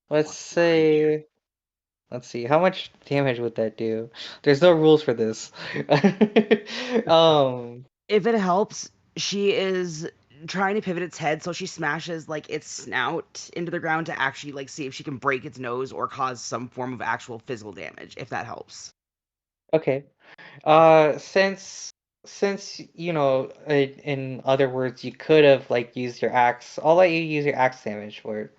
let's say. Let's see, how much damage would that do? There's no rules for this. um, If it helps, she is trying to pivot its head, so she smashes like its snout into the ground to actually like see if she can break its nose or cause some form of actual physical damage, if that helps. okay. Since you know, in other words, you could have like used your axe. I'll let you use your axe damage for it.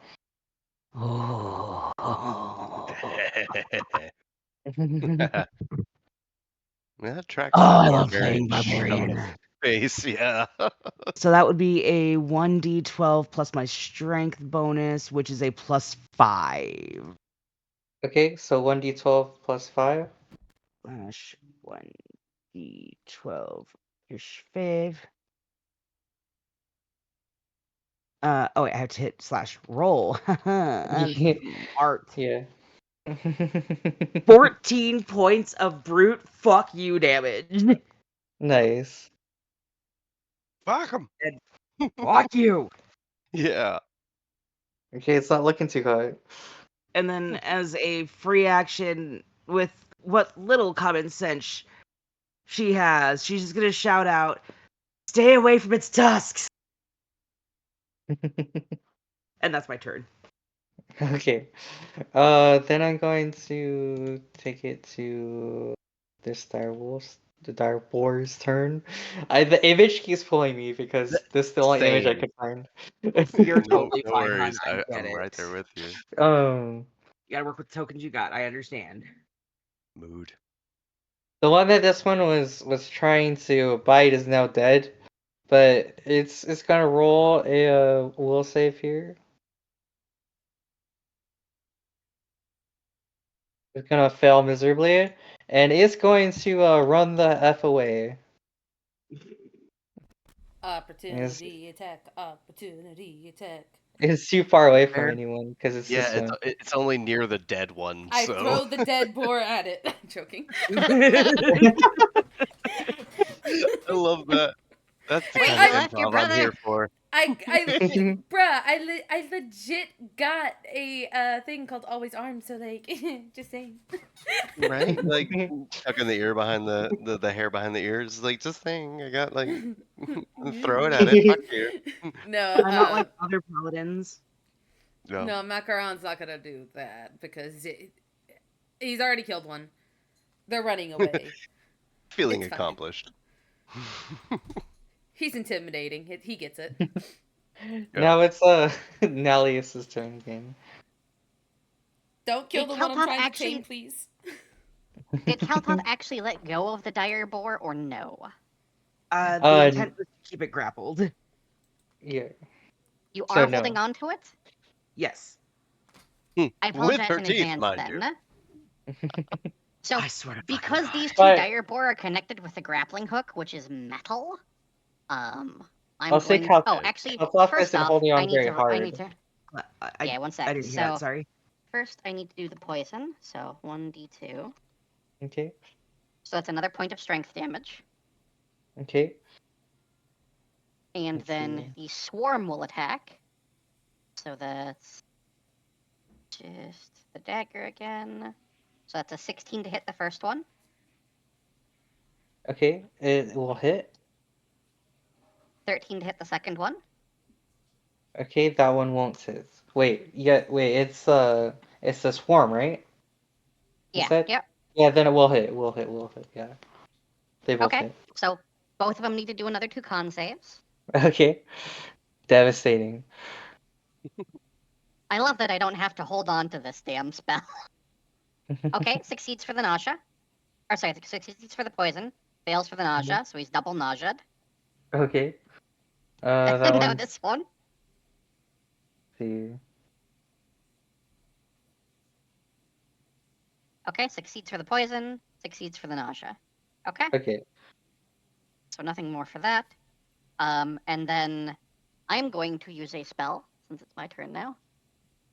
That tracks Oh, that I love barbarian playing shoving barbarian. his face. Yeah. So that would be a 1d12 plus my strength bonus, which is a plus 5. Okay, so 1d12 plus 5. Slash 1d12 plus 5. Oh wait, I have to hit slash roll. I'm smart. Yeah. 14 points of brute fuck you damage. Nice. Fuck him. And fuck you. Yeah. Okay, it's not looking too hot. And then as a free action, with what little common sense she has, she's just gonna shout out, "Stay away from its tusks!" And that's my turn. Okay. Then I'm going to take it to the Star Wars turn. The image keeps pulling me because this is the only image I Same. could find. You're No, totally no fine, hon. worries. I get I'm right it. there with you. Um, You gotta work with the tokens you got. I understand. Mood. the one that this one was trying to bite is now dead, but it's gonna roll a will save here. It's gonna fail miserably, and it's going to run the F away. Opportunity attack. Opportunity attack. It's too far away from Fair. anyone because it's Yeah, this one. it's only near the dead one, I so throw the dead boar at it. I'm joking. I love that. That's the Wait, kind you of I, left your improv I'm brother? here for. bruh, I legit got a thing called Always Armed, so like, just saying. Right? Like tucking the ear behind the hair behind the ears. Like just saying, I got like throw it at it. Fuck you. No, I'm not like other paladins. No, no, Macaron's not gonna do that because he's already killed one. They're running away. feeling It's fine. accomplished. He's intimidating. He gets it. Now it's Nallius's turn again. Don't kill Did the one I'm Keltoth trying to actually- tame, please. Did Keltoth actually let go of the dire boar or no? The intent was to keep it grappled. Yeah. You So are no. holding on to it? Yes. I With apologize her in teeth, advance mind then. So, I swear to fucking because God. these two But- dire boar are connected with the grappling hook, which is metal, I'm I'll say going. Cal- Oh, actually, Kaltoff first isn't off, holding on I need very to. hard. I need to. Yeah, one sec. I didn't hear So that, sorry. first, I need to do the poison. So 1d2. Okay. So that's another point of strength damage. Okay. And Let's then see. the swarm will attack. So that's just the dagger again. So that's a 16 to hit the first one. Okay. It will hit. 13 to hit the second one. Okay, that one won't hit. Wait, it's the swarm, right? You Yeah. said? Yep. Yeah, then it will hit. It will hit. Will hit. Yeah. They both Okay. hit. So both of them need to do another 2 con saves. Okay. Devastating. I love that I don't have to hold on to this damn spell. Okay, succeeds for the nausea. Or sorry, succeeds for the poison. Fails for the nausea, so he's double nauseaed. Okay. That Now one. this one. See. Okay, succeeds for the poison, succeeds for the nausea. Okay, Okay. so nothing more for that. And then I'm going to use a spell, since it's my turn now.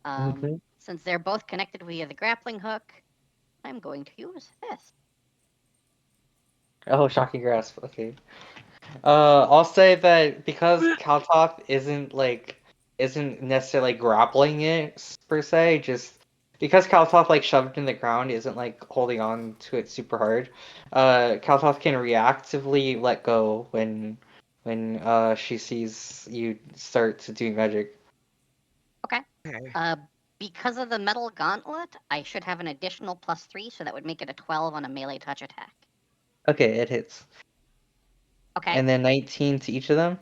Mhm. Since they're both connected via the grappling hook, I'm going to use this. Oh, shocking grasp. Okay. I'll say that because Kaltop isn't necessarily grappling it per se, just because Kaltop like shoved in the ground isn't like holding on to it super hard. Kaltop can reactively let go when she sees you start to do magic. Okay. Okay. Because of the metal gauntlet, I should have an additional +3, so that would make it a 12 on a melee touch attack. Okay, it hits. Okay. And then 19 to each of them?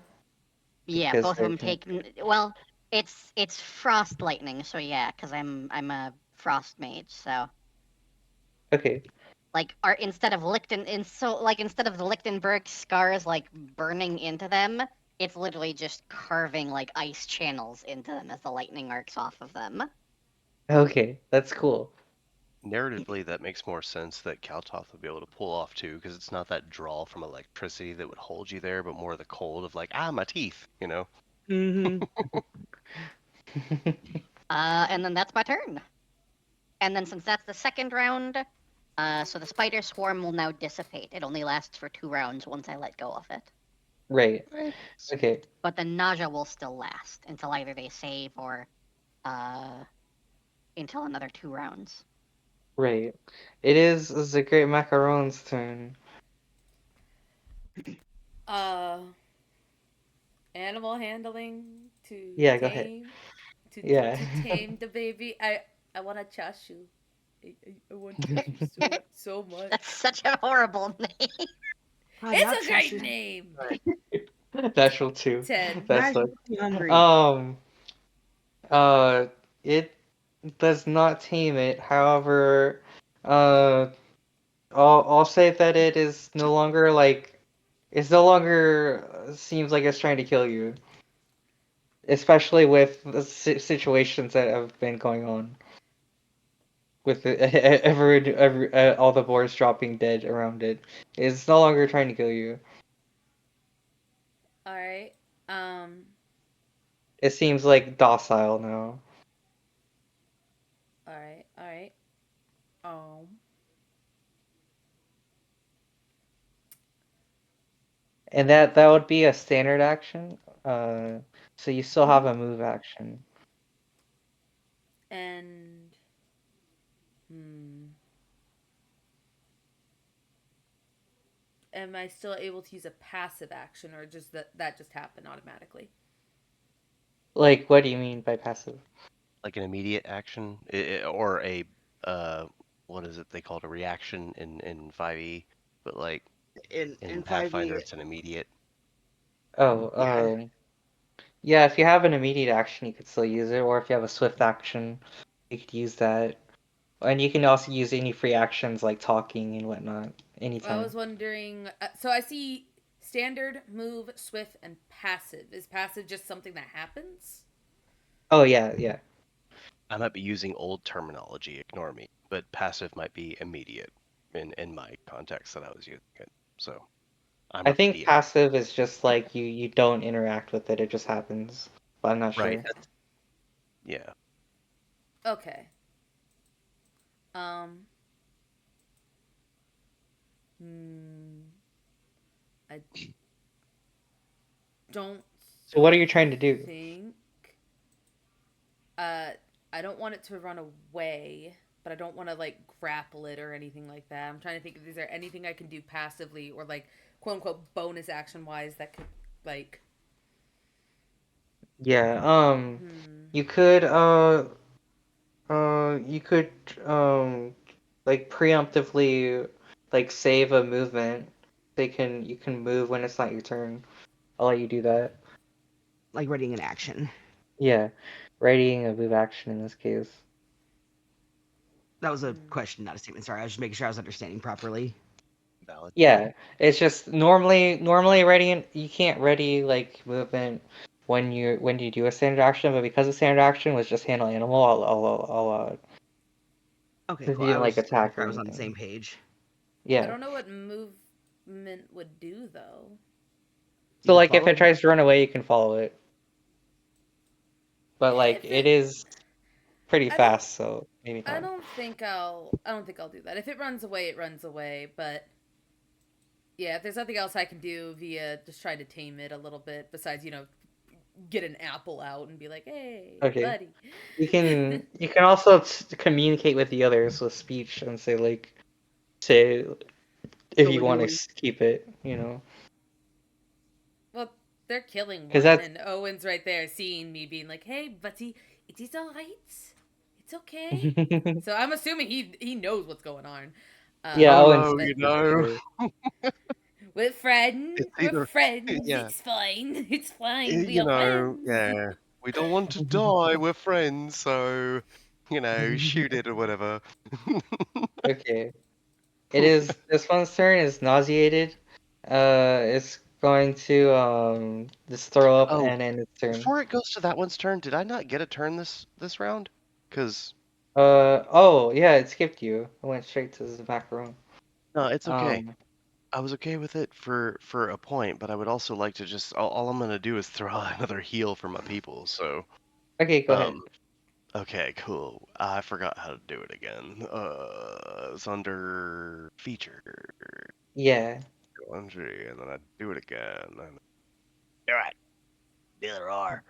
Yeah, Because both of them they're- take. Well, it's frost lightning, so yeah, because I'm a frost mage, so Okay. like are instead of instead of the Lichtenberg scars like burning into them, it's literally just carving like ice channels into them as the lightning arcs off of them. Okay, that's cool. narratively, that makes more sense that Kaltoth would be able to pull off too, because it's not that draw from electricity that would hold you there, but more the cold of like, my teeth, you know? Mm-hmm. And then that's my turn. And then since that's the second round, so the spider swarm will now dissipate. It only lasts for 2 rounds once I let go of it. Right. Okay. But the nausea will still last until either they save or until another 2 rounds. Right. It is the great macaron's turn. Uh, animal handling to Yeah, go ahead. tame, Yeah. to tame the baby. I want to chashu. I want chashu so much. That's such a horrible name. It's not a great Cheshire. name. Natural 2. 10. That's Max what. is really hungry. Uh, it does not tame it. However, uh, I'll say that it is no longer like it's no longer seems like it's trying to kill you, especially with the situations that have been going on with every all the boars dropping dead around it. It's no longer trying to kill you. All right. Um. It seems like docile now, All right. All right. Um. and that would be a standard action. So you still have Mhm. a move action. And. Hmm. Am I still able to use a passive action, or just that just happened automatically? Like, what do you mean by passive? Like an immediate action, or a uh, what is it they call it, a reaction in 5e, but like In in Pathfinder 5e, it's an immediate. Oh, yeah, yeah, if you have an immediate action, you could still use it, or if you have a swift action, you could use that. And you can also use any free actions like talking and whatnot I anytime. was wondering. So I see standard, move, swift, and passive. Is passive just something that happens? Oh yeah, yeah. I might be using old terminology, ignore me, but passive might be immediate in my context that I was using it. So I'm I not the think DM. passive is just like you don't interact with it, it just happens. But I'm not Right. sure. Yeah. Okay. Um. Hmm. I don't So what are you trying to do? think. Uh, I don't want it to run away, but I don't want to like grapple it or anything like that. I'm trying to think if is there anything I can do passively or like quote unquote bonus action wise that could like. Yeah, Hmm. you could like preemptively like save a movement. You can move when it's not your turn. I'll let you do that. like readying an action. Yeah, readying a move action in this case. That was a Hmm. question, not a statement. Sorry, I was just making sure I was understanding properly. Valid. Yeah, it's just normally readying you can't ready like movement when you do a standard action, but because the standard action was just handle animal, I'll allow it. Okay, Because cool. you I didn't like was making attack sure or I was on the anything. same page. I Yeah. don't know what movement would do though. You So can like if follow it it. tries to run away, you can follow it. But like If it it, is pretty I don't. fast, so maybe not. I don't think I'll do that. If it runs away, it runs away. But yeah, if there's nothing else I can do via just trying to tame it a little bit, besides get an apple out and be like, "Hey, Okay. buddy." You can also communicate with the others with speech and say if So you when want you're to keep it, you know. Well, they're killing Because one, that's and Owen's right there seeing me being like, "Hey, buddy, it is all right. It's okay." So I'm assuming he knows what's going on. yeah, Oh Owen no, But you know. we're friends. It's We're either friends. yeah, It's fine. It's fine. We you are know, friends. yeah. We don't want to die. We're friends, so shoot it or whatever. Okay. It is this one's turn is nauseated. It's going to just throw up Oh, and end its turn. before it goes to that one's turn, did I not get a turn this round? Cause Oh yeah, it skipped you. It went straight to the back room. no, it's okay. Um, I was okay with it for a point, but I would also like to just all I'm gonna do is throw out another heal for my people. So okay, go ahead. um, okay, cool. I forgot how to do it again. It's under feature, Yeah. entry, and then I do it again. And, all right, there are.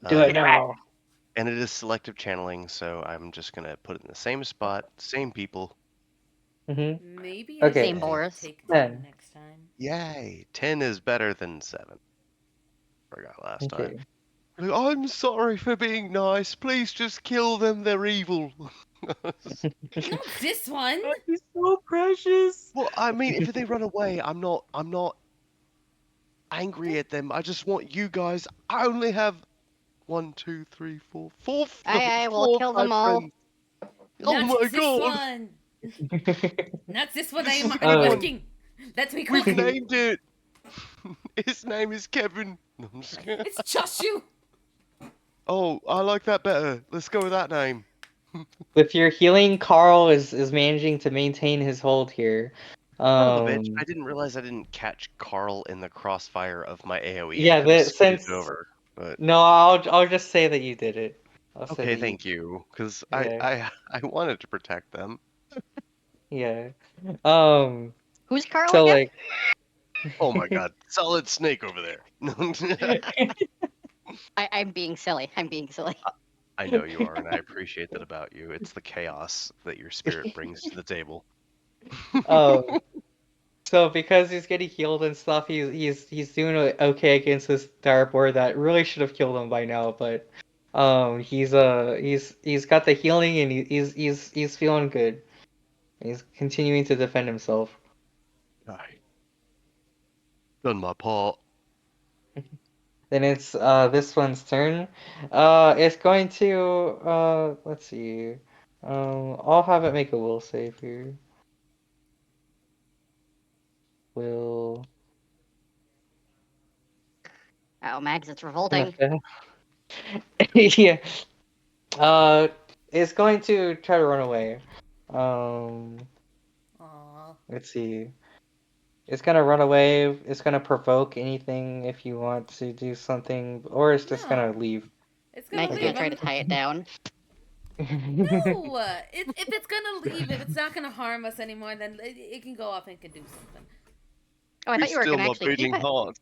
Do it Um, now. And it is selective channeling, so I'm just gonna put it in the same spot, same people. Mm-hmm. Maybe I Okay. Same should Boris. take 10 10. next time. Yay! 10 is better than 7. Forgot last time. Okay. Like, I'm sorry for being nice. Please just kill them. They're evil. Not this one. Oh, he's so precious. Well, I mean, if they run away, I'm not angry at them. I just want you guys. I only have 1, 2, 3, 4, 4, I will 4, kill 5 them all. friends. Oh Not my this god! one. Not this one. This is a I'm good one. working. Let me We've cook. named it. His name is Kevin. No, I'm just kidding. It's Choshu. Oh, I like that better. Let's go with that name. With your healing, Carl is managing to maintain his hold here. Son of a bitch! I didn't realize I didn't catch Carl in the crossfire of my AOE. I Yeah, could have that scoothed since over, but no, I'll just say that you did it. I'll say okay, that you thank you. Because yeah, I wanted to protect them. yeah. Um Who's Carl so again? like Oh my god, solid snake over there. I'm being silly. I'm being silly. I know you are, and I appreciate that about you. It's the chaos that your spirit brings to the table. um so because he's getting healed and stuff, he's doing okay against this dire boar that really should have killed him by now, but he's got the healing and he's feeling good. He's continuing to defend himself. I done my part. Then it's this one's turn. It's going to let's see. I'll have it make a will save here. Will Oh, Mags, it's revolting. yeah. Uh, it's going to try to run away. Um, Aw. let's see. It's gonna run away. It's gonna provoke anything if you want to do something, or it's just No. gonna leave. It's gonna Mags is gonna leave. try to tie it down. No. If it's gonna leave, if it's not gonna harm us anymore, then it can go off and can do something. Oh, I Be thought you were still gonna my actually keep beating it. heart.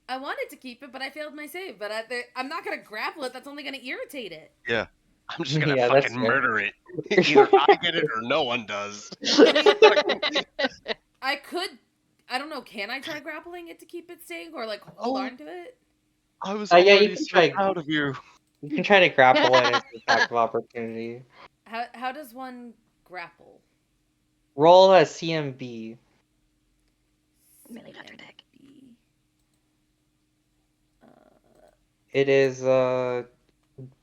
I wanted to keep it, but I failed my save. But I'm not gonna grapple it. That's only gonna irritate it. Yeah. I'm just gonna Yeah, that's fucking fair. murder it. Either I get it or no one does. I mean, I could. I don't know. Can I try grappling it to keep it staying, or like hold Oh, on to it? I was Yeah, already so proud of you. You can try to grapple it as an attack of opportunity. How does one grapple? Roll a CMB. Melee Dr. Dick. CMB. It is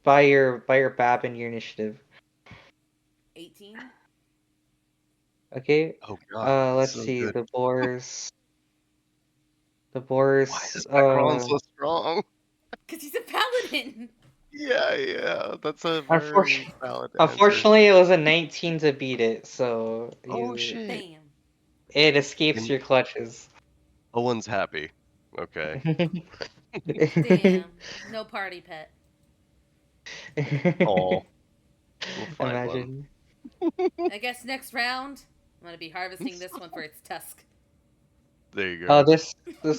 by your BAB and your initiative. 18. Okay. Oh god, Let's so see good. the boars. The Why boars. is Necron so strong? Cause he's a paladin. Yeah, that's a very Unfortunately, valid answer. unfortunately, it was a 19 to beat it, so Oh shit. Damn. it escapes And your clutches. Owen's happy. Okay. Damn. No party pet. Oh, we'll find one. Imagine. I guess next round I'm gonna be harvesting this one for its tusk. There you go. This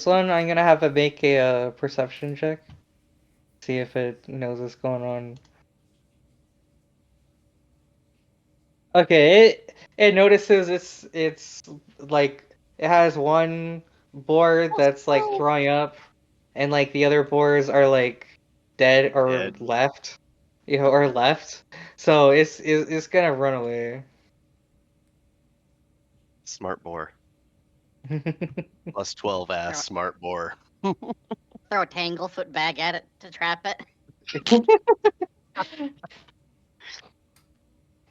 one I'm gonna have it make a perception check. See if it knows what's going on. Okay, it notices it's like it has one board that's like Oh, throwing up, and like the other boards are like dead or Dead. left, or left. So it's gonna run away. Smart boar. Plus 12 ass smart boar. throw a tanglefoot bag at it to trap it. Come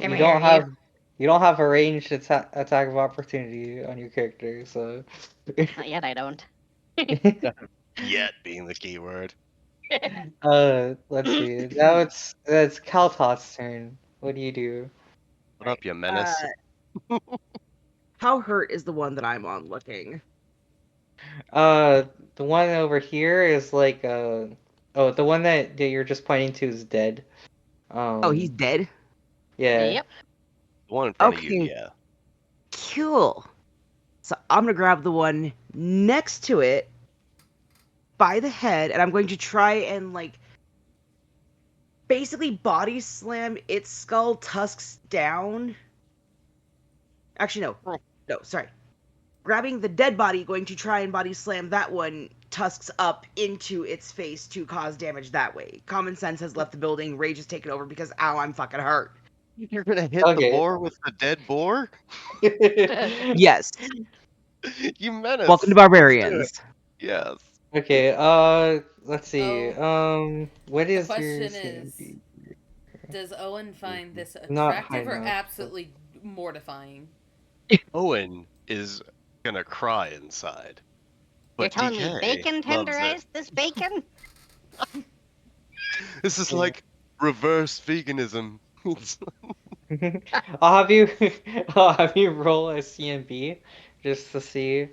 You here, don't have you don't have a ranged attack of opportunity on your character, so. Not yet, I don't. Yet being the key word. Let's see. Now it's Kaltot's turn. What do you do? What up, you menace? How hurt is the one that I'm on looking? The one over here is like oh, the one that you're just pointing to is dead. Oh, he's dead? Yeah. Yep. The one in front of you, Okay. yeah. Cool. So I'm gonna grab the one next to it by the head, and I'm going to try and like basically body slam its skull tusks down. Actually, Oh. no, sorry. Grabbing the dead body, going to try and body slam that one, tusks up into its face to cause damage that way. Common sense has left the building. Rage has taken over because, ow, I'm fucking hurt. You're gonna hit the Okay. boar with the dead boar? Yes. You menace. Welcome to Let's do it. Barbarians. Yes. Okay, let's see. What The is your question is, CMB? does Owen find this Not high attractive or enough. absolutely mortifying? Owen is gonna cry inside. You're But telling me DK bacon loves it. tenderized this bacon? This is Yeah. like reverse veganism. I'll have you I'll have you roll a CMB just to see.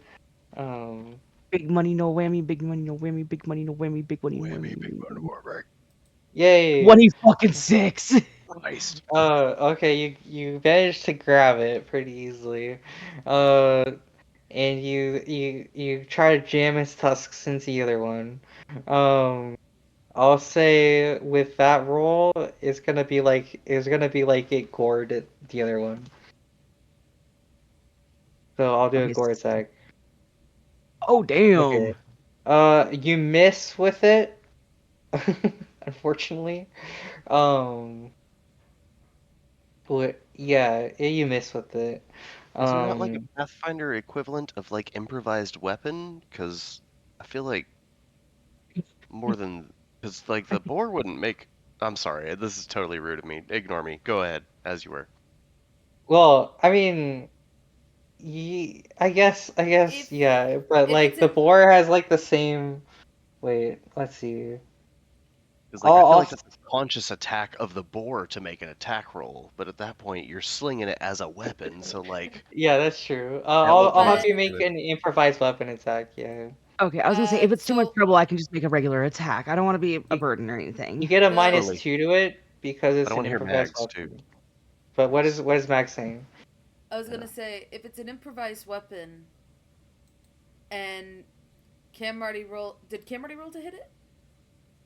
Um Big money, no whammy. Big money, no whammy. Big money, no whammy. Big money, no Whammy, whammy. big murder warburg. Yay! 26. Christ. Okay, you managed to grab it pretty easily. And you try to jam its tusks into the other one. I'll say with that roll, it's gonna be like it gored the other one. So I'll do a Okay. gore attack. Oh, damn. Okay. You miss with it, unfortunately. Um, yeah, you miss with it. Is there not like a Um, Pathfinder equivalent of like improvised weapon? Because I feel like more than because like the boar wouldn't make. I'm sorry, this is totally rude of me. Ignore me. Go ahead, as you were. well, I mean, I guess, If yeah, but if it's like the an boar has like the same. Wait, let's see. Because like I feel I'll like that's a conscious attack of the boar to make an attack roll, but at that point you're slinging it as a weapon, so like Yeah, that's true. that would I'll be have but you more make good. an improvised weapon attack. Yeah, Okay, I was gonna say, if it's too much so trouble, I can just make a regular attack. I don't want to be a you, burden or you anything. get a the minus Totally. two to it because But I it's an want to hear improvised Mags too. weapon. But Yes. what is Max saying? I was Yeah. gonna say if it's an improvised weapon and Cam already roll. Did Cam already roll to hit it?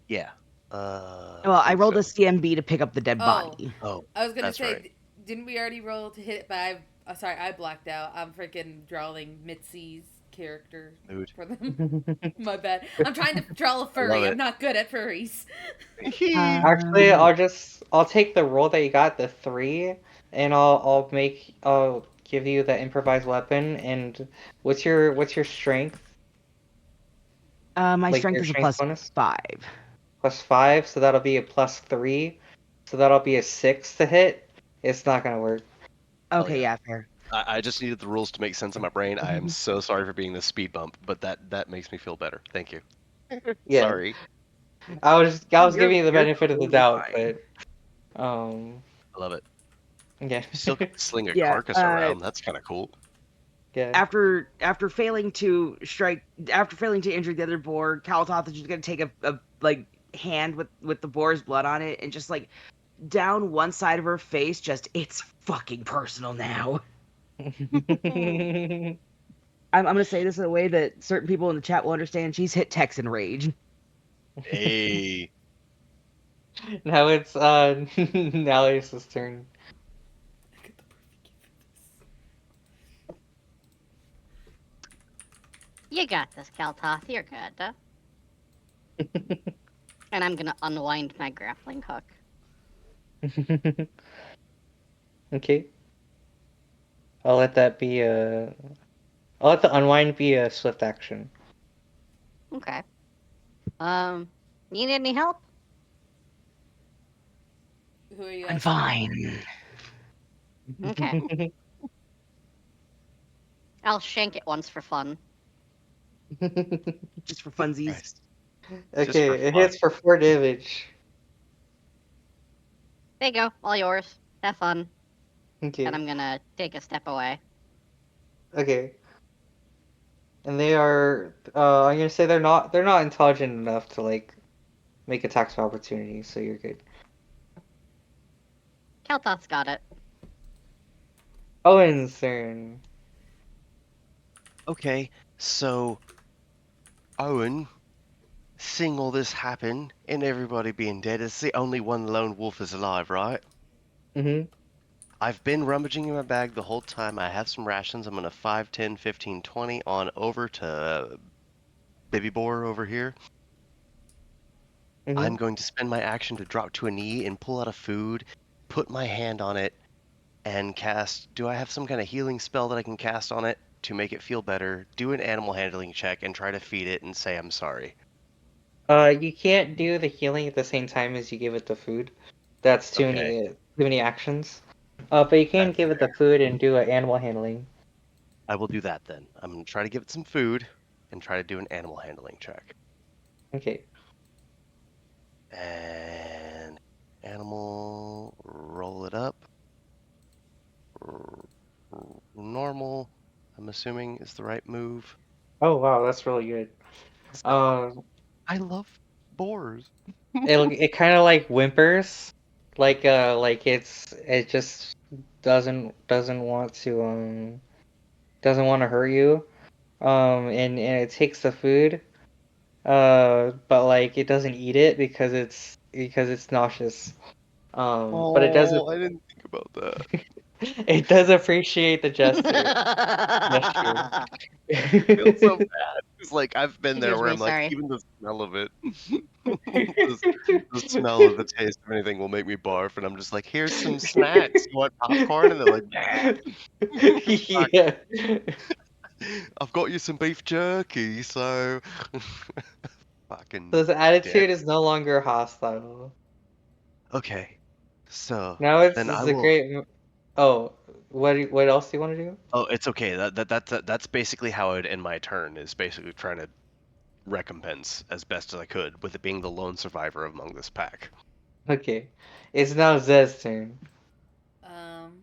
Yeah. Well, I I think rolled a so. CMB to pick up the dead Oh, body. Oh, I was gonna that's say, right. didn't we already roll to hit it? But sorry, I blacked out. I'm freaking drawing Mitzi's character Mood. for them. My bad. I'm trying to draw a Love furry. it. I'm not good at furries. Actually, I'll take the roll that you got, the 3, and I'll give you the improvised weapon. And what's your strength? My Like strength your is a strength plus bonus? 5. +5, so that'll be a +3. So that'll be a 6 to hit. It's not gonna work. Oh Okay, yeah. yeah, fair. I just needed the rules to make sense in my brain. I am so sorry for being the speed bump, but that makes me feel better. Thank you. Yeah, Sorry. I was giving you the You're benefit of the totally doubt, fine. but um, I love it. yeah, You still get to sling a Yeah, carcass around. That's kind of cool. yeah. after failing to injure the other boar, Kalatoth is just gonna take a like hand with the boar's blood on it and just like down one side of her face. Just it's fucking personal now. I'm gonna say this in a way that certain people in the chat will understand. She's hit Texan rage. Hey. Now it's Nalius' turn. You got this, Kaltoth. You're good. And I'm gonna unwind my grappling hook. Okay. I'll let that be a. I'll let the unwind be a swift action. Okay. Need any help? Who are you I'm asking? fine. Okay. I'll shank it once for fun. Just for funsies. Christ. Just Okay, for it fun. hits for 4 damage. There you go, all yours. Have fun. Okay. And I'm gonna take a step away. Okay. And they are. I'm gonna say they're not intelligent enough to like make attacks of opportunity, so you're good. Kaltoth's got it. Owen's turn. Okay, so Owen seeing all this happen and everybody being dead, it's the only one lone wolf is alive, right? Mm-hmm. I've been rummaging in my bag the whole time. I have some rations. I'm gonna 5, 10, 15, 20 on over to Baby Boar over here. Mm-hmm. I'm going to spend my action to drop to a knee and pull out a food, put my hand on it, and cast. Do I have some kind of healing spell that I can cast on it to make it feel better? Do an animal handling check and try to feed it and say I'm sorry. You can't do the healing at the same time as you give it the food. That's Okay, too many actions. But you can that's give it the fair. food and do an animal handling. I will do that then. I'm gonna try to give it some food and try to do an animal handling check. Okay. And animal, roll it up. Normal, I'm assuming is the right move. Oh wow, that's really good. So Um, I love boars. it kind of like whimpers, like it just doesn't want to doesn't want to hurt you. And it takes the food. But like it doesn't eat it because it's nauseous. But it doesn't. Oh, I didn't think about that. It does appreciate the gesture. I feel so bad. It's like I've been there Excuse where me, I'm like, sorry. even the smell of it, the, the smell of the taste of anything will make me barf, and I'm just like, here's some snacks. You want popcorn? And they're like, "Fuck, Yeah. I've got you some beef jerky, so So fucking his attitude dick. is no longer hostile. Okay, so Now then I it's a will. great. Oh, what else do you want to do? Oh, it's okay. That's basically how I'd end my turn. Is basically trying to recompense as best as I could, with it being the lone survivor among this pack. Okay, it's now Zed's turn. Um,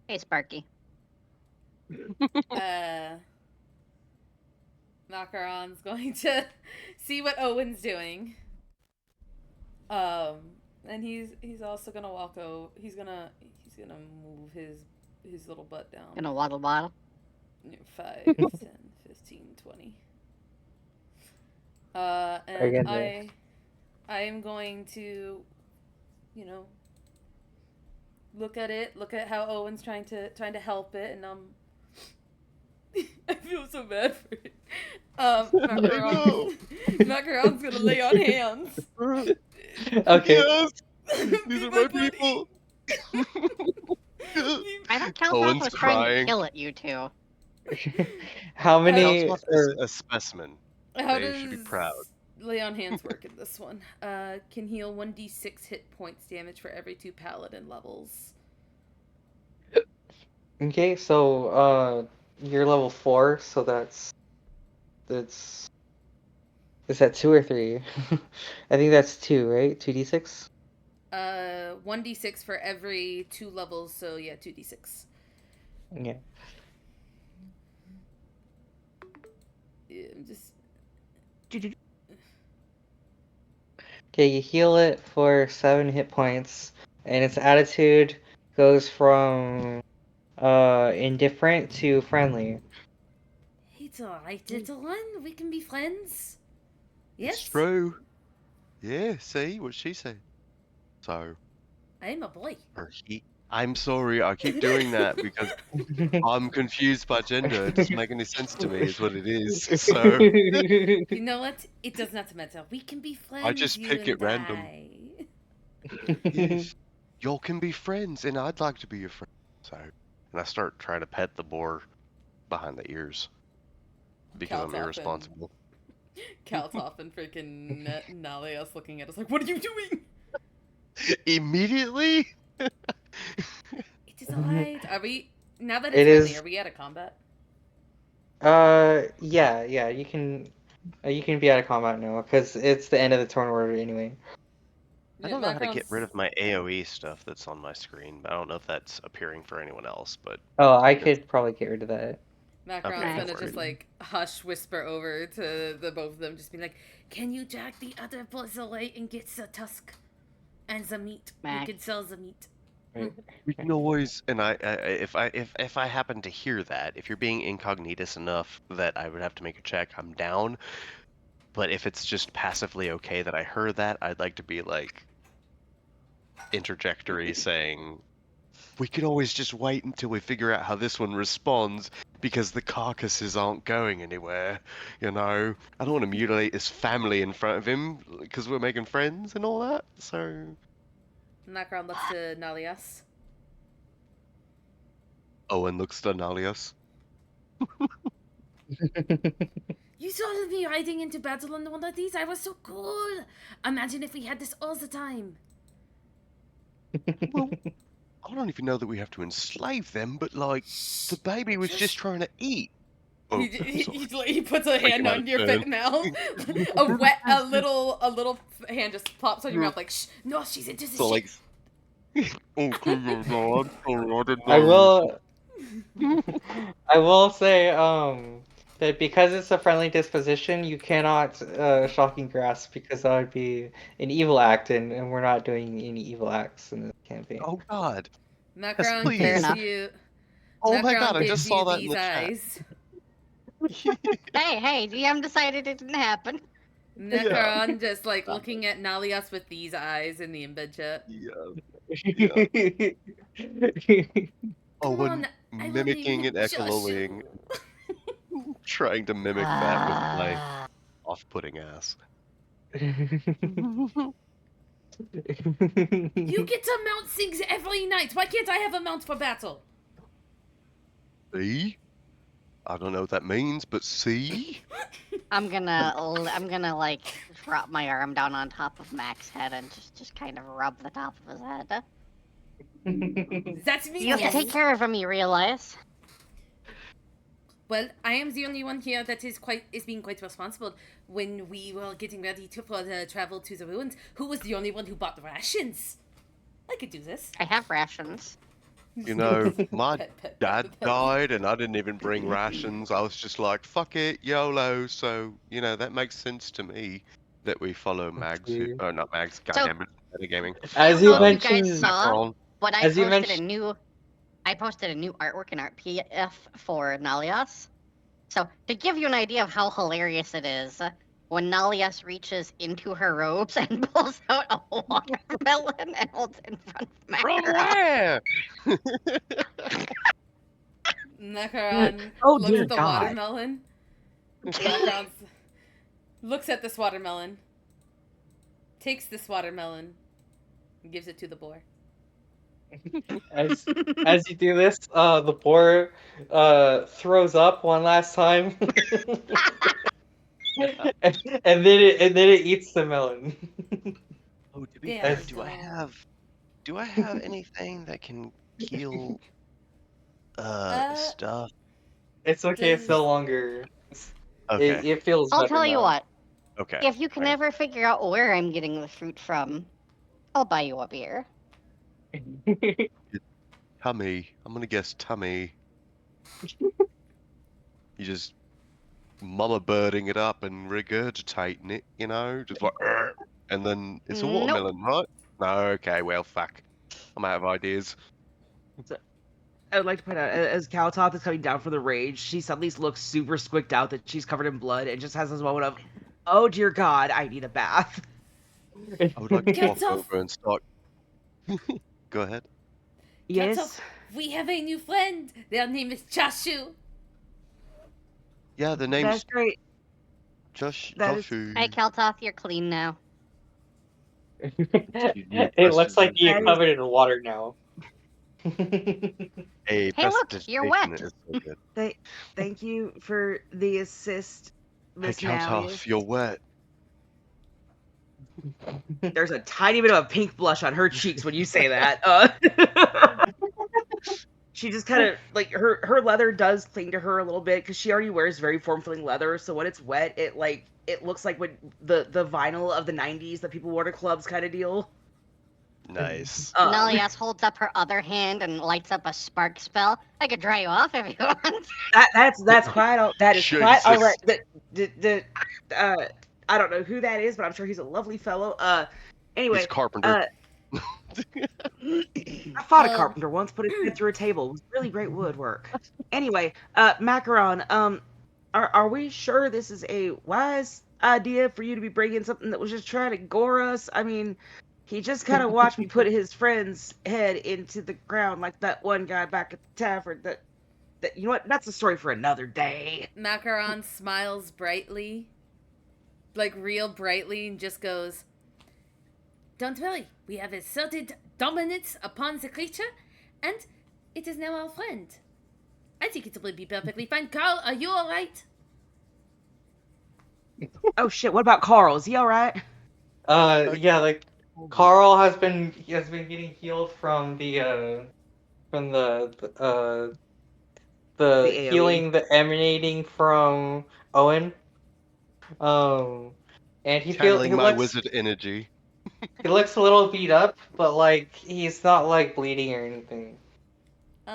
Hey, Sparky. uh, Macaron's going to see what Owen's doing. Um, and he's also gonna walk over. He's gonna move his little butt down. Gonna waddle waddle. 5, 10, 15, 20. And Again, I am going to, look at it, look at how Owen's trying to help it, and I feel so bad for it. I know. Macaron's gonna lay on hands. Okay. Yes, these Be are my my buddy. people. I thought Caltoff Owen's was trying to crying. kill it, you two. How many? Kaltoff is a specimen. How They should be does proud. lay on hands work in this one? Can heal 1d6 hit points damage for every 2 paladin levels. Okay, so you're level 4, so that's is that 2 or 3? I think that's 2, right? 2d6. 1d6 for every 2 levels, so yeah, 2d6. Yeah. Yeah, I'm just Okay, you heal it for 7 hit points, and its attitude goes from indifferent to friendly. It's alright, little one. We can be friends. Yes, It's true. Yeah, see what she said. So, I'm a boy. or he. I'm sorry, I keep doing that because I'm confused by gender. It doesn't make any sense to me, is what it is. So, You know what? It does not matter. We can be friends, I just you pick and it random. I. Yes, y'all can be friends, and I'd like to be your friend. So, and I start trying to pet the boar behind the ears because I'm irresponsible. Kaltoff and freaking Nalias looking at us like, what are you doing? Immediately? It is alright. Are we, now that It it's friendly, is. are we out of combat? Yeah, you can be out of combat now because it's the end of the turn order anyway. I Yeah, don't know how to get Macaron's, rid of my AoE stuff that's on my screen. I don't know if that's appearing for anyone else, but Oh, I it's could probably get rid of that. Macaron's okay. Go Nice. gonna for it. just like hush whisper over to the both of them, just be like, can you drag the other boys away and get the tusk and the meat? Mac. We can sell the meat. We can always, and if I happen to hear that, if you're being incognitous enough that I would have to make a check, I'm down. But if it's just passively okay that I heard that, I'd like to be like interjectory saying, we could always just wait until we figure out how this one responds because the carcasses aren't going anywhere, you know? I don't want to mutilate his family in front of him because we're making friends and all that, so... Nakaron looks to Nalias. Owen looks to Nalias. You saw me riding into battle on one of these? I was so cool! Imagine if we had this all the time. Well, I don't even know that we have to enslave them, but like, the baby was just trying to eat. Oh, He puts a Freaking hand out on of your turn. mouth. a little hand just plops on your mouth like, shh, no, she's into this So shit. like, oh, God, I didn't I know. I will say that because it's a friendly disposition, you cannot shocking grasp because that would be an evil act, and we're not doing any evil acts in this campaign. Oh God. Nakaron please. Fair gives enough. you. Oh my Nakaron God, I gives just you saw that in these the chat. eyes. Hey, GM decided it didn't happen. Nakaron just like looking at Nalias with these eyes in the embed chat. Yeah. Come Owen on, I will mimicking name and you Joshua. echololing, trying to mimic that with my off-putting ass. You get to mount things every night. Why can't I have a mount for battle? See? I don't know what that means, but see? I'm gonna like drop my arm down on top of Mac's head and just kind of rub the top of his head. That's me. You have to take care of him, you realize? Well, I am the only one here that is being quite responsible. When we were getting ready for the travel to the ruins, who was the only one who bought rations? I could do this. I have rations. You know, my Pet. dad died and I didn't even bring rations. I was just like, fuck it, YOLO. So, you know, that makes sense to me that we follow Mags. Not Mags, goddammit, Metagaming. I As don't you know if you guys mentioned, saw, Macaron. but as you mentioned, I posted a new artwork in Art PF for Nalias. So to give you an idea of how hilarious it is, when Nalias reaches into her robes and pulls out a watermelon and holds it in front of From Macaron. where? Nakaron Oh, looks dear at the God. watermelon. Nakaron looks at this watermelon, takes this watermelon, and gives it to the boar. as you do this, the boar throws up one last time, and then it eats the melon. Oh, to be Damn. fair, do I have anything that can heal stuff? It's okay. It's no Does- longer. Okay. It feels I'll better tell you now. what, Okay. if you can Right. ever figure out where I'm getting the fruit from, I'll buy you a beer. Tummy. I'm gonna guess tummy. You just mama birding it up and regurgitating it, you know? Just like, and then it's a Nope. watermelon, right? No, okay, well, fuck. I'm out of ideas. I would like to point out, as Cowtoth is coming down from the rage, she suddenly looks super squicked out that she's covered in blood and just has this moment of, oh dear God, I need a bath. I would like to Get walk off! over and start. Go ahead. Yes? We have a new friend. Their name is Chashu. Yeah, the name's That's great. that is- Joshu. Hey, Kaltoth, you're clean now. It looks like you're That is- covered in water now. Hey, Hey, look, you're wet. Is so good. Thank you for the assist, Hey, Miss count Now. off. You're wet. There's a tiny bit of a pink blush on her cheeks when you say that. She just kind of like her leather does cling to her a little bit because she already wears very form-filling leather. So when it's wet, it looks like when the vinyl of the '90s that people wore to clubs kind of deal. Nice. Nalias holds up her other hand and lights up a spark spell. I could dry you off if you want. That's quite all. That is quite all right. Jesus. I don't know who that is, but I'm sure he's a lovely fellow. Anyway, He's Carpenter. I fought a carpenter once, put his head through a table. It was really great woodwork. Anyway, Macaron, are we sure this is a wise idea for you to be bringing something that was just trying to gore us. I mean, he just kind of watched me put his friend's head into the ground like that one guy back at the tavern. That you know what? That's a story for another day. Macaron smiles brightly, like real brightly, and just goes, "Don't worry, we have asserted dominance upon the creature, and it is now our friend. I think it will be perfectly fine. Carl, are you alright?" Oh shit! What about Carl? Is he all right? Yeah, like Carl has been getting healed from from The the AOE. healing that emanating from Owen. Um, and Channeling my wizard energy. he looks a little beat up, but like he's not like bleeding or anything.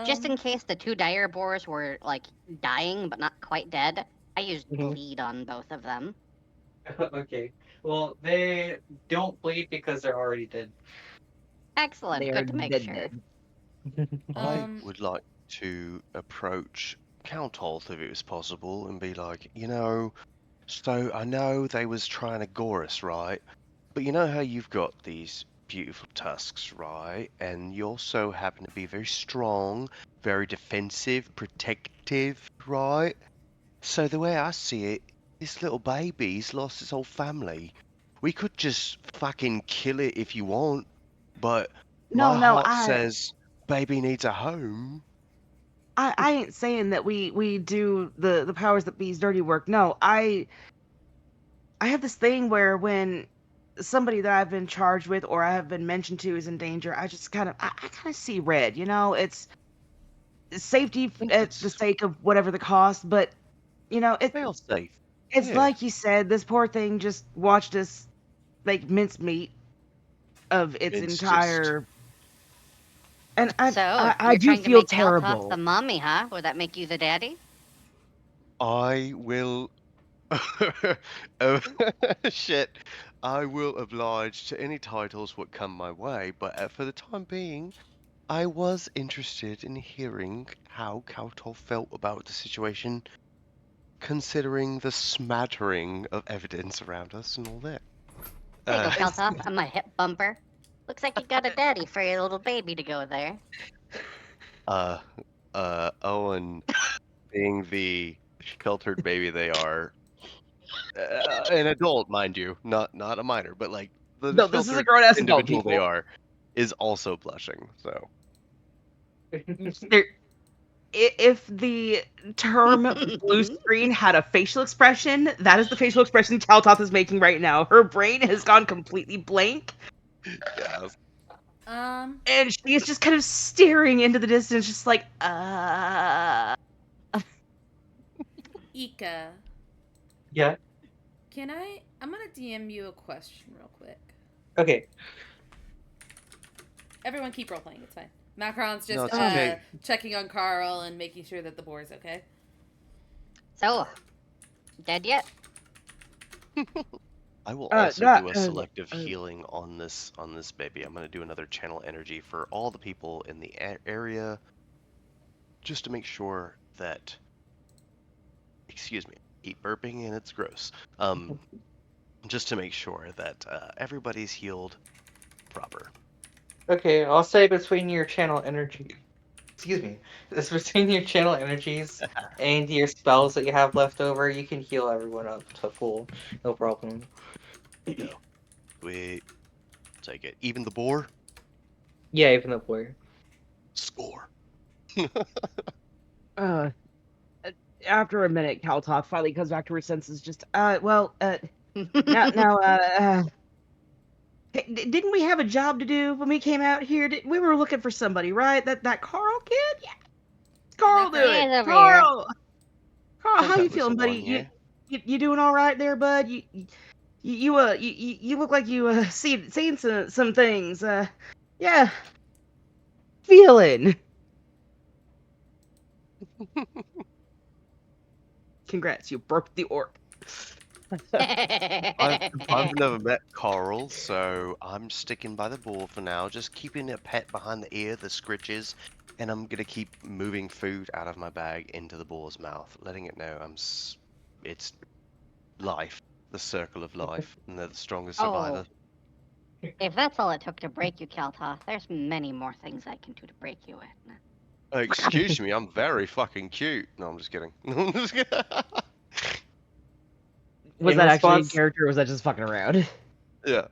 Just in case the 2 dire boars were like dying but not quite dead, I used Mhm. bleed on both of them. Okay. Well, they don't bleed because they're already dead. Excellent. They are Good to make dead. sure. I would like to approach Count Holt if it was possible and be like, so I know they was trying to gore us, right? But you know how you've got these beautiful tusks, right? And you also happen to be very strong, very defensive, protective, right? So the way I see it, this little baby's lost its whole family. We could just fucking kill it if you want, but No, my no, heart says baby needs a home. I ain't saying that we do the powers that be's dirty work. No, I have this thing where when somebody that I've been charged with or I have been mentioned to is in danger, I just I kind of see red. You know, it's safety I think at the it's sake of whatever the cost, but fail safe. it's Yeah. like you said, this poor thing just watched us like mincemeat of its It's just entire, and I So, I you're do trying to feel make Kaltoth the terrible. mommy, huh? Would that make you the daddy? I will shit. I will oblige to any titles what come my way, but for the time being, I was interested in hearing how Kaltov felt about the situation, considering the smattering of evidence around us and all that. There you go, Uh, Kaltoth. I'm a hip bumper. Looks like you got a daddy for your little baby to go there. uh, Owen, being the sheltered baby they are, an adult, mind you, not a minor, but like the No, this is a sheltered grown ass adult, individual they people. are, is also blushing. So There, if the term blue screen had a facial expression, that is the facial expression Taltoth is making right now. Her brain has gone completely blank, yeah, and she is just kind of staring into the distance, just like, Ika, Yeah. I'm gonna DM you a question real quick. Okay. Everyone keep role playing, it's fine. Macron's no, just it's okay. checking on Carl and making sure that the boar's okay. So, dead yet? I will also do a selective uh, healing on this baby. I'm gonna do another channel energy for all the people in the area, just to make sure that. Excuse me, keep burping and it's gross. Just to make sure that everybody's healed proper. Okay, I'll say between your channel energy. Excuse me. It's between your channel energies and your spells that you have left over, you can heal everyone up to full. No problem. No, we take it. Even the boar Yeah, even the boy. score. uh, after a minute, Taltoth finally comes back to her senses. Just, now, hey, didn't we have a job to do when we came out here? We were looking for somebody, right? That Carl kid? Yeah. Carl do it. He's over here. Carl, how That you was the feeling, buddy? one, yeah. You doing all right there, bud? You look like you seen some things. Yeah, feeling. Congrats, you broke the orc. I've never met Carl, so I'm sticking by the bull for now, just keeping a pet behind the ear, the scritches, and I'm gonna keep moving food out of my bag into the bull's mouth, letting it know it's life. the circle of life, and they're the strongest Oh. survivor. If that's all it took to break you, Kaltoth, there's many more things I can do to break you in. Excuse me, I'm very fucking cute. No, I'm just kidding. I'm just kidding. Was In that actually in response- character, or was that just fucking around? Yeah.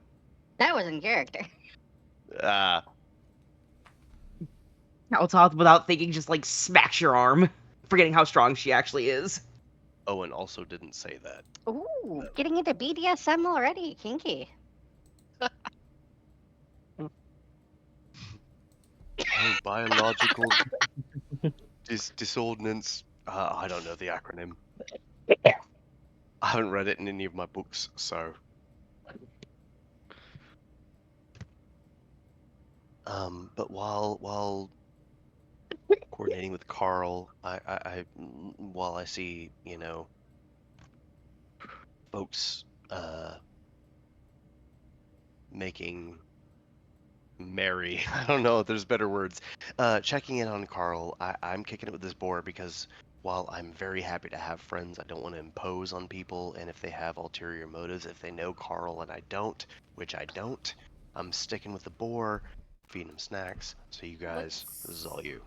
That was in character. Kaltoth, without thinking, just like smacks your arm, forgetting how strong she actually is. Owen also didn't say that. Ooh, getting into BDSM already, kinky. Oh, biological disordinance. I don't know the acronym. I haven't read it in any of my books, so. But while coordinating with Carl, while I see, folks making merry, I don't know if there's better words, checking in on Carl, I'm kicking it with this boar because while I'm very happy to have friends, I don't want to impose on people, and if they have ulterior motives, if they know Carl and I don't, which I don't, I'm sticking with the boar, feeding him snacks. So you guys, this is all you.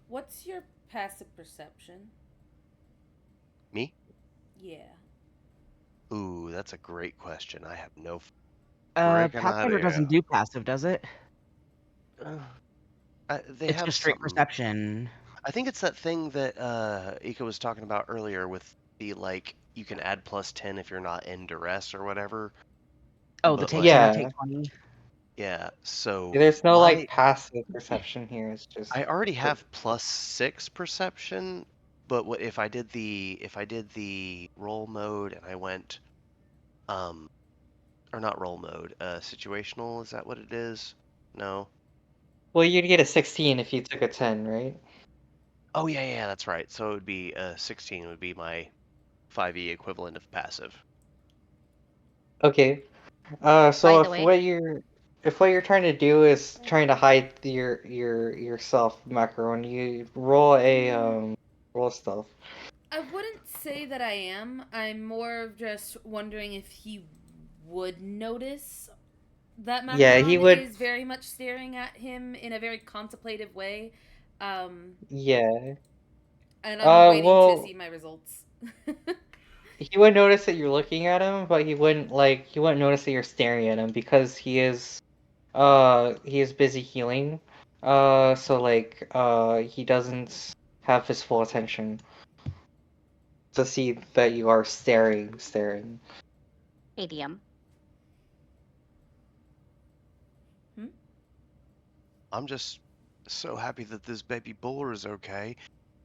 What's your passive perception? Me? Yeah. Ooh, that's a great question. I have no frickin' Pathfinder idea. doesn't do passive, does it? They It's have just straight something. perception. I think it's that thing that Ika was talking about earlier with the you can add +10 if you're not in duress or whatever. Oh, the But, take like- 10 or Yeah. take 20. Yeah, so There's no my- passive perception here. It's just I already have +6 perception, but what if I did the roll mode and I went or not roll mode, situational, is that what it is? No. well, you'd get a 16 if you took a 10, right? Oh yeah, that's right. So it would be 16 would be my 5e equivalent of passive. Okay. So By the if way- what you're trying to do is trying to hide yourself, Macaron, you roll stealth. I wouldn't say that I am. I'm more of just wondering if he would notice that Macaron Yeah, he would- is very much staring at him in a very contemplative way. Yeah. And I'm waiting well- to see my results. He would notice that you're looking at him, but he wouldn't notice that you're staring at him because he is busy healing. So he doesn't have his full attention to see that you are staring. ADM. I'm just so happy that this baby boar is okay.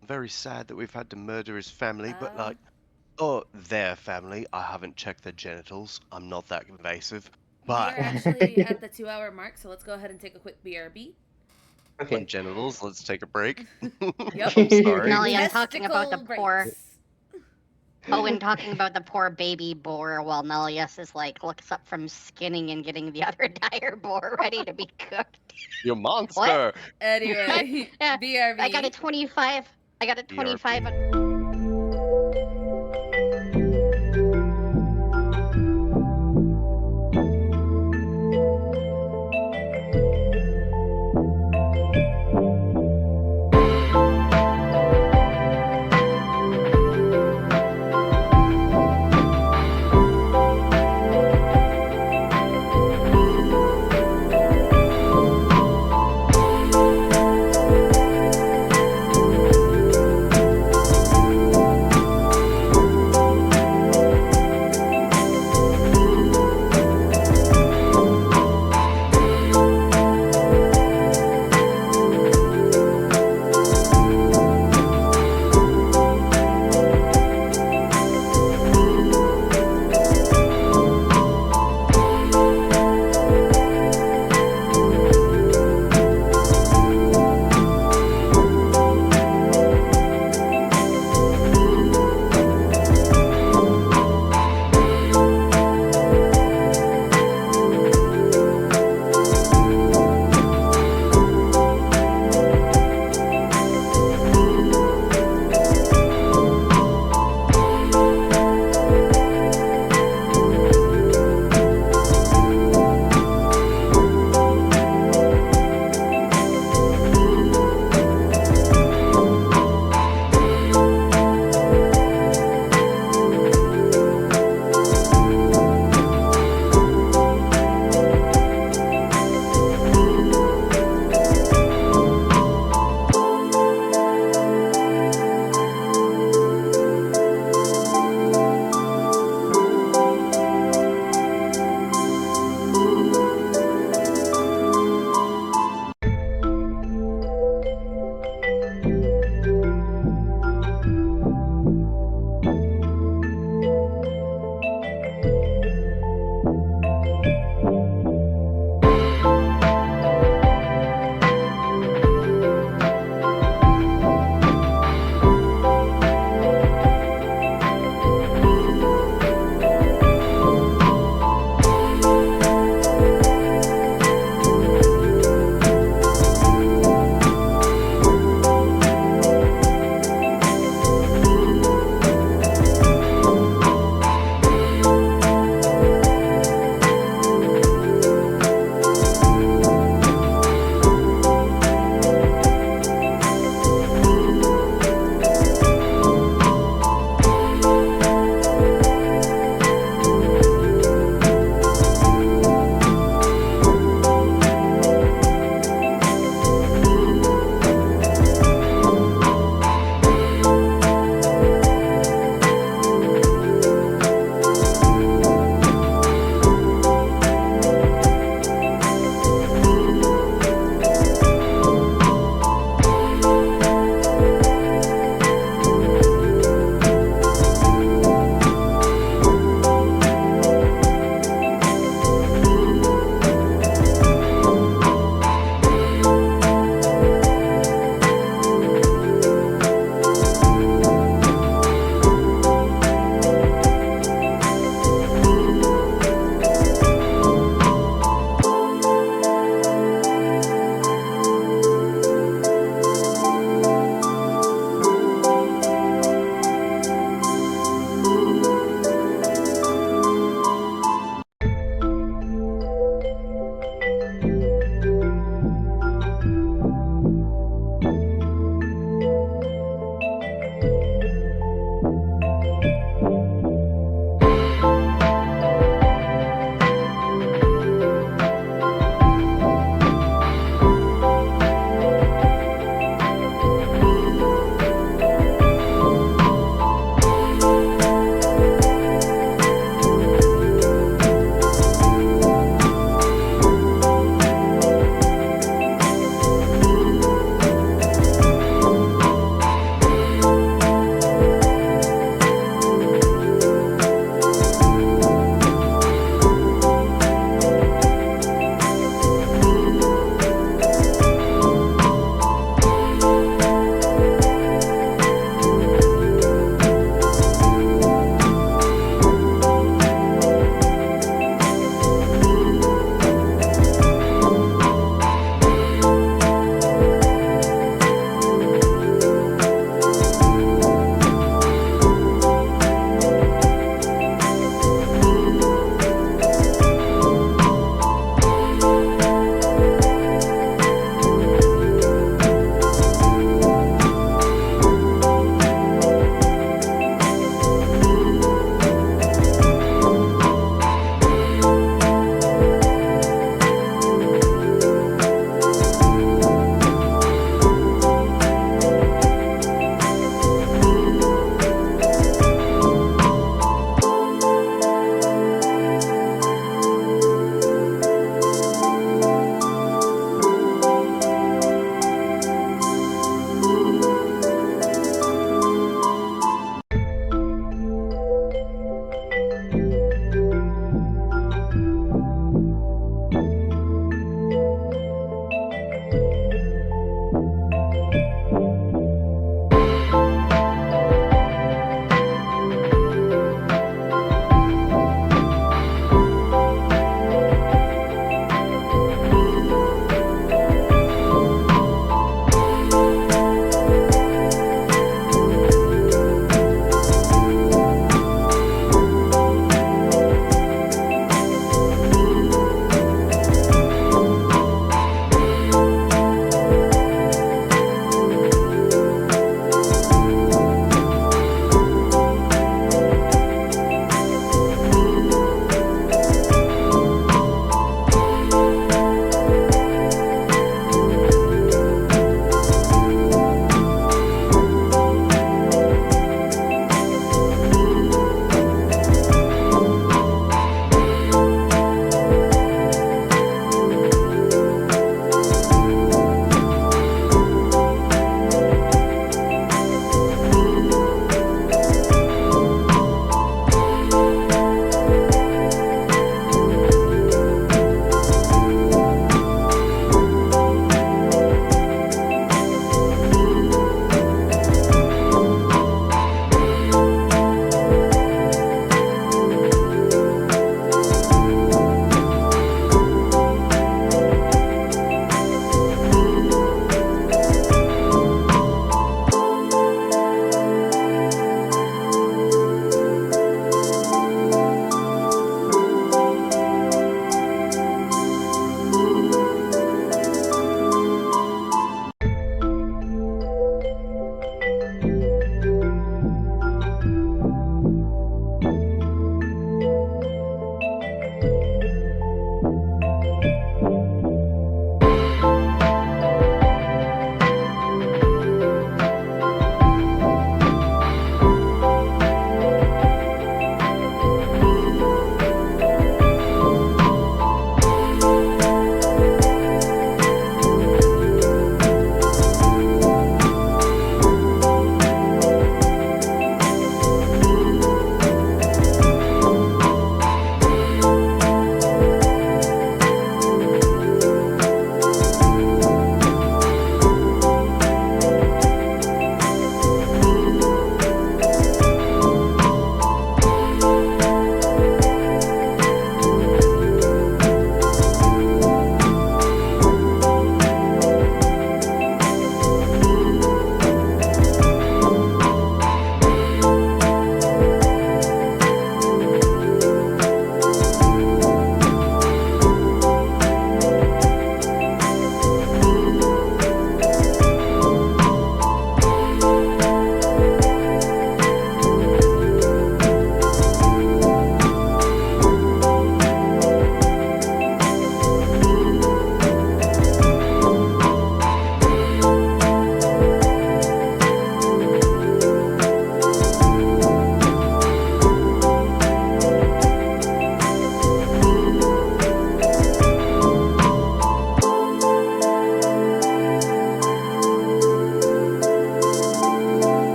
I'm very sad that we've had to murder his family, but their family. I haven't checked their genitals. I'm not that invasive. We are But actually at the 2-hour mark, so let's go ahead and take a quick BRB. on Okay. genitals, let's take a break. Yep. I'm sorry. No, I'm talking about the Testicle poor. breaks. Owen talking about the poor baby boar while Nelius is looks up from skinning and getting the other dire boar ready to be cooked. You monster! Anyway, Yeah, BRB. I got a 25. I got a 25.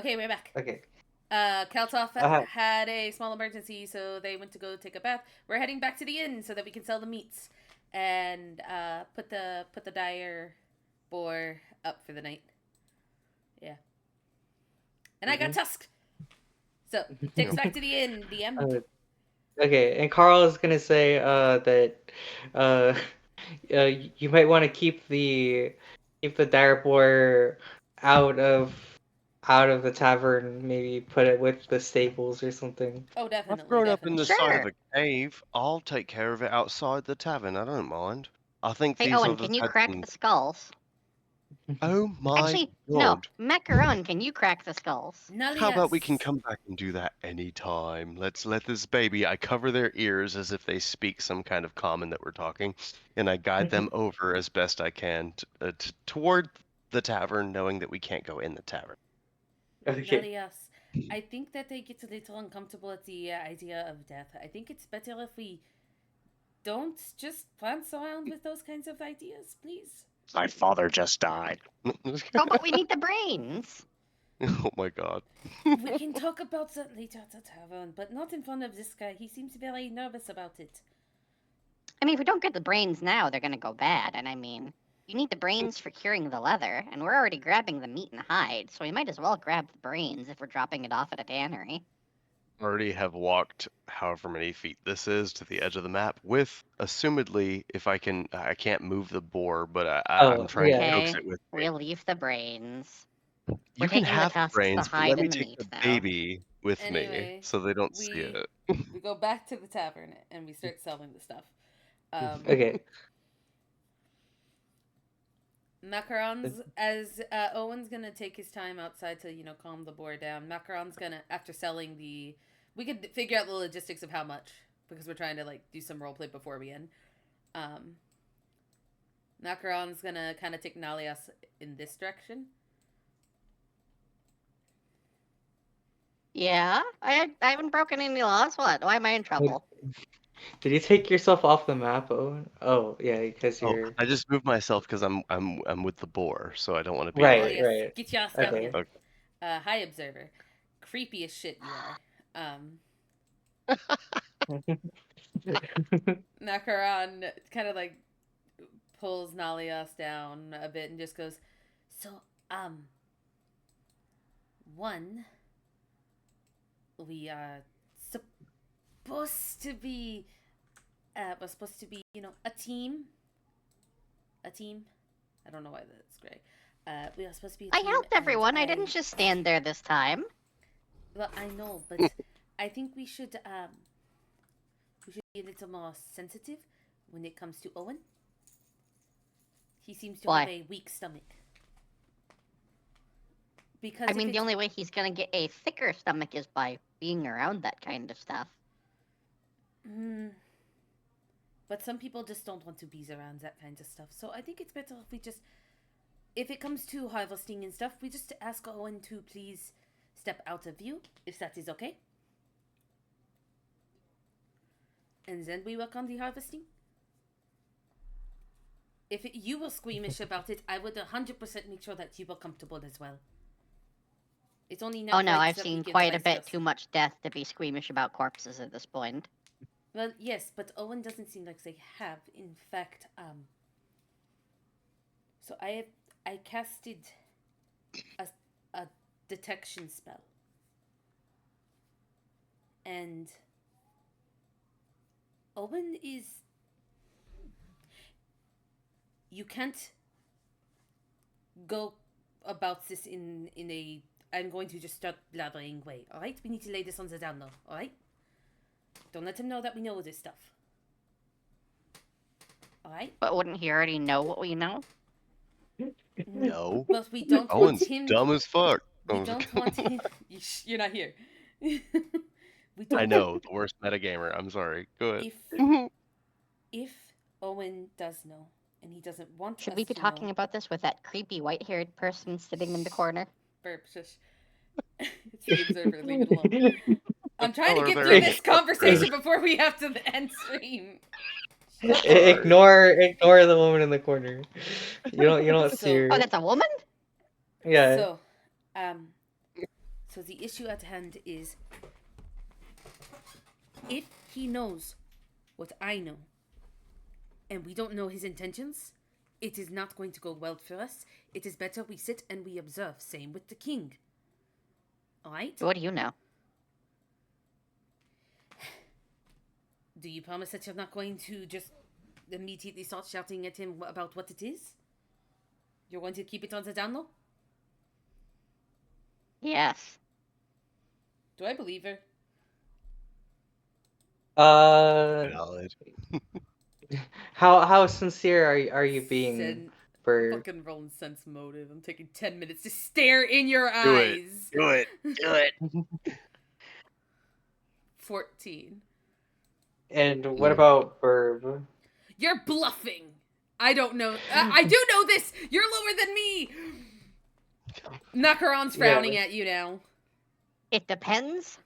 Okay, we're back. Okay. Kaltoff Uh, had a small emergency, so they went to go take a bath. We're heading back to the inn so that we can sell the meats and put the dire boar up for the night. Yeah. And I got Tusk. So take us back to the inn, DM. Okay, and Carl is gonna say that uh, you might want to keep the dire boar out of the tavern. Maybe put it with the stables or something. Oh, I've definitely, grown up in definitely. the side of Sure. a cave. I'll take care of it outside the tavern. I don't mind. I think Hey, these Owen, others can you had crack some. the skulls? Oh my Actually, no. god! Macaron, can you crack the skulls? How about we can Nalias. come back and do that anytime? Let's let this baby. I cover their ears as if they speak some kind of common that we're talking, and I guide them over as best I can toward the tavern, knowing that we can't go in the tavern. Okay. Nalias. I think that they get a little uncomfortable at the idea of death. I think it's better if we don't just prance around with those kinds of ideas, please. My father just died. Oh, but we need the brains. Oh my god. We can talk about that later at the tavern, but not in front of this guy. He seems very nervous about it. I mean, if we don't get the brains now, they're gonna go bad. And I mean, you need the brains for curing the leather, and we're already grabbing the meat and hide, so we might as well grab the brains if we're dropping it off at a tannery. Already have walked however many feet this is to the edge of the map with, assumedly, if I can't move the boar, but I'm Oh, trying to yeah. coax Okay, it with me. we'll leave the brains. We're You can taking the have the tusks, the brains, but let hide, me and the take meat, the though. baby with me Anyway, so they don't see we it. we go back to the tavern and we start selling the stuff. Okay. Macaron's as Owen's gonna take his time outside to calm the boar down. Macaron's gonna after selling the, we could figure out the logistics of how much because we're trying to do some roleplay before we end. Um, Macaron's gonna kind of take Nalias in this direction. Yeah, I haven't broken any laws. What? Why am I in trouble? Did you take yourself off the map, Owen? Oh, yeah, because Oh, you're I just moved myself because I'm with the boar, so I don't want to be right, like. Nalias, right. get your ass down Okay. here. Okay. Hi, observer. Creepy as shit you are. Macaron kind of pulls Nalias down a bit and just goes, so, one, we are supposed to be, a team. A team. I don't know why that's gray. We are supposed to be a I team. helped and everyone. I didn't just stand there this time. Well, I know, but I think we should be a little more sensitive when it comes to Owen. He seems to Why? have a weak stomach. Because I mean, the only way he's gonna get a thicker stomach is by being around that kind of stuff. But some people just don't want to be around that kind of stuff. So I think it's better if we just, if it comes to harvesting and stuff, we just ask Owen to please step out of view, if that is okay. And then we work on the harvesting. If you were squeamish about it, I would 100% make sure that you were comfortable as well. It's only now. Oh no, I've seen quite a bit too much death to be squeamish about corpses at this point. Well, yes, but Owen doesn't seem like they have. In fact, so I casted a detection spell, and Owen is. You can't go about this in a I'm going to just start blathering way. All right, we need to lay this on the down low. All right, don't let him know that we know this stuff. All right. But wouldn't he already know what we know? No. Well, we don't want Owen's him. dumb as fuck. We don't want him. You're not here. We don't. I know, the worst metagamer. I'm sorry. Go ahead. If Owen does know, and he doesn't want Should us we be to talking know, about this with that creepy white-haired person sitting in the corner? burp, shush. It's the observer. Leave it alone. I'm trying to Color get there through is this conversation before we have to end stream. Ignore the woman in the corner. You don't see So- her. Oh, that's a woman? Yeah. So, So the issue at hand is, if he knows what I know, and we don't know his intentions, it is not going to go well for us. It is better we sit and we observe. Same with the king. Alright? What do you know? Do you promise that you're not going to just immediately start shouting at him about what it is? You're going to keep it on the down low? Yes. Do I believe her? Valid. How sincere are you being for? Fucking rolling sense motive. I'm taking 10 minutes to stare in your Do it. eyes. Do it. Do it. 14. And what about Verb? You're bluffing. I don't know. I do know this. You're lower than me. Macaron's frowning at you now. It depends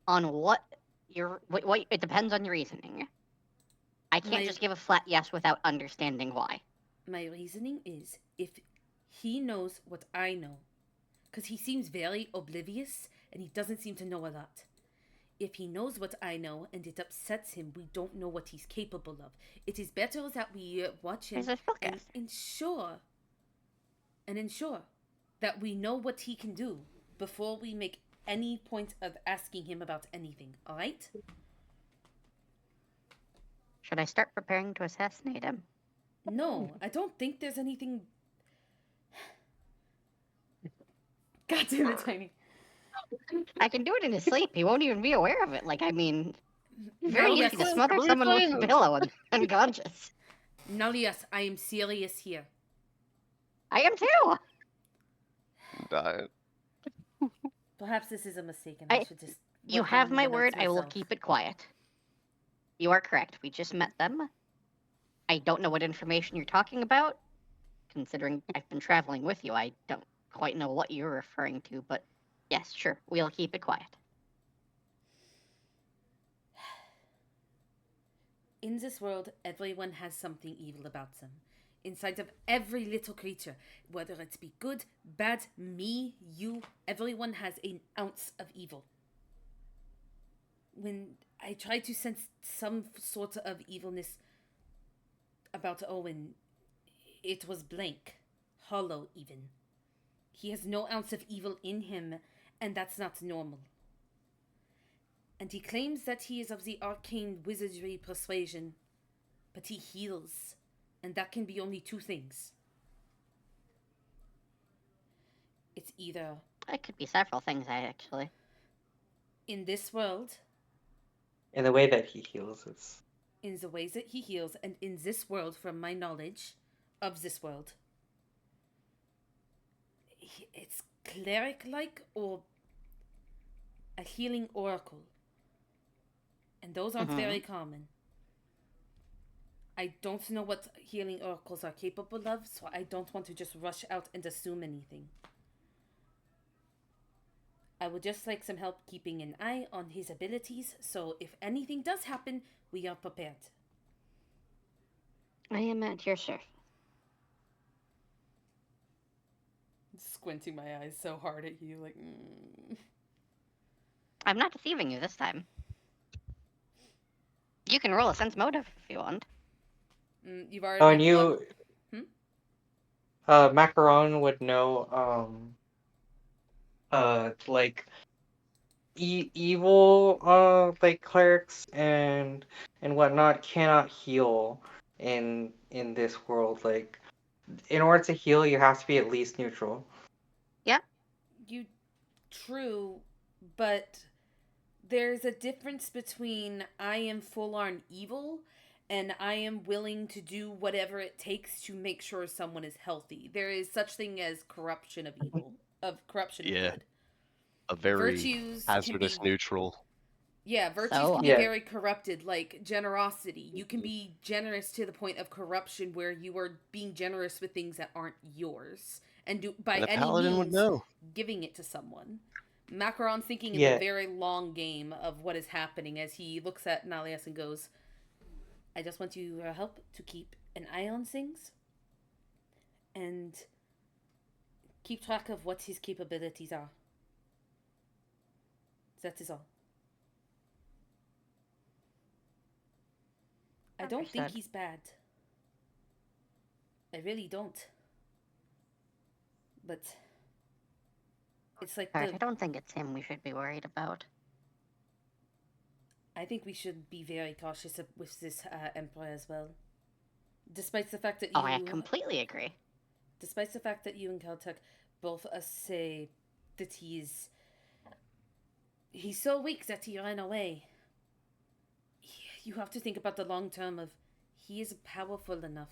on what it depends on your reasoning. I can't just give a flat yes without understanding why. My reasoning is, if he knows what I know, because he seems very oblivious and he doesn't seem to know a lot. If he knows what I know and it upsets him, we don't know what he's capable of. It is better that we watch him and ensure that we know what he can do before we make any point of asking him about anything, alright? Should I start preparing to assassinate him? No, I don't think there's anything... God damn it, Tiny. I can do it in his sleep. He won't even be aware of it. Like, I mean, very No, easy to smother someone with a pillow and unconscious. Nalias, I am serious here. I am too. Diet. Perhaps this is a mistake and I should just... You work have on my the word. notes I will myself. keep it quiet. You are correct. We just met them. I don't know what information you're talking about. Considering I've been traveling with you, I don't quite know what you're referring to, but yes, sure, we'll keep it quiet. In this world, everyone has something evil about them. Inside of every little creature, whether it be good, bad, me, you, everyone has an ounce of evil. When I try to sense some sort of evilness about Owen, it was blank, hollow even. He has no ounce of evil in him, and that's not normal. And he claims that he is of the arcane wizardry persuasion, but he heals, and that can be only two things. It's either It could be several things, actually. in this world, In the way that he heals, it's in the ways that he heals, and in this world, from my knowledge of this world, it's cleric-like or a healing oracle. And those aren't very common. I don't know what healing oracles are capable of, so I don't want to just rush out and assume anything. I would just like some help keeping an eye on his abilities, so if anything does happen, we are prepared. I am at your service. I'm squinting my eyes so hard at you, like... I'm not deceiving you this time. You can roll a sense motive if you want. You've already... Oh, and you... Macaron would know, like... evil, like, clerics and whatnot cannot heal in this world. Like, in order to heal, you have to be at least neutral. Yeah. True, but there's a difference between I am full-on evil and I am willing to do whatever it takes to make sure someone is healthy. There is such thing as corruption of evil, of corruption of good. A very Virtues hazardous can be, neutral. Yeah, virtues So, can be Yeah. very corrupted, like generosity. You can be generous to the point of corruption where you are being generous with things that aren't yours. And by And a any paladin would means know. giving it to someone. Macaron's thinking in Yeah. the very long game of what is happening as he looks at Nalias and goes, I just want you to help to keep an eye on things and keep track of what his capabilities are. That is all. I don't think Understood. he's bad. I really don't. But it's like Alright, I don't think it's him we should be worried about. I think we should be very cautious with this emperor as well. Despite the fact that Oh, I completely agree. Despite the fact that you and Caltech both say that he's so weak that he ran away. You have to think about the long term of he is powerful enough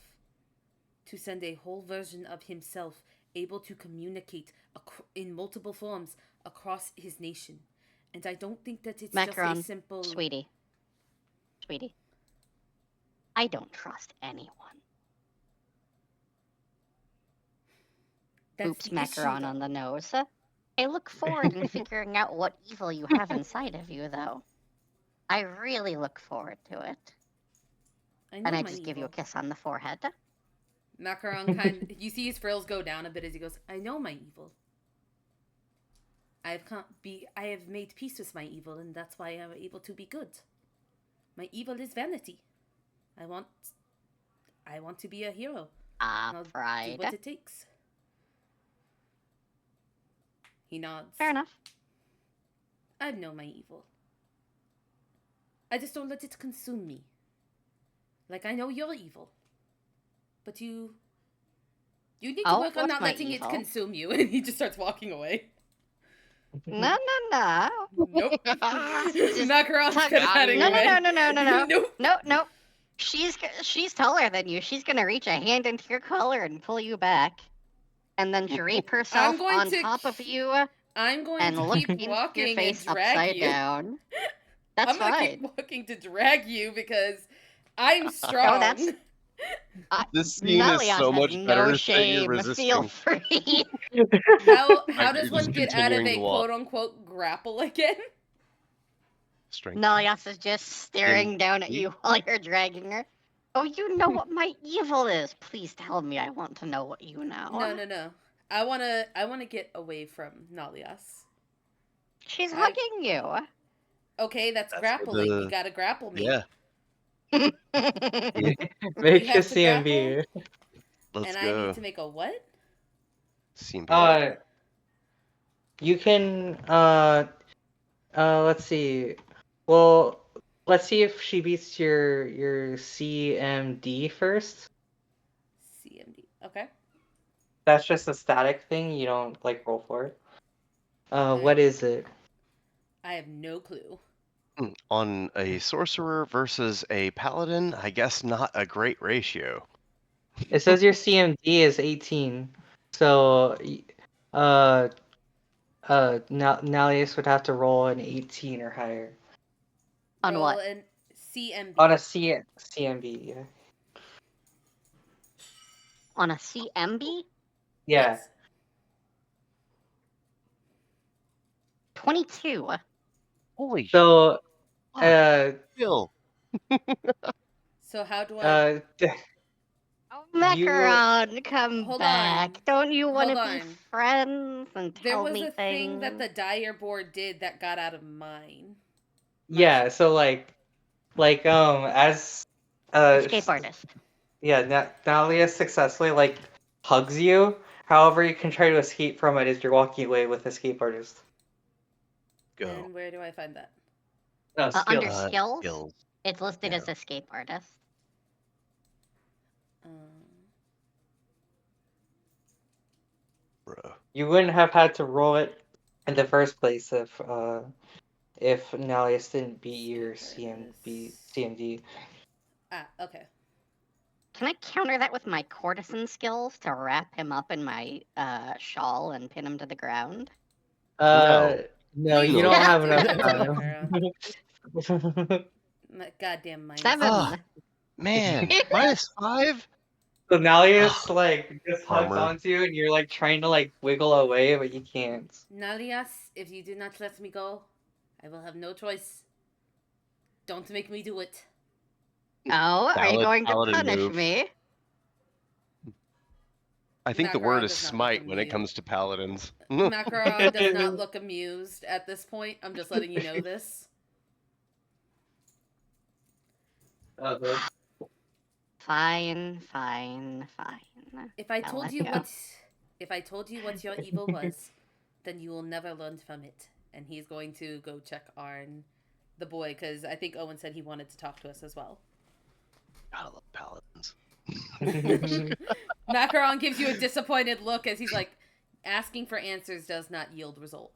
to send a whole version of himself able to communicate in multiple forms across his nation. And I don't think that it's just a simple... Sweetie. I don't trust anyone. Oops, macaron on the nose. I look forward in figuring out what evil you have inside of you, though. I really look forward to it. And I just give you a kiss on the forehead. Macaron you see his frills go down a bit as he goes, I know my evil. I have made peace with my evil, and that's why I'm able to be good. My evil is vanity. I want to be a hero. Pride. Do what it takes. He nods. Fair enough. I know my evil. I just don't let it consume me. Like, I know you're evil. But you need to work on not letting it consume you. And he just starts walking away. No. Nope. Macaron's kind of heading away. Nope. She's taller than you. She's gonna reach a hand into your collar and pull you back, and then drape herself on top of you. I'm going and to look keep into walking your face and drag upside you. down. That's fine. I'm gonna keep walking to drag you because I'm strong. This scene is so much better no than shame. you're resisting. Feel free. How does one get out of a quote-unquote grapple again? Strength. Nalias is just staring down at you while you're dragging her. Oh, you know what my evil is. Please tell me. I want to know what you know. No. I wanna get away from Nalias. She's hugging you. Okay, that's grappling. You gotta grapple me. Yeah. Make your CMB. Let's go. I need to make a what? CMB. You can let's see. Well, let's see if she beats your CMD first. CMD. Okay. That's just a static thing. You don't roll for it. What is it? I have no clue. On a sorcerer versus a paladin, I guess not a great ratio. It says your CMD is 18. So Nalius would have to roll an 18 or higher. On roll what? An CMB. On a CMB, yeah. On a CMB? Yeah. Yes. 22. Holy So Bill. So how do I Oh, Macaron, come back. Don't you want to be friends and tell me things? There was a thing that the Dire board did that got out of mine. Yeah, so as escape artist. Yeah, Nalia successfully hugs you. However, you can try to escape from it as you're walking away with escape artist. Go. And where do I find that? Skills. Under skills, it's listed as escape artist. Bro. You wouldn't have had to roll it in the first place if Nalius didn't beat your CMD. Okay. Can I counter that with my courtesan skills to wrap him up in my shawl and pin him to the ground? No, you don't have enough time. Goddamn minus. 7. Man, -5? So Nalius just hugs onto you, and you're trying to wiggle away, but you can't. Nalias, if you do not let me go, I will have no choice. Don't make me do it. Oh, are you going to punish me? I think the word Macaron is does not look smite when it amused. comes to paladins. Macaron does not look amused at this point. I'm just letting you know this. Fine, fine, fine. If I I'll told let you go. what your evil was, then you will never learn from it. And he's going to go check on the boy because I think Owen said he wanted to talk to us as well. Gotta love paladins. Macaron gives you a disappointed look as he's like, asking for answers does not yield result.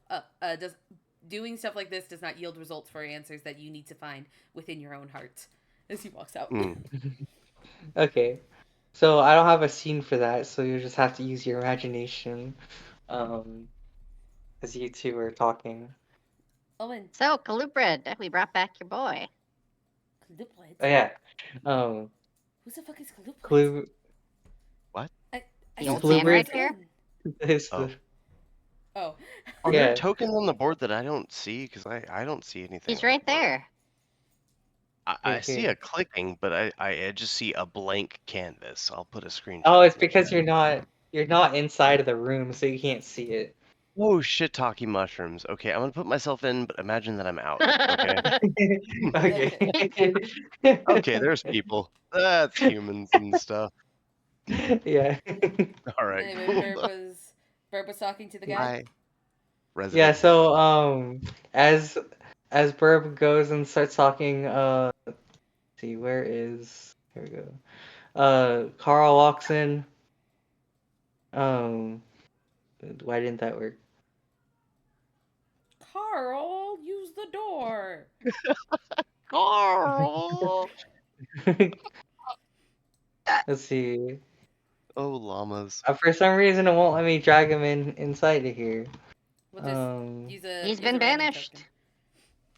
Doing stuff like this does not yield results for answers that you need to find within your own heart. As he walks out. Okay. So I don't have a scene for that, so you just have to use your imagination, as you two are talking. Owen, So, Kaluprid, we brought back your boy. Kaluplet. Oh yeah. Um, Who the fuck is Kaluplet? Clue What? I The said old Clue man right Bridge here? is Oh. the Oh. Are there yeah. tokens on the board that I don't see? Because I don't see anything. He's on the right board. there. I see Here. a clicking, but I just see a blank canvas. I'll put a screenshot. Oh, it's in the because chat. you're not inside of the room, so you can't see it. Oh shit, talkie mushrooms. Okay, I'm gonna put myself in, but imagine that I'm out. Okay. Okay. Okay, there's people. That's humans and stuff. Yeah. All right, Anyway, cool. Burb was talking to the guy. Hi, Yeah, resident. so as Burb goes and starts talking, let's see, here we go. Carl walks in. Um why didn't that work? Carl, use the door. Carl! Let's see. Oh, llamas. For some reason it won't let me drag him inside of here. We'll just use He's a been random banished.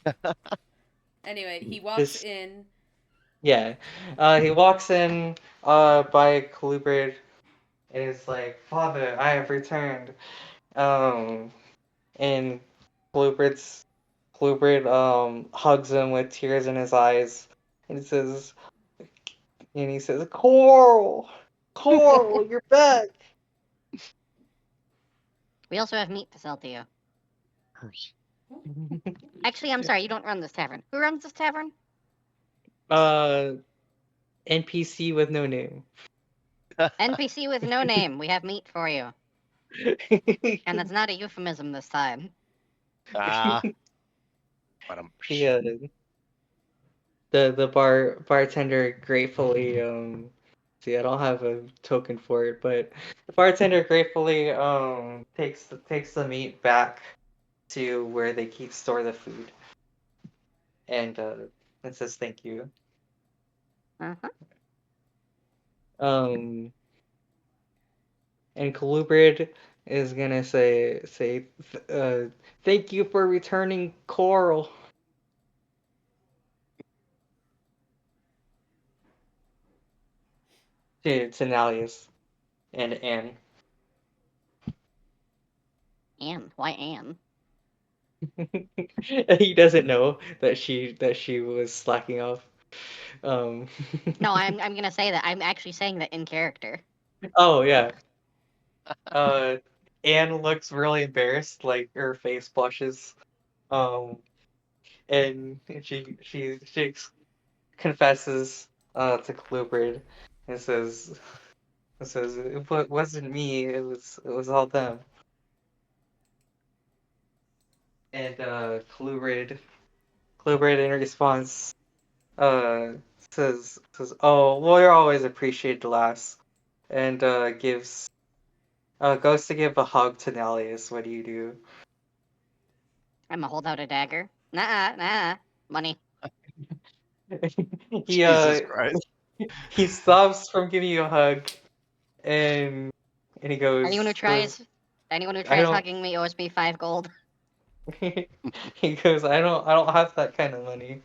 token. Anyway, he walks This in. Yeah. He walks in by Colubrid and is like, "Father, I have returned." Um, and Colubrid hugs him with tears in his eyes, and he says, "Coral, Coral, you're back." We also have meat to sell to you. Actually, I'm sorry, you don't run this tavern. Who runs this tavern? uh, NPC with no name. NPC with no name. We have meat for you. And that's not a euphemism this time. Ah, but Yeah. The bartender gratefully see, I don't have a token for it, but the bartender gratefully takes the meat back to where they store the food and says thank you. Uh-huh. Um and Colubrid is gonna thank you for returning Coral. To Nalius and Anne. Anne. Why Anne? He doesn't know that she was slacking off. Um, No, I'm gonna say that. I'm actually saying that in character. oh yeah. Uh, Anne looks really embarrassed, like her face blushes. Um, and she confesses to Clubrid and says it wasn't me. It was all them. And Clubrid in response uh says oh well you're always appreciated last and goes to give a hug to Nellius. What do you do? I'm gonna hold out a dagger. Nah. Money. he Jesus Christ. he stops from giving you a hug and he Anyone who goes tries I don't hugging me owes me 5 gold. he goes I don't have that kind of money.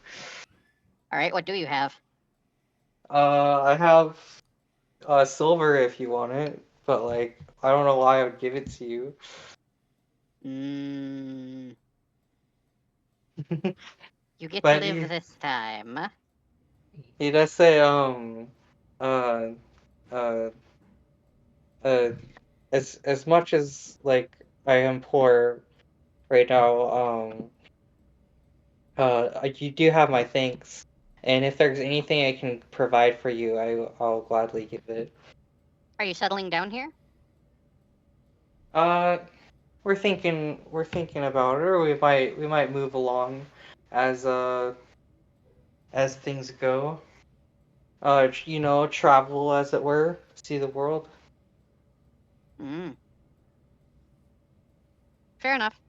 Alright, what do you have? I have silver if you want it, but like I don't know why I would give it to you. Mmm. You get to But live this time. he does say uh as much as like I am poor right now, you do have my thanks, and if there's anything I can provide for you, I'll gladly give it. Are you settling down here? Uh, we're thinking about it, or we might move along as things go. Travel as it were, see the world. Mm. Fair enough.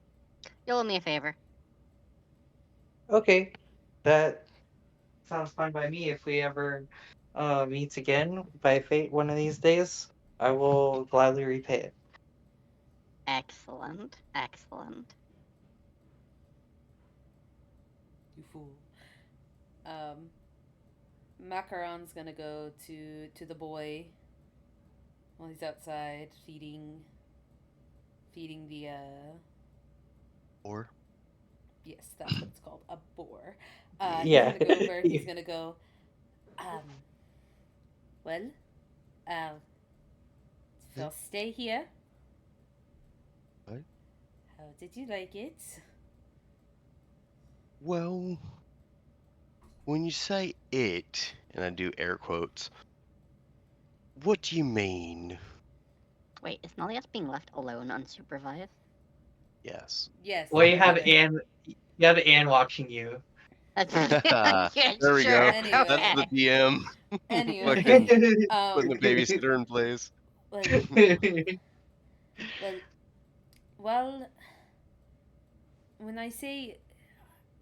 You'll owe me a favor. Okay, that sounds fine by me. If we ever meet again by fate one of these days, I will gladly repay it. Excellent. Excellent. You fool. Um, Macaron's gonna go to the boy while he's outside feeding the Or yes, that's what it's called, a boar. He's Yeah. gonna go over. He's gonna go. Well, I'll first stay here. What? How did you like it? well, when you say it, and I do air quotes, what do you mean? Wait, is Nalias being left alone unsupervised? Yes. Yes. Well, you have Anyway. Anne watching you. Yeah, There we sure. go. Go Anyway. That's the ahead. DM. Anyway. Fucking putting the babysitter in place. Well, well, well. When I say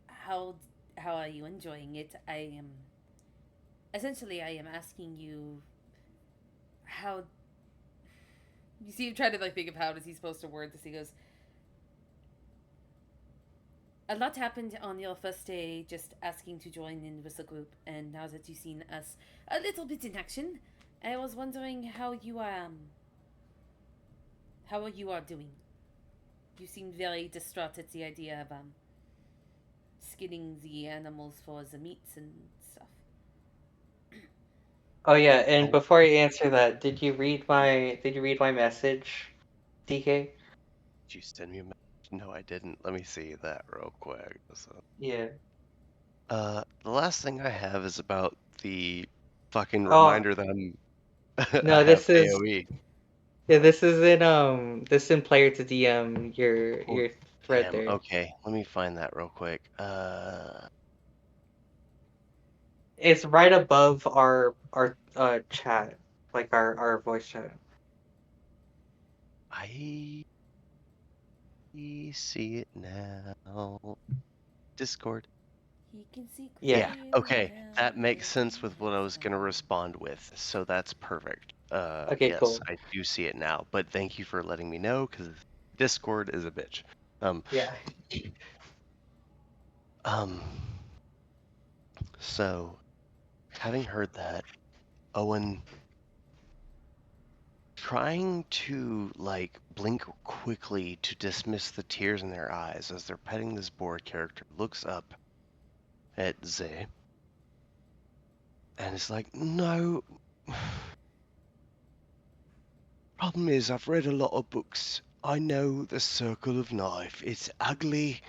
how how are you enjoying it, I am essentially I am asking you how. You see him trying to like think of how is he supposed to word this. He goes, a lot happened on your first day, just asking to join in with the group, and now that you've seen us a little bit in action, I was wondering how you are doing. You seem very distraught at the idea of skinning the animals for the meats and stuff. Oh yeah, and Oh, before you answer that, did you read my message, DK? did you send me a message? No, I didn't. Let me see that real quick. Yeah. The last thing I have is about the fucking Oh reminder that I no, have this is AoE. yeah, this is in player to DM your Oh, your thread damn. there. Okay, let me find that real quick. It's right above our chat, like our voice chat. I see it now. Discord. He can see Yeah. Yeah, clearly okay. now That makes sense everything with what I that's was gonna done. respond with, so that's perfect. Okay, Yes, cool. I do see it now, but thank you for letting me know, because Discord is a bitch. Um, Yeah. um, so, having heard that, Owen trying to, like, blink quickly to dismiss the tears in their eyes as they're petting this bored character, looks up at Zay, and is like, no. Problem is, I've read a lot of books. I know the Circle of Knife. It's ugly,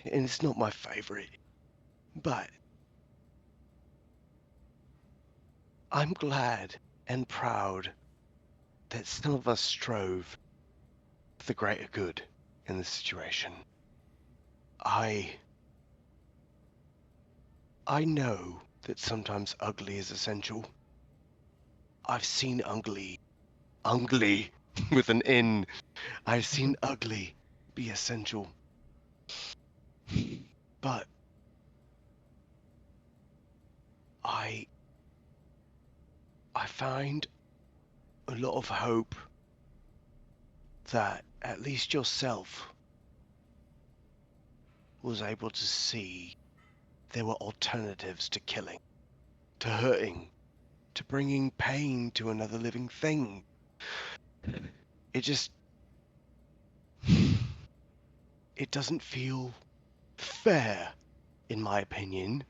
and it's not my favorite. But I'm glad and proud that some of us strove for the greater good in this situation. I know that sometimes ugly is essential. I've seen ugly with an N. I've seen ugly be essential. But I find a lot of hope that at least yourself was able to see there were alternatives to killing, to hurting, to bringing pain to another living thing. It just. It doesn't feel fair, in my opinion,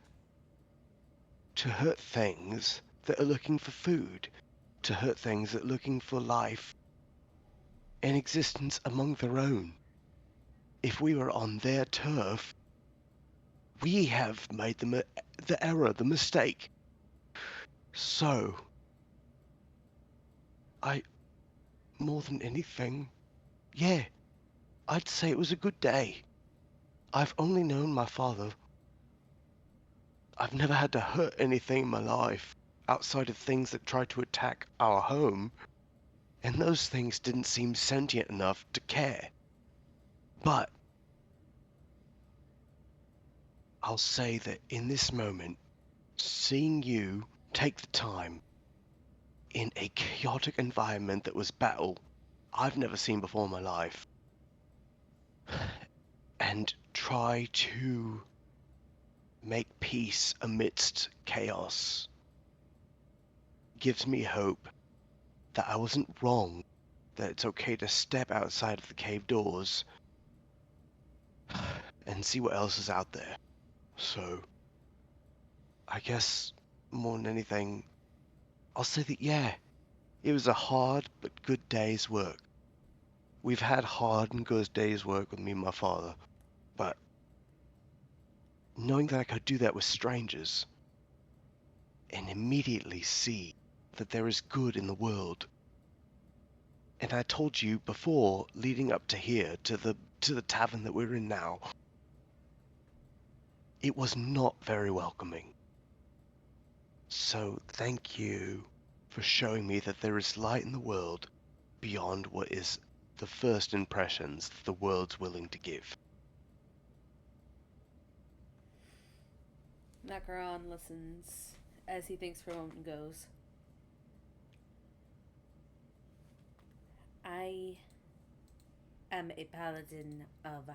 to hurt things that are looking for food, to hurt things that are looking for life and existence among their own. If we were on their turf, we have made the error, the mistake. So, more than anything, yeah, I'd say it was a good day. I've only known my father. I've never had to hurt anything in my life outside of things that tried to attack our home, and those things didn't seem sentient enough to care. But I'll say that in this moment, seeing you take the time in a chaotic environment that was battle I've never seen before in my life, and try to make peace amidst chaos, gives me hope that I wasn't wrong, that it's okay to step outside of the cave doors and see what else is out there. So, I guess more than anything, I'll say that yeah, it was a hard but good day's work. We've had hard and good days' work with me and my father, but knowing that I could do that with strangers and immediately see that there is good in the world. And I told you before, leading up to here, to the tavern that we're in now, it was not very welcoming. So thank you for showing me that there is light in the world beyond what is the first impressions that the world's willing to give. Macaron listens as he thinks for a moment and goes, I am a paladin of,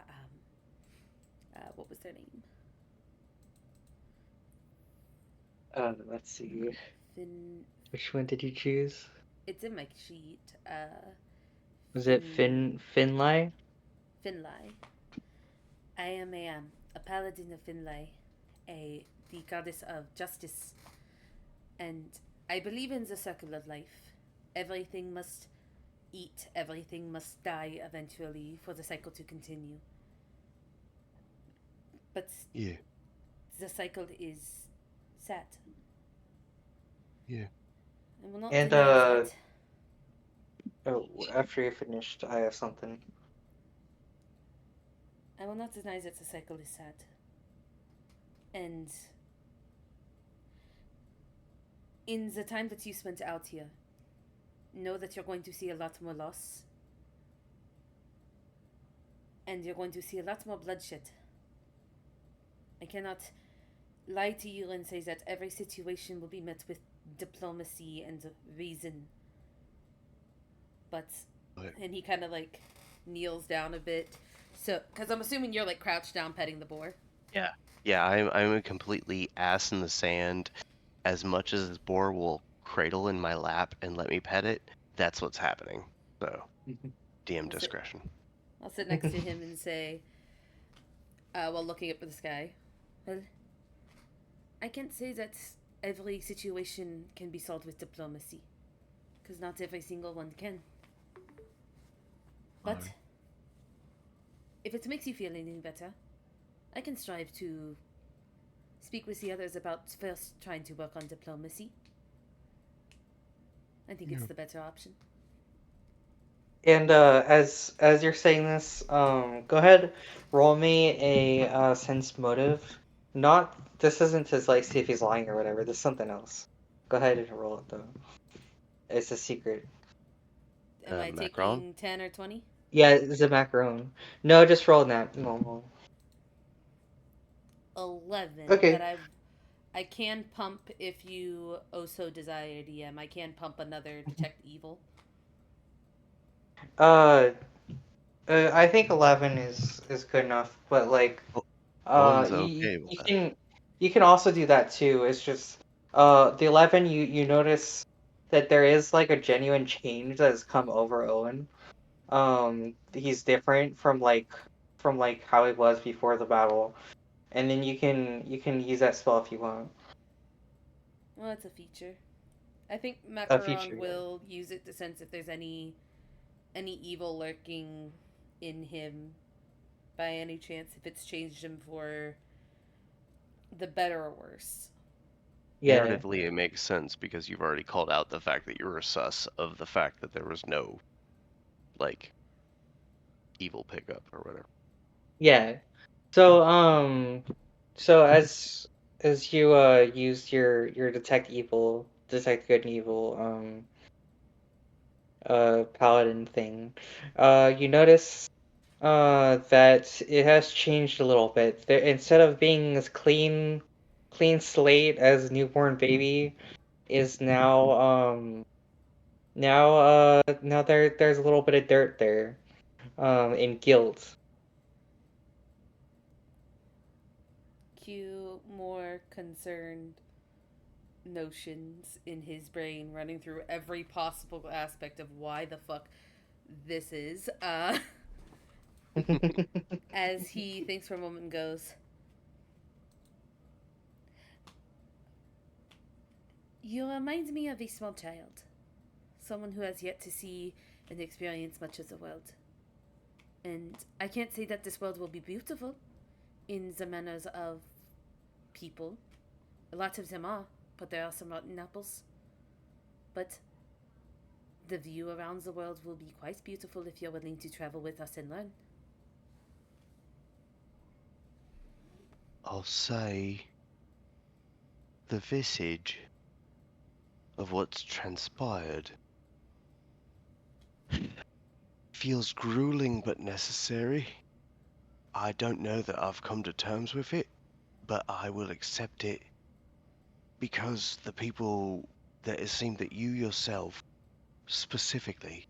what was their name? Let's see. Fin. Which one did you choose? It's in my sheet. Was it Finlay? Finlay. I am a paladin of Finlay, the goddess of justice, and I believe in the circle of life. Everything must eat, everything must die eventually for the cycle to continue. But Yeah. the cycle is sad. Yeah. I will not And deny that. oh, after you finished, I have something. I will not deny that the cycle is sad. And in the time that you spent out here, know that you're going to see a lot more loss. And you're going to see a lot more bloodshed. I cannot lie to you and say that every situation will be met with diplomacy and reason. But, and he kind of like kneels down a bit. So, because I'm assuming you're like crouched down petting the boar. Yeah, I'm a completely ass in the sand. As much as this boar will cradle in my lap and let me pet it, that's what's happening. So, DM discretion. I'll sit next to him and say, while looking up at the sky, well, I can't say that every situation can be solved with diplomacy, because not every single one can. But if it makes you feel any better, I can strive to speak with the others about first trying to work on diplomacy. I think it's the better option. And as you're saying this, go ahead, roll me a sense motive. Not this isn't to like see if he's lying or whatever. This is something else. Go ahead and roll it though. It's a secret. Am I Macron? taking 10 or 20? Yeah, it's a macaron. No, just roll that normal. 11. Okay. But I can pump if you so desire, DM. I can pump another detect evil. I think 11 is good enough, but like, One's okay with that. you can also do that too. It's just, the 11 you notice that there is like a genuine change that has come over Owen. He's different from like how he was before the battle, and then you can use that spell if you want. Well, that's a feature. I think a future. Macaron will use it to sense if there's any evil lurking in him by any chance, if it's changed him for the better or worse. Yeah. Narratively, it makes sense because you've already called out the fact that you were sus of the fact that there was no, like, evil pickup or whatever. Yeah. So as you used your detect good and evil paladin thing, you notice that it has changed a little bit. There, instead of being as clean slate as newborn baby is now there's a little bit of dirt there, and guilt. Cue more concerned notions in his brain running through every possible aspect of why the fuck this is. As he thinks for a moment and goes, "You remind me of a small child. Someone who has yet to see and experience much of the world. And I can't say that this world will be beautiful in the manners of people. A lot of them are, but there are some rotten apples. But the view around the world will be quite beautiful if you're willing to travel with us and learn." I'll say the visage of what's transpired feels grueling but necessary. I don't know that I've come to terms with it, but I will accept it because the people that it seemed that you yourself, specifically,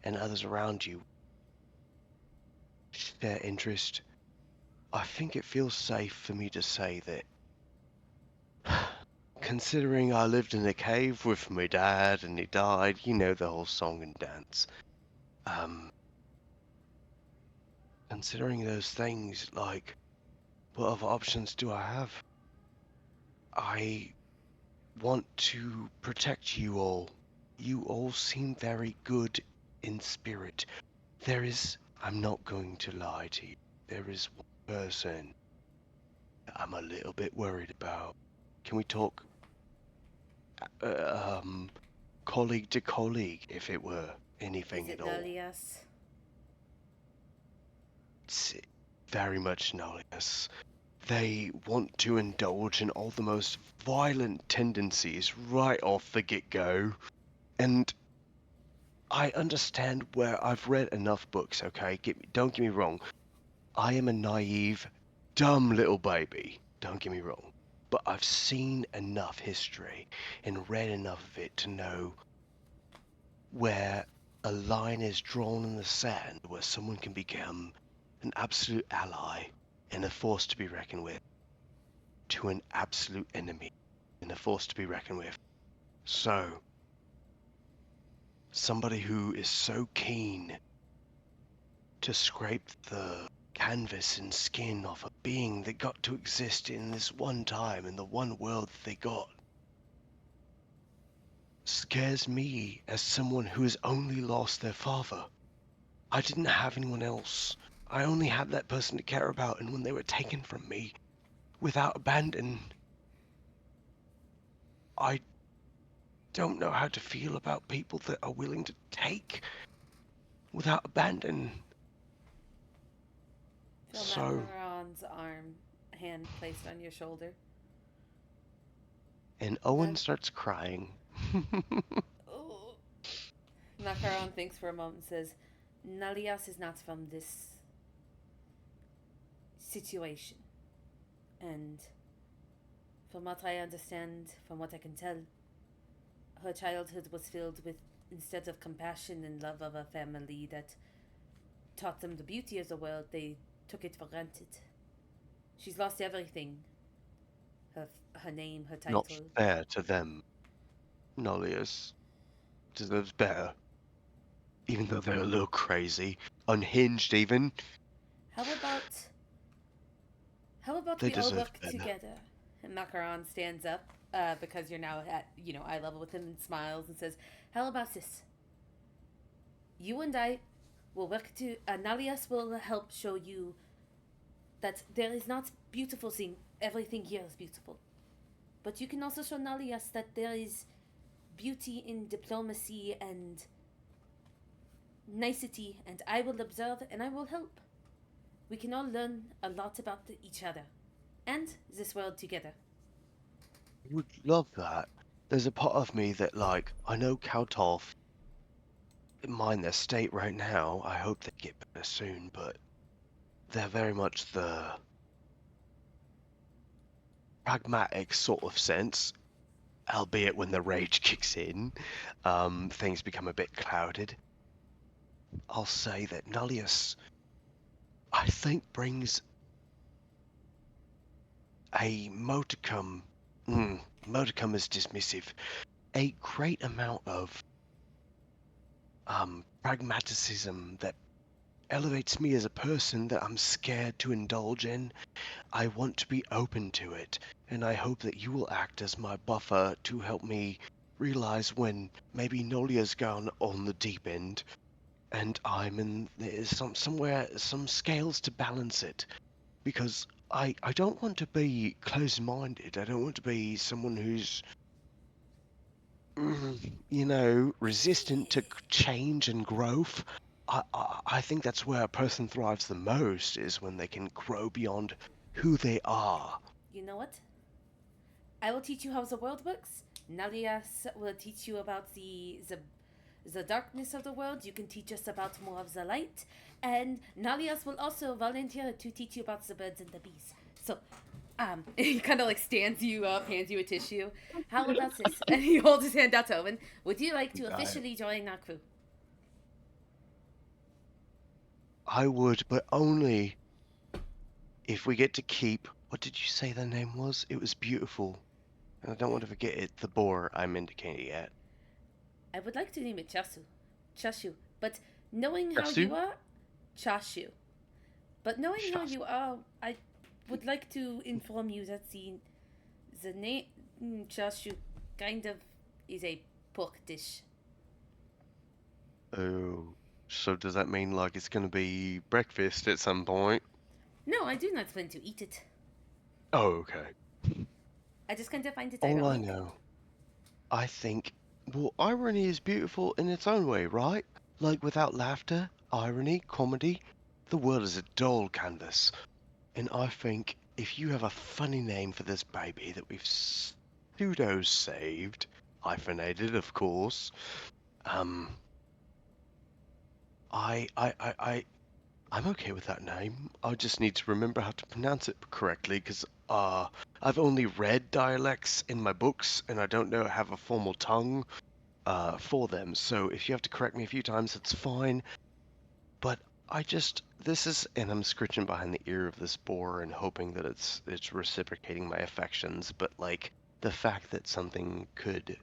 and others around you share interest. I think it feels safe for me to say that, considering I lived in a cave with my dad and he died, you know the whole song and dance. Considering those things, like, what other options do I have? I want to protect you all. You all seem very good in spirit. I'm not going to lie to you, there is one person that I'm a little bit worried about. Can we talk, colleague to colleague, if it were anything Is it at all? Nalias? It's very much Nolius. They want to indulge in all the most violent tendencies right off the get-go. And I understand where I've read enough books, okay? Don't get me wrong. I am a naive, dumb little baby. Don't get me wrong. But I've seen enough history and read enough of it to know where a line is drawn in the sand where someone can become an absolute ally and a force to be reckoned with, to an absolute enemy and a force to be reckoned with. So, somebody who is so keen to scrape the canvas and skin off a being that got to exist in this one time in the one world that they got scares me as someone who has only lost their father. I didn't have anyone else. I only had that person to care about, and when they were taken from me without abandon, I don't know how to feel about people that are willing to take without abandon. Feel So, Macaron's hand placed on your shoulder. and Owen Nal- starts crying. Oh. Macaron thinks for a moment and says, "Nalias is not from this situation. And from what I understand, from what I can tell, her childhood was filled with, instead of compassion and love of a family that taught them the beauty of the world, they took it for granted. She's lost everything. Her name, her title." Not fair to them. Nolius deserves better. Even though they're a little crazy. Unhinged, even. How about They we all deserve work better. together? And Macaron stands up because you're now at, eye level with him, and smiles and says, "How about this? You and I will work to. Nalias will help show you that there is not beautiful thing. Everything here is beautiful. But you can also show Nalias that there is beauty in diplomacy and nicety, and I will observe and I will help. We can all learn a lot about each other and this world together." I would love that. There's a part of me that, like, I know Kaltov, mind their state right now. I hope they get better soon, but they're very much the pragmatic sort of sense, albeit when the rage kicks in, things become a bit clouded. I'll say that Nullius, I think, brings a modicum. Modicum is dismissive. A great amount of pragmaticism that elevates me as a person that I'm scared to indulge in. I want to be open to it, and I hope that you will act as my buffer to help me realize when maybe Nolia's gone on the deep end, and I'm in somewhere, some scales to balance it. Because I don't want to be closed-minded. I don't want to be someone who's resistant to change and growth. I think that's where a person thrives the most, is when they can grow beyond who they are. You know what? I will teach you how the world works. Nalias will teach you about the darkness of the world. You can teach us about more of the light. And Nalias will also volunteer to teach you about the birds and the bees. So, he kind of like stands you up, hands you a tissue. How about this? And he holds his hand out to Owen. Would you like to officially join our crew? I would, but only if we get to keep. What did you say their name was? It was beautiful. And I don't want to forget it. The boar I'm indicating at. I would like to name it Chashu. But knowing how Chasu? you are, Chashu. But knowing how you are, I would like to inform you that the name Chashu kind of is a pork dish. Oh, so does that mean like it's going to be breakfast at some point? No, I do not plan to eat it. Oh, okay. I just kind of find it All I ironic. know, I think, well, irony is beautiful in its own way, right? Like without laughter, irony, comedy, the world is a dull canvas. And I think if you have a funny name for this baby that we've pseudo-saved, hyphenated, of course, I'm okay with that name. I just need to remember how to pronounce it correctly, because I've only read dialects in my books, and I don't have a formal tongue for them. So if you have to correct me a few times, that's fine. But and I'm scritching behind the ear of this boar and hoping that it's reciprocating my affections. But like the fact that something good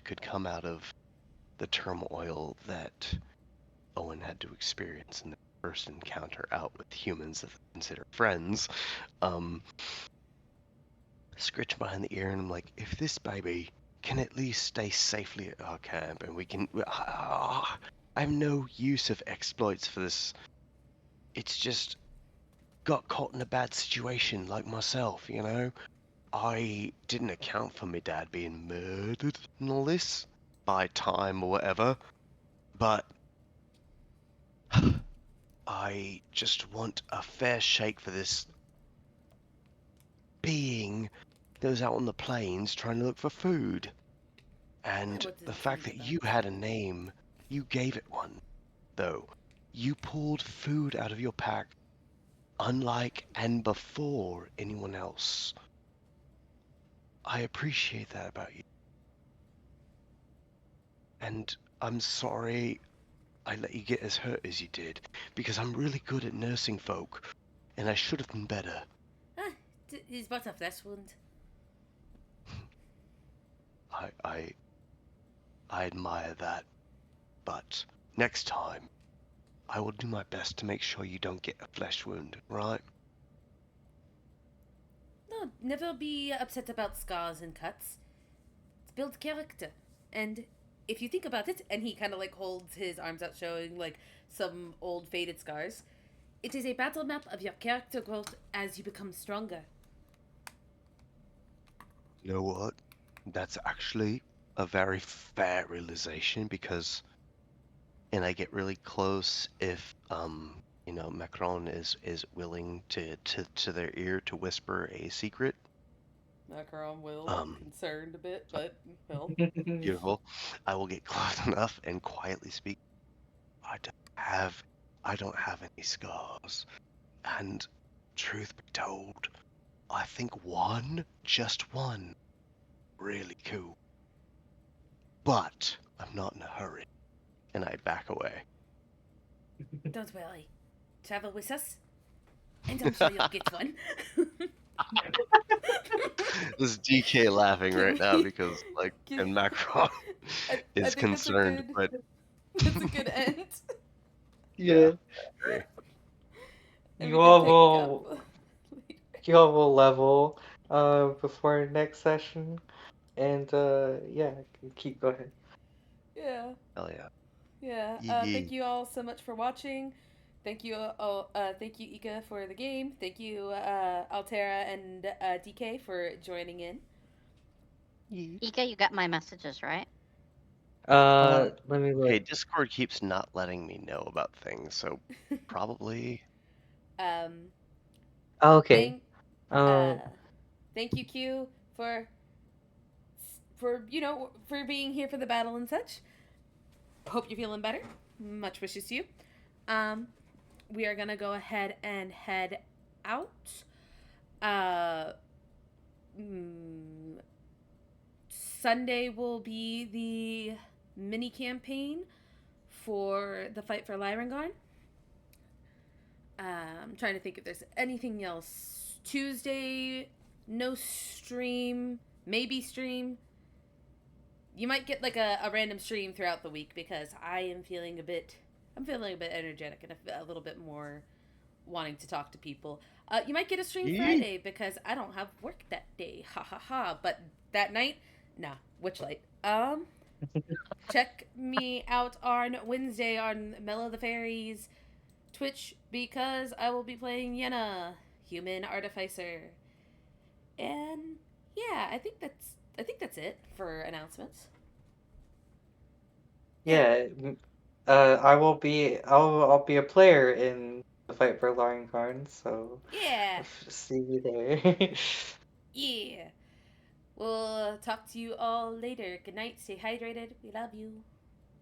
could come out of the turmoil that Owen had to experience in the first encounter out with humans that they consider friends, scritch behind the ear, and I'm like, if this baby can at least stay safely at our camp, and we can, I have no use of exploits for this. It's just got caught in a bad situation, like myself, I didn't account for my dad being murdered and all this by time or whatever, but I just want a fair shake for this being that was out on the plains trying to look for food. And the fact that you had a name, you gave it one, though. You pulled food out of your pack, unlike and before anyone else. I appreciate that about you. And I'm sorry I let you get as hurt as you did, because I'm really good at nursing folk, and I should have been better. He's but a flesh wound. I admire that, but next time, I will do my best to make sure you don't get a flesh wound, right? No, No, never be upset about scars and cuts. It's build character. And if you think about it, and he kind of like holds his arms out, showing like some old faded scars, it is a battle map of your character growth as you become stronger. You know what? That's actually a very fair realization because, and I get really close if Macron is willing to their ear to whisper a secret. Macron will, Um, concerned a bit, but will. Beautiful. I will get close enough and quietly speak. I don't have, I don't have any scars, and truth be told, I think one, just one, really cool. But I'm not in a hurry, and I back away. Don't worry. Travel with us, and I'm sure you'll get one. This is DK laughing Can right now we- because can- and Macron I is think that's a concerned, good. but That's a good end. Yeah. agree. And You we all can pick will up later. you all will level before next session. And yeah, keep go ahead. Yeah. Hell yeah. Yeah. Yee. Thank you all so much for watching. Thank you all. Thank you, Ika, for the game. Thank you, Altera and DK for joining in. Ika, you got my messages, right? Let me Okay, look. Discord keeps not letting me know about things, so probably. um. Okay. Thank. Um. Thank you, Q, for for being here for the battle and such. Hope you're feeling better. Much wishes to you. Um, we are gonna go ahead and head out. Uh, mm, Sunday will be the mini campaign for the fight for Lyrangarn. I'm trying to think if there's anything else. Tuesday, no stream, maybe stream. You might get like a random stream throughout the week because I'm feeling a bit energetic and a little bit more wanting to talk to people. You might get a stream Friday because I don't have work that day. Ha ha ha. But that night, nah, Witchlight. Check me out on Wednesday on Mellow the Fairies Twitch because I will be playing Yenna, Human Artificer. And yeah, I think that's it for announcements. Yeah. I'll be a player in the fight for Larncarn, so Yeah. see you there. Yeah. We'll talk to you all later. Good night. Stay hydrated. We love you.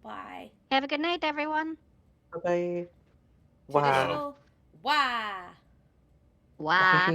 Bye. Have a good night, everyone. Bye. Wow. Traditional. Wah. Wah.